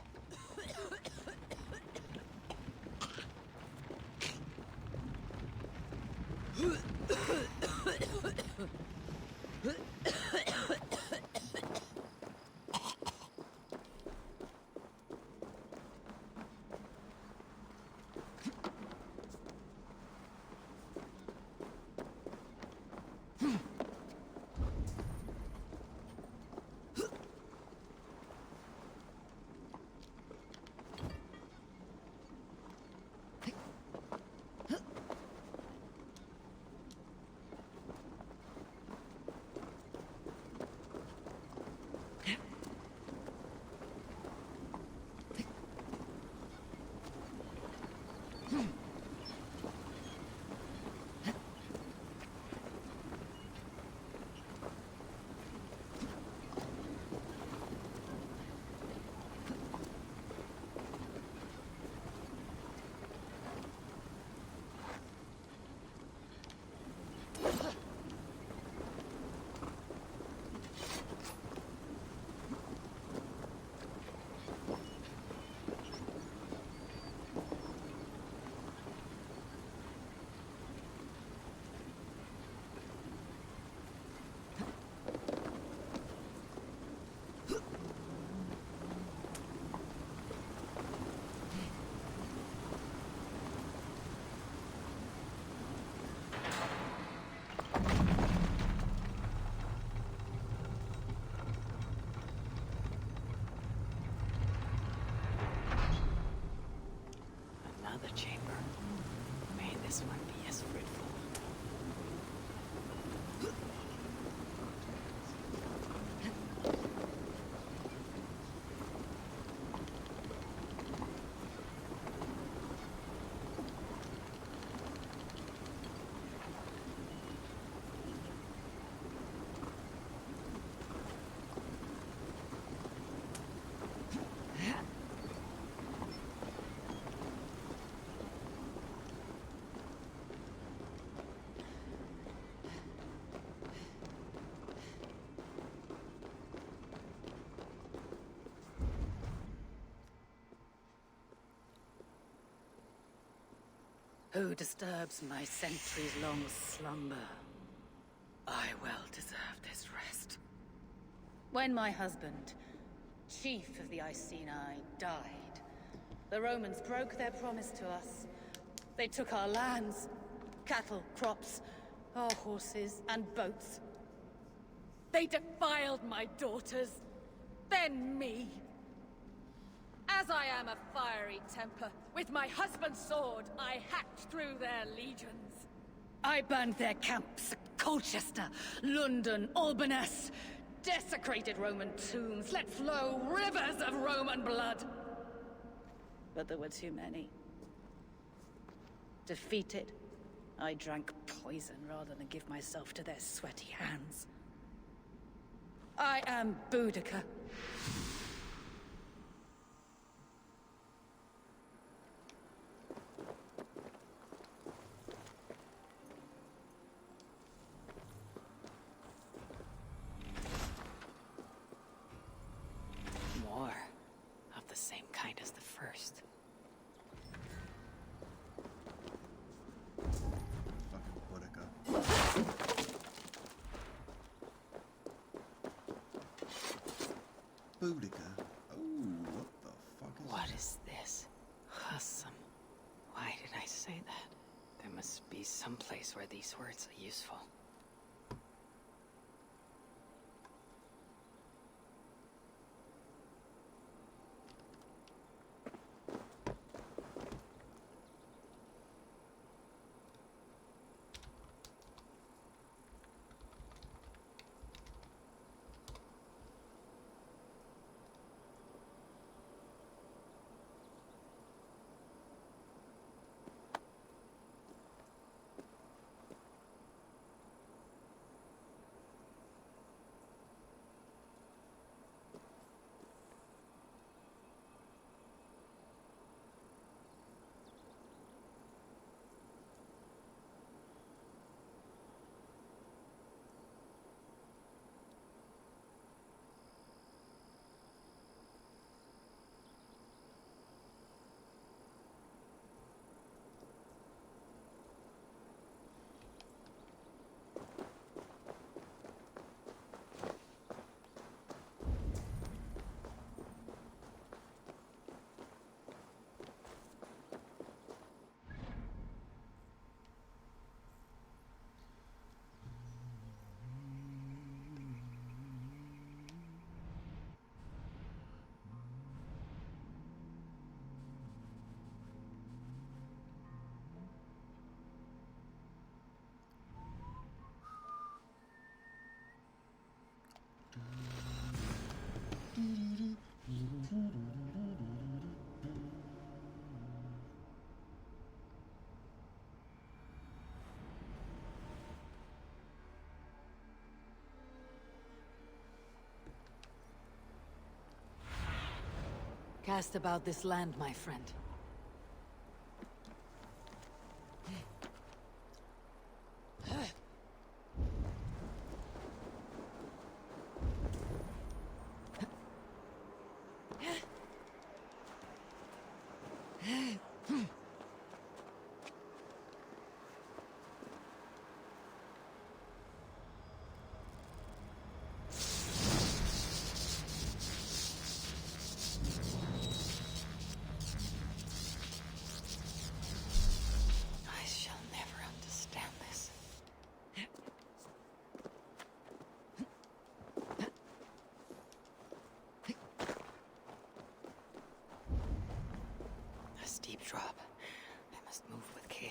Another chamber. May this one be as fruitful. Who disturbs my centuries-long slumber? I well deserve this rest. When my husband, chief of the Iceni, died, the Romans broke their promise to us. They took our lands, cattle, crops, our horses, and boats. They defiled my daughters, then me. As I am a fiery Templar, with my husband's sword, I hacked through their legions. I burned their camps at Colchester, London, Albanus, desecrated Roman tombs, let flow rivers of Roman blood. but there were too many. Defeated, I drank poison rather than give myself to their sweaty hands. I am Boudica. More of the same kind as the first. Fucking Boudica. Boudica. Oh, what the fuck is What that? is this? Hussum. Why did I say that? There must be some place where these words are useful. Cast about this land, my friend. I shall never understand this. A steep drop. I must move with care.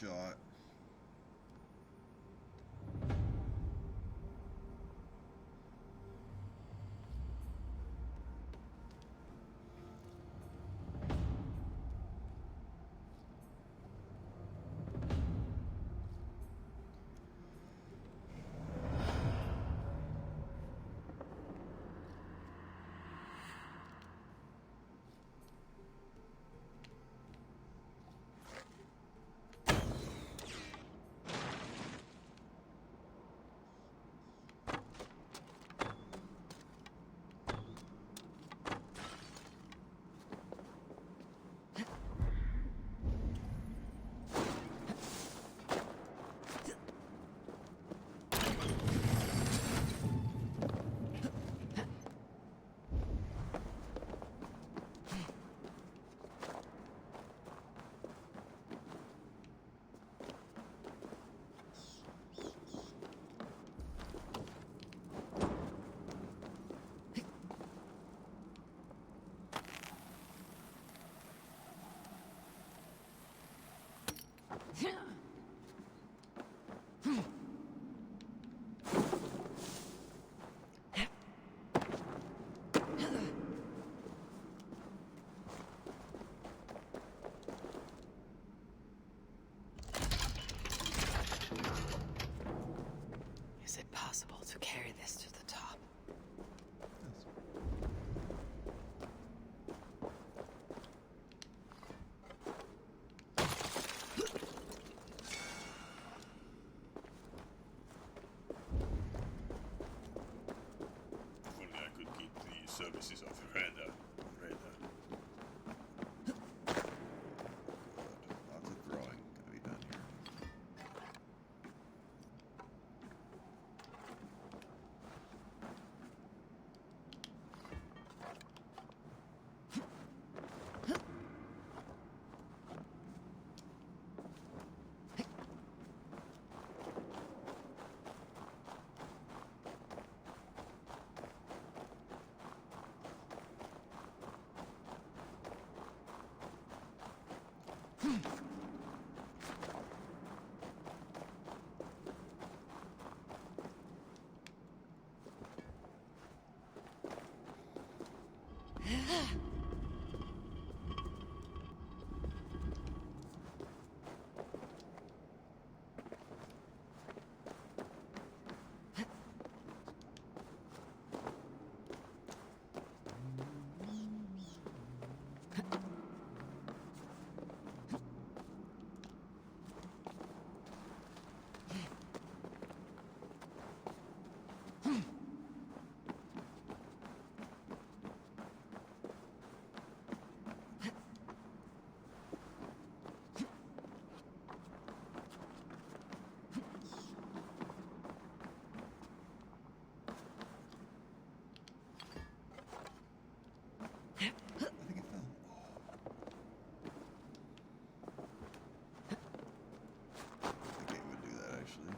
Shot. services of Reda. Lots of throwing gonna be done here. The gate would do that actually.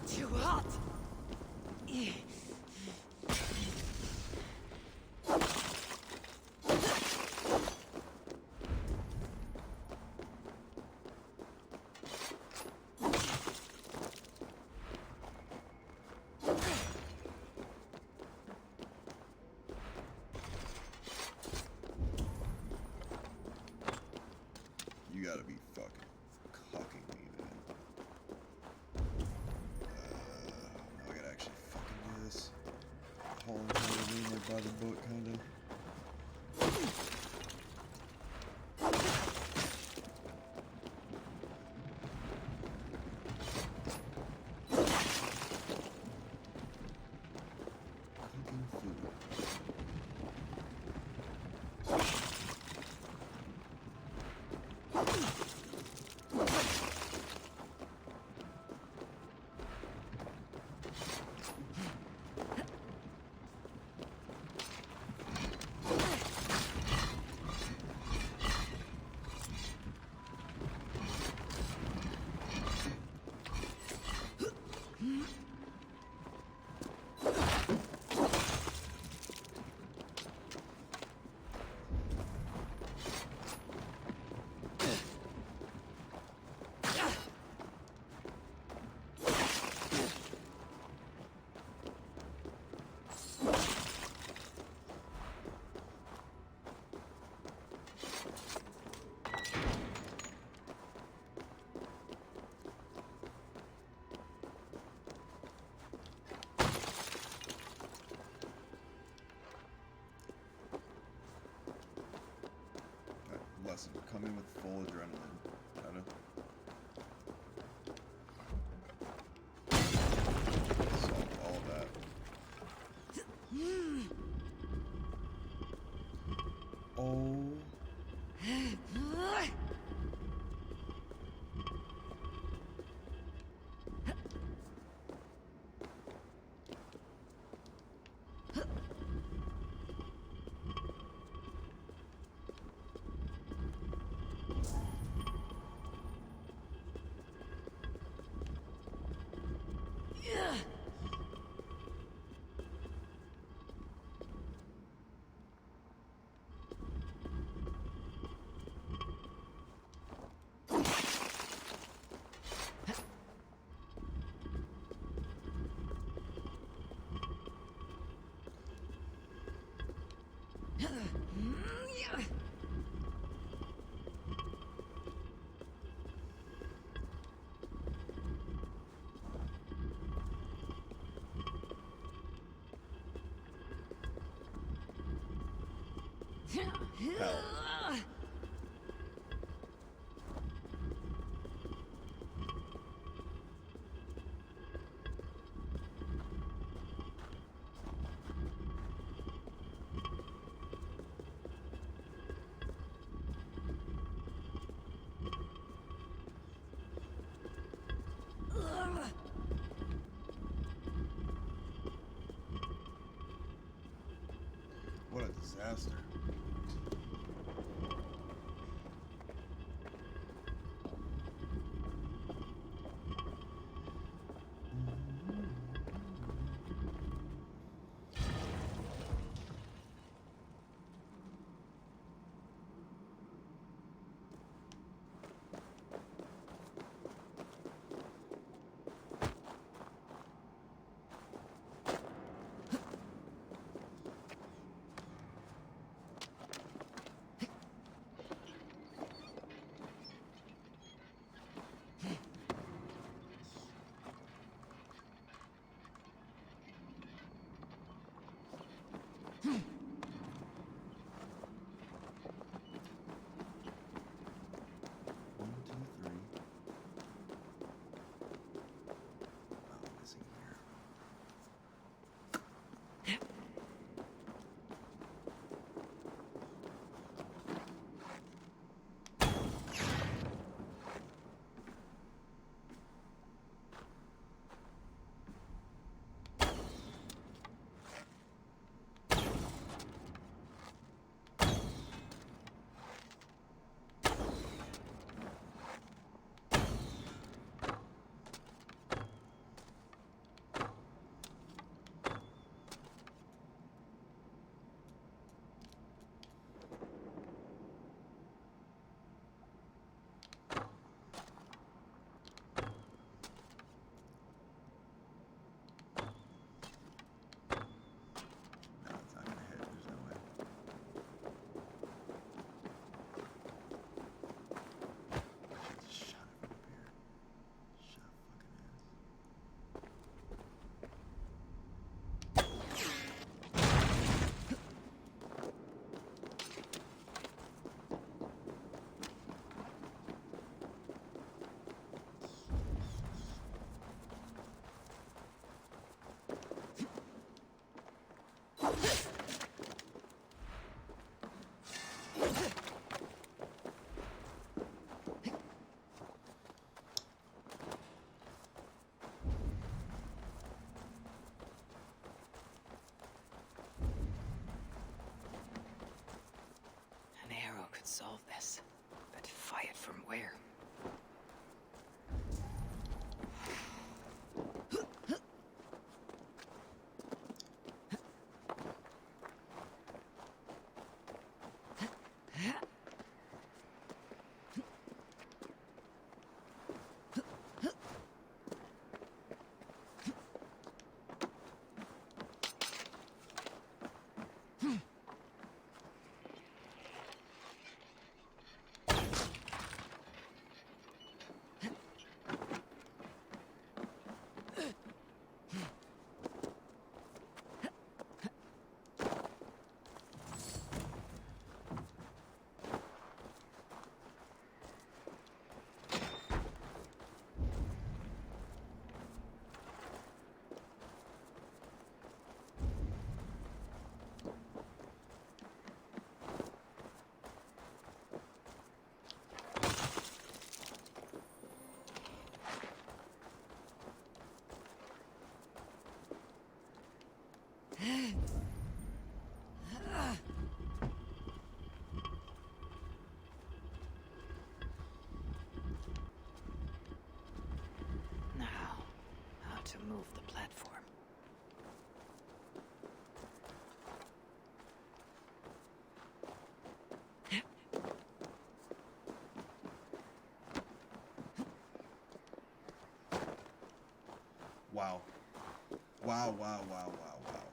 Too hot. You gotta be fucking cocking me, man. Now I gotta actually fucking do this. Whole entire arena by the book, kinda. Cooking food. Lesson. Come in with full adrenaline. Kinda. Solve all that. Oh. Hell. What a disaster. An arrow could solve this, but fight from where? Now, how to move the platform. Wow. Wow, wow, wow, wow, wow.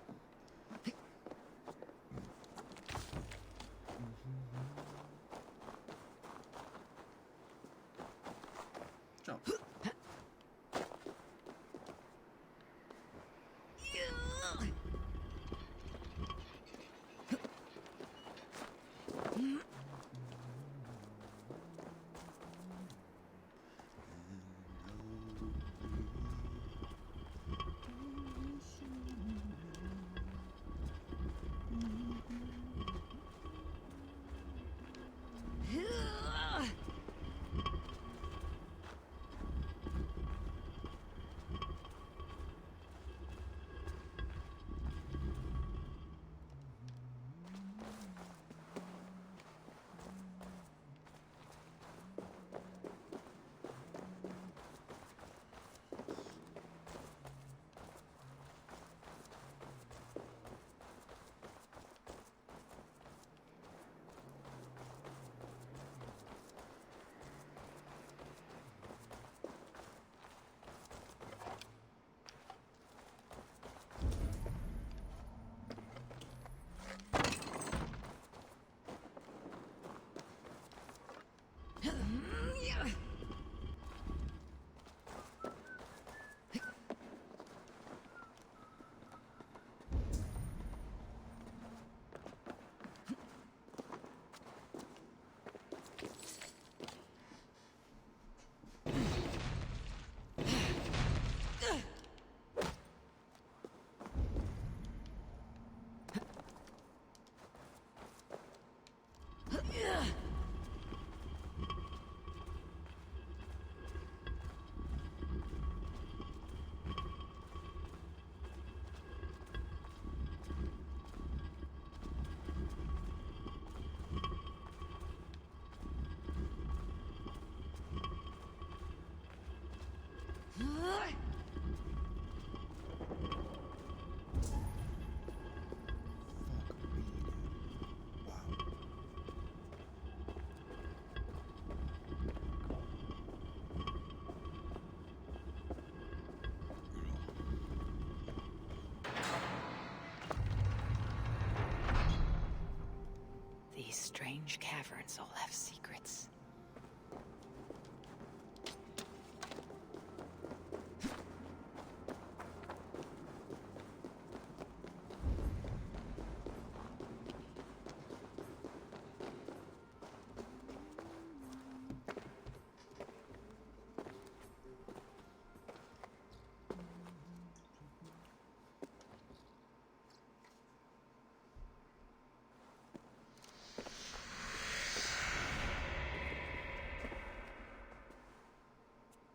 taverns all have secrets.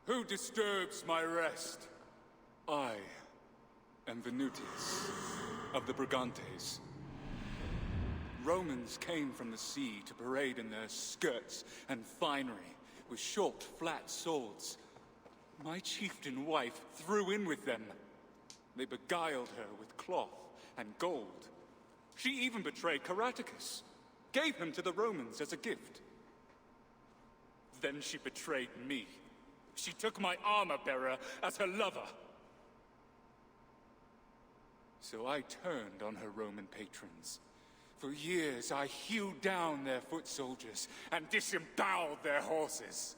Who disturbs my rest? I am Venutius of the Brigantes. Romans came from the sea to parade in their skirts and finery with short, flat swords. My chieftain wife threw in with them. They beguiled her with cloth and gold. She even betrayed Caraticus, gave him to the Romans as a gift. Then she betrayed me. She took my armor-bearer as her lover. So I turned on her Roman patrons. For years I hewed down their foot soldiers and disemboweled their horses.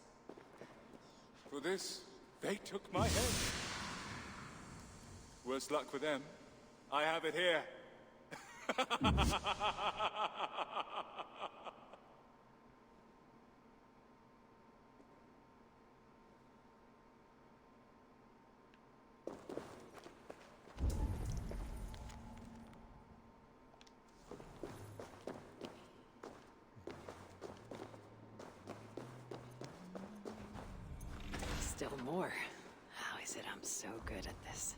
For this, they took my head. Worse luck for them. I have it here. Still more. How is it I'm so good at this?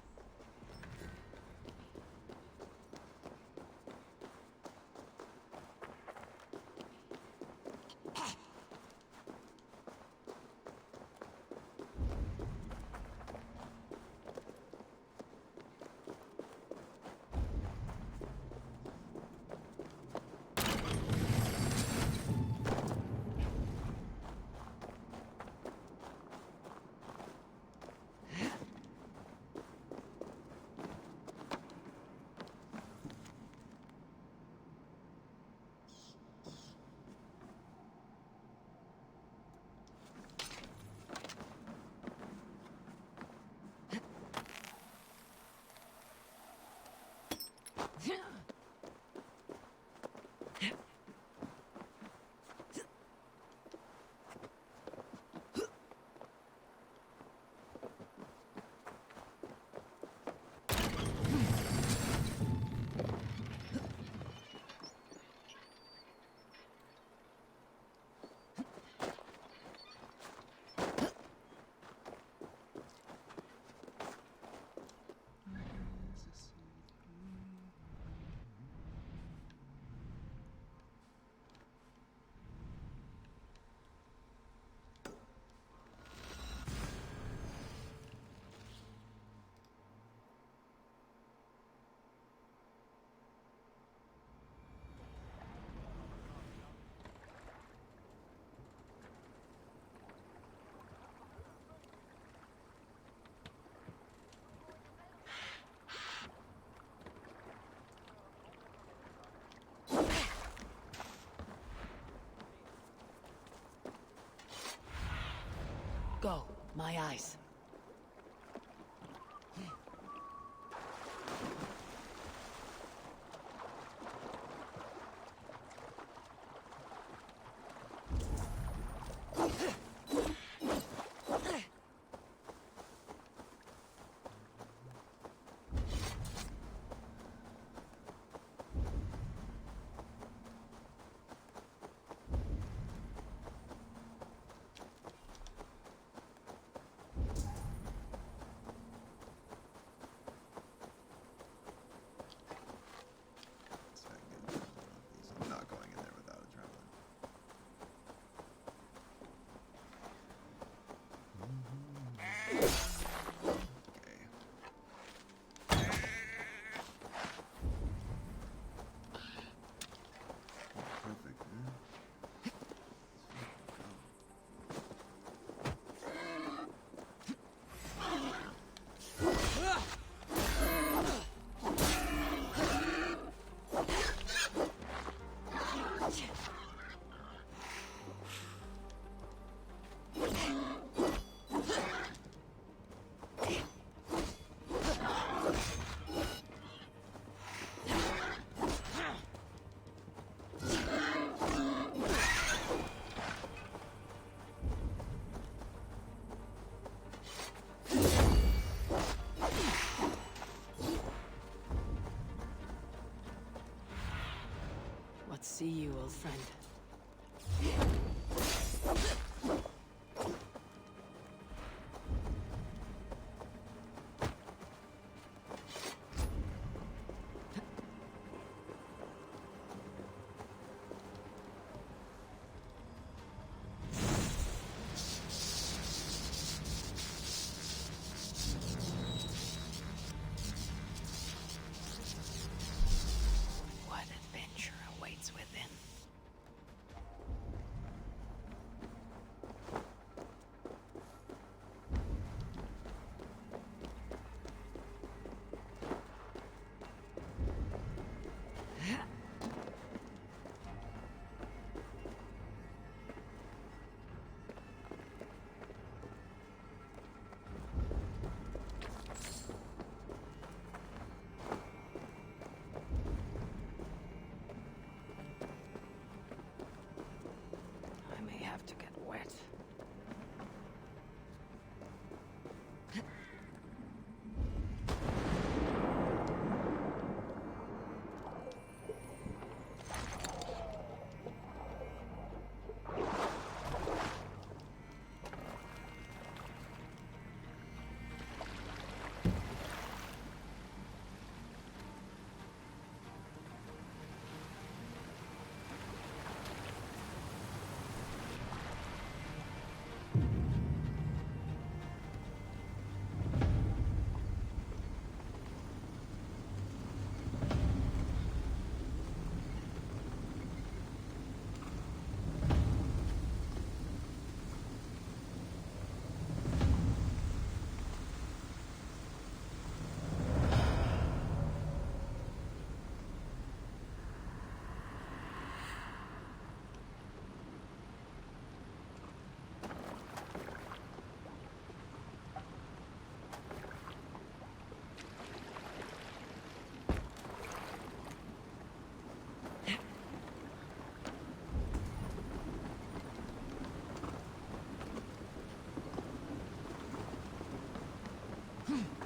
Go, my eyes. friend. What adventure awaits within? I may have to get wet.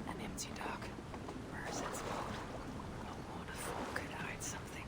An empty dock. Where is its boat? No one fool could hide something.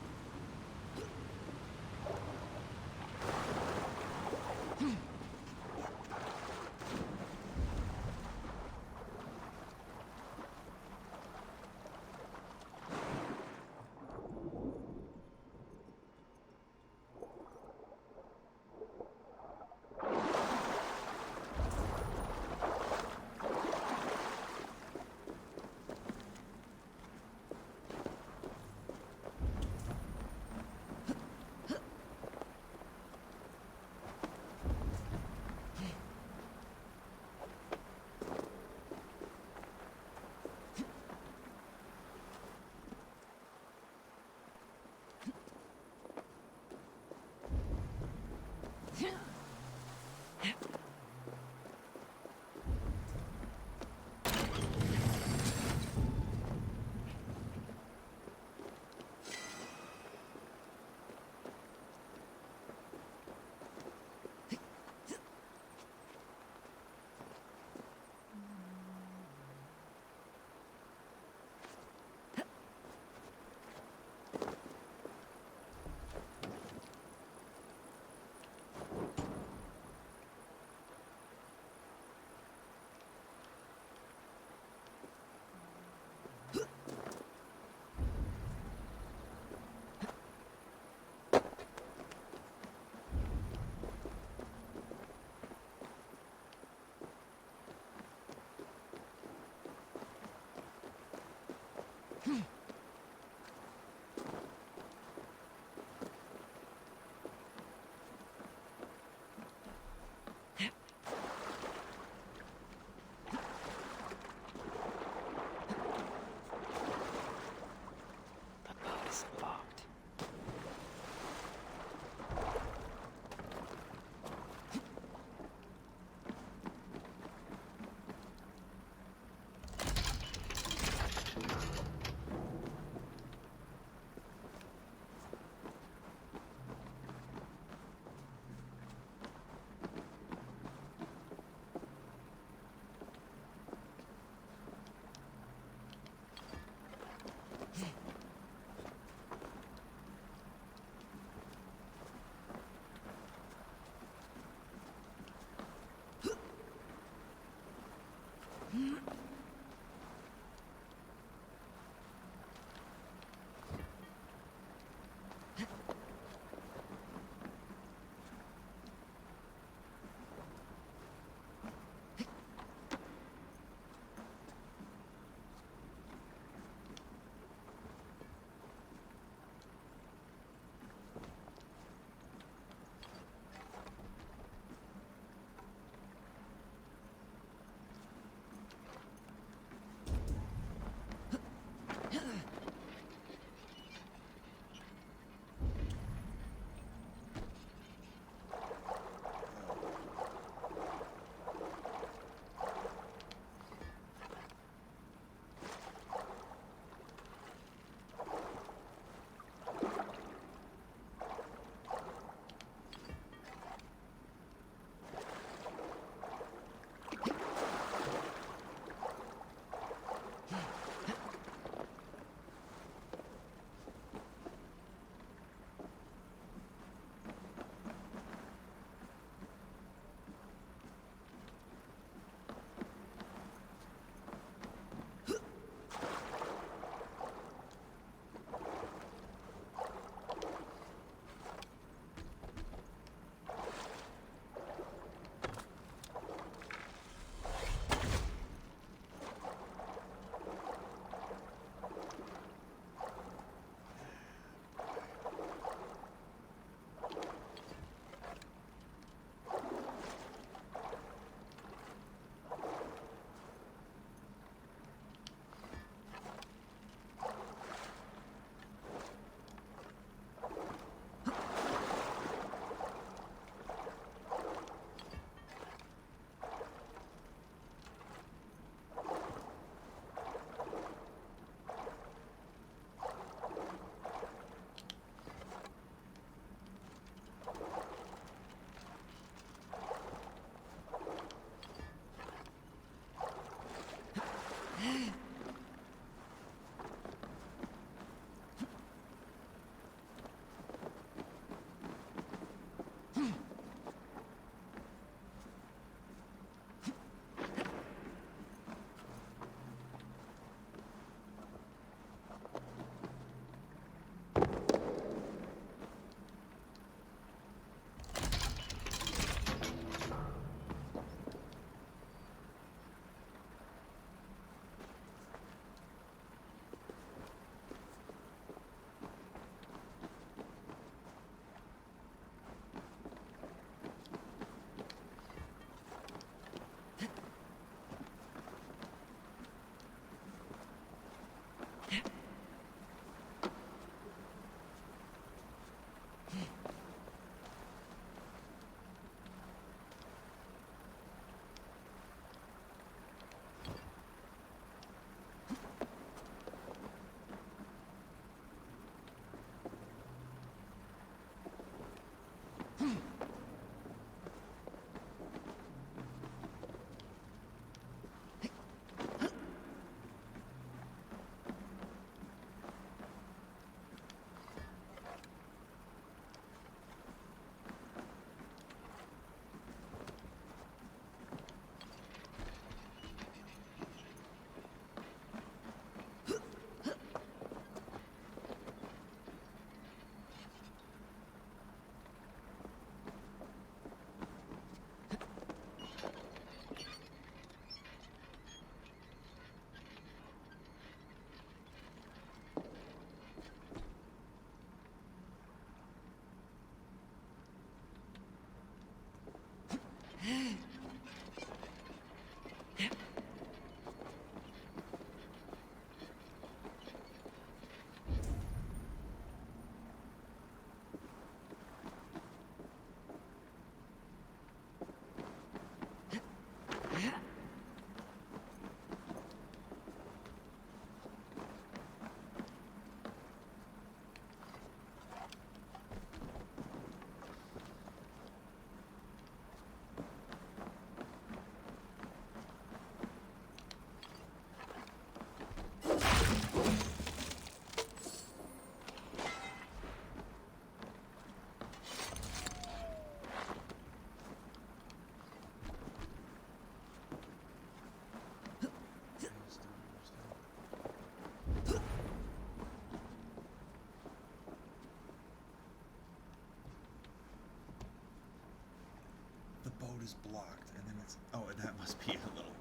The boat is blocked, and then it's... Oh, that must be a little...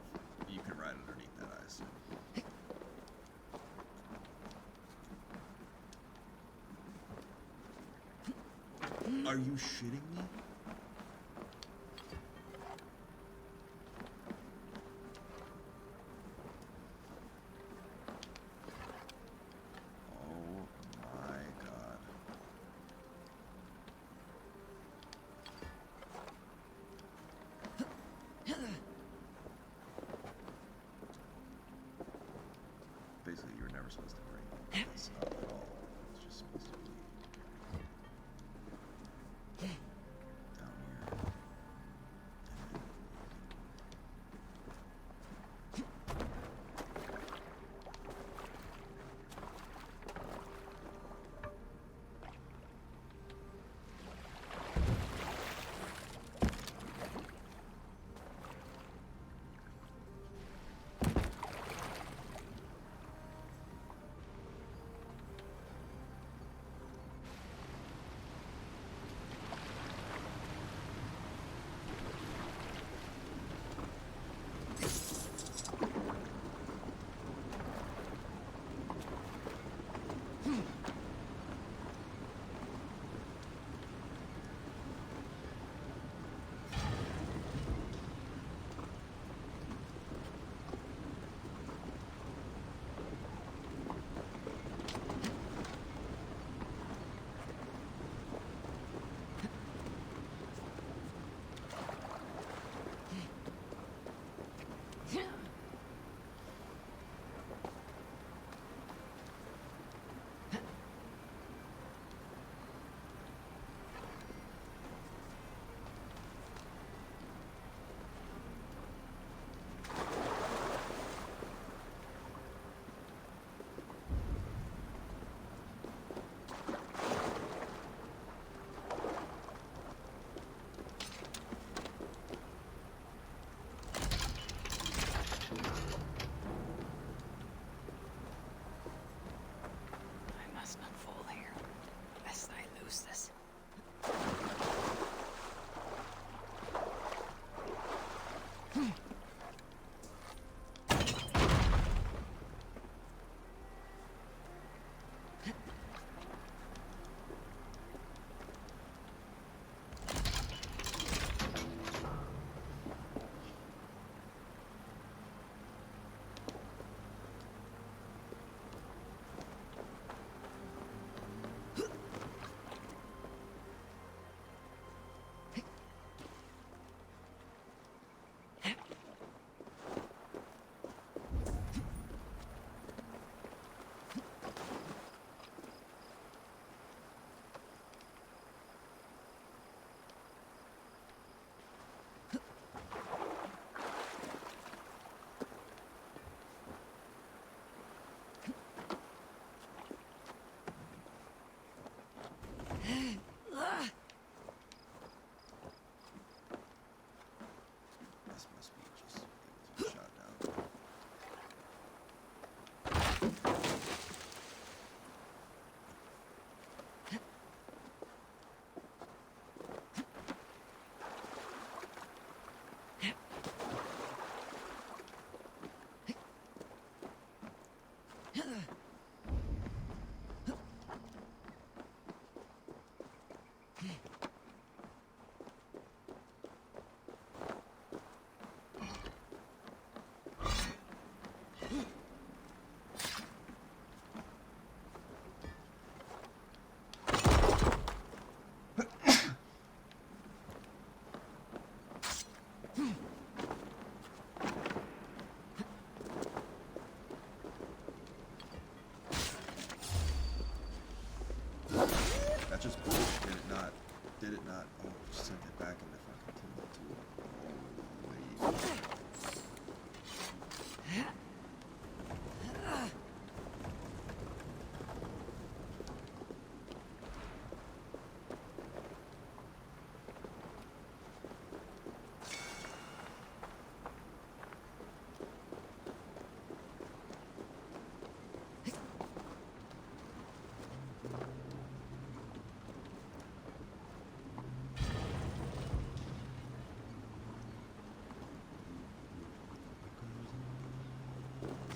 You can ride underneath that, I assume. Are you shitting me? Oh my god. Basically, you were never supposed to bring this up at all. It's just supposed to be down here.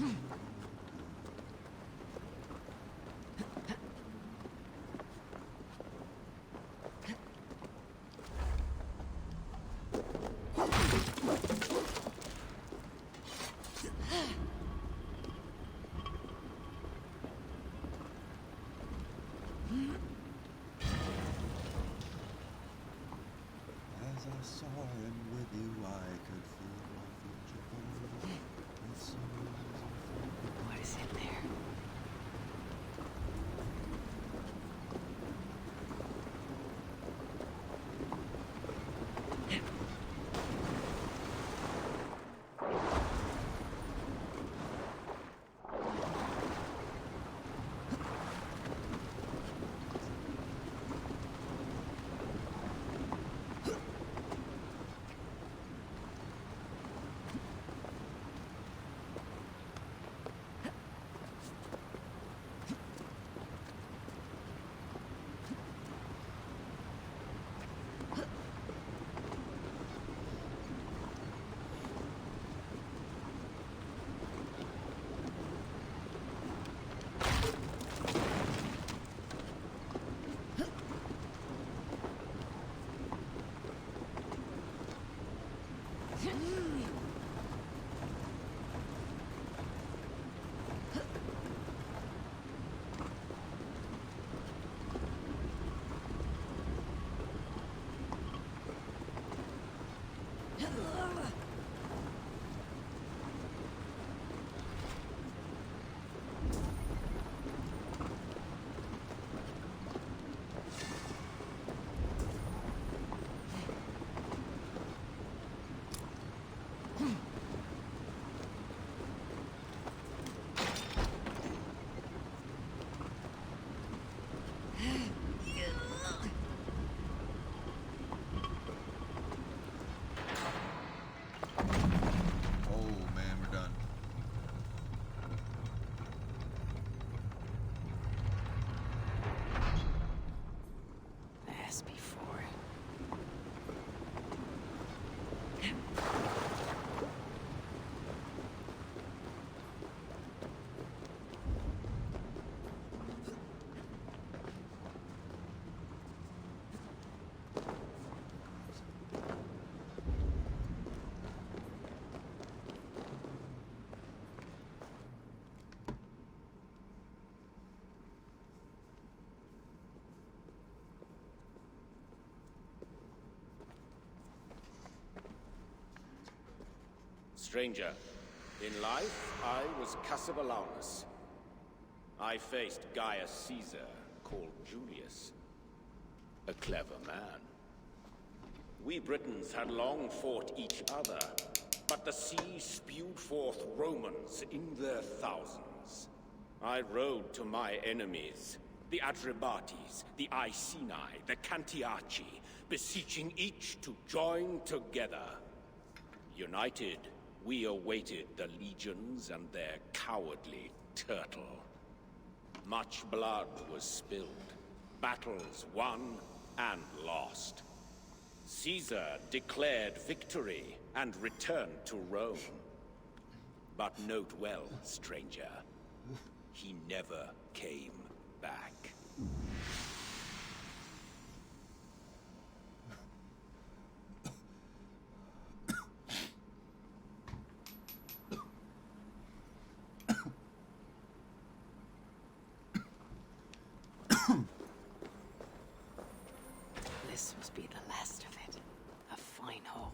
As I saw him with you, I could feel my future burn with some What is in there? Oh man, we're done. As before. Stranger, in life, I was Cassivellaunus. I faced Gaius Caesar, called Julius. A clever man. We Britons had long fought each other, but the sea spewed forth Romans in their thousands. I rode to my enemies, the Atrebates, the Iceni, the Cantiaci, beseeching each to join together. United, we awaited the legions and their cowardly turtle. Much blood was spilled, battles won and lost. Caesar declared victory and returned to Rome. But note well, stranger, he never came back. This must be the last of it. A fine haul.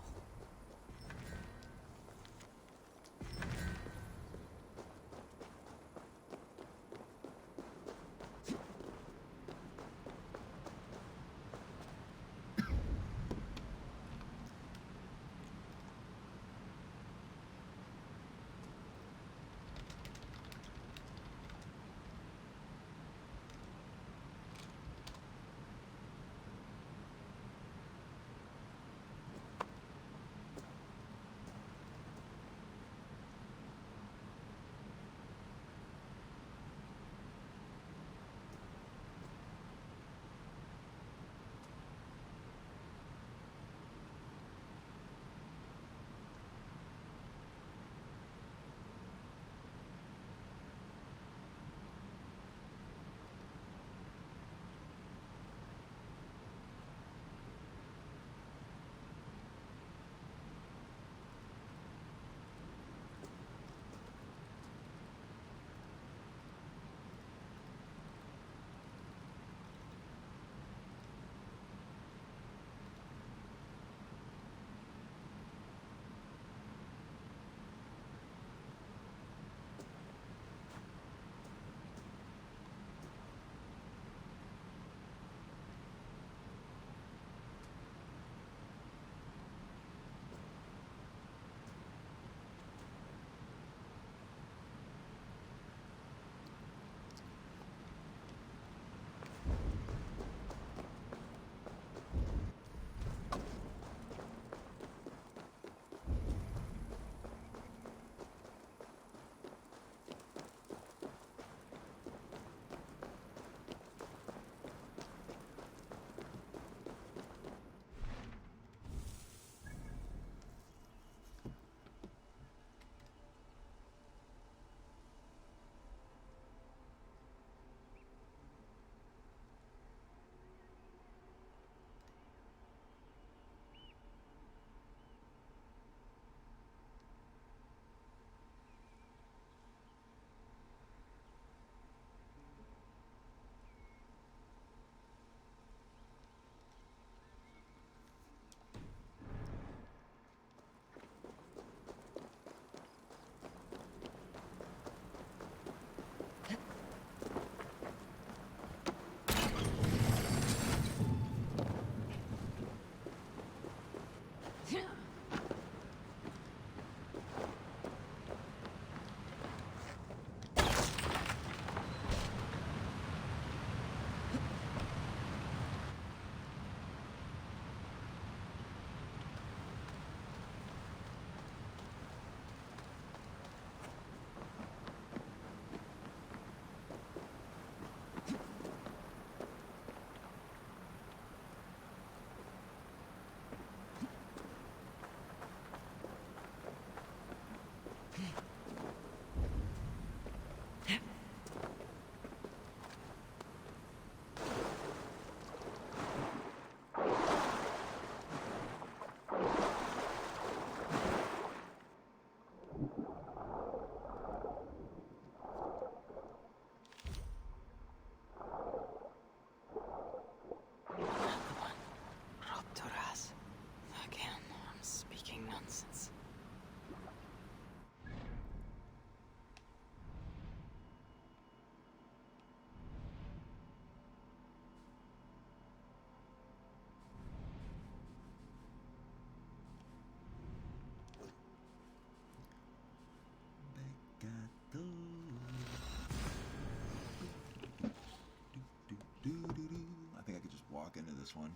this one.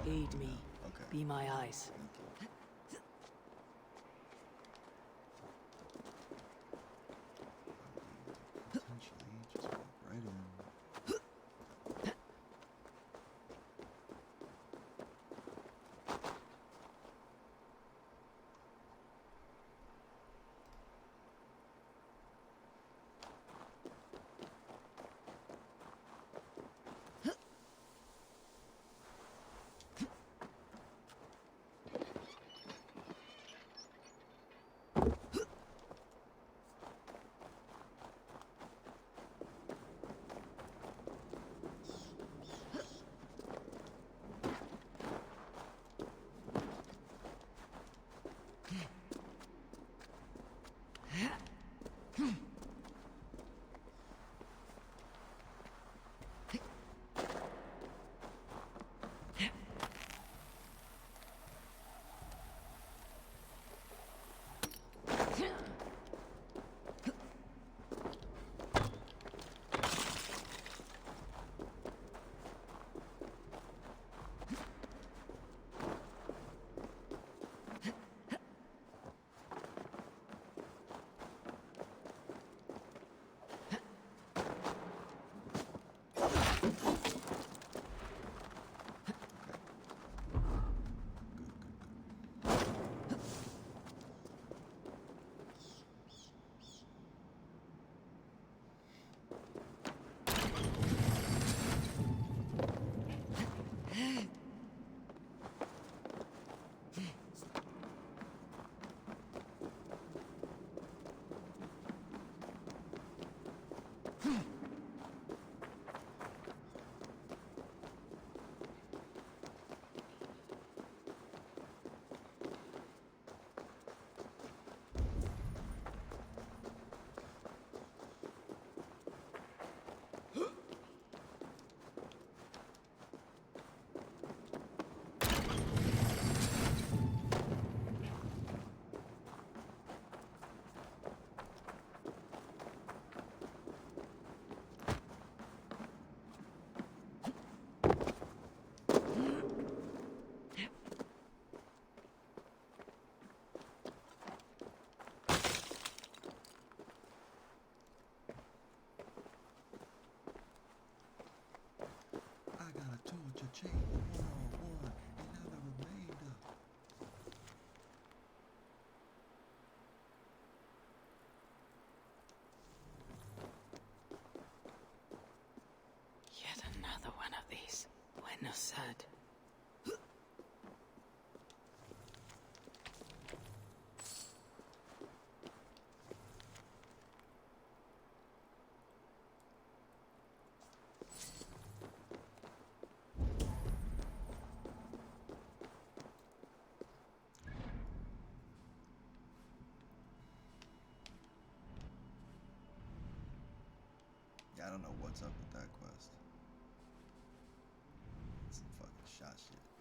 Aid me. Okay. Be my eyes. Potentially, just walk right in. Chain 101 and now the remainder. Yet another one of these. Bueno sad. Yeah, I don't know what's up with that quest. It's some fucking shot shit.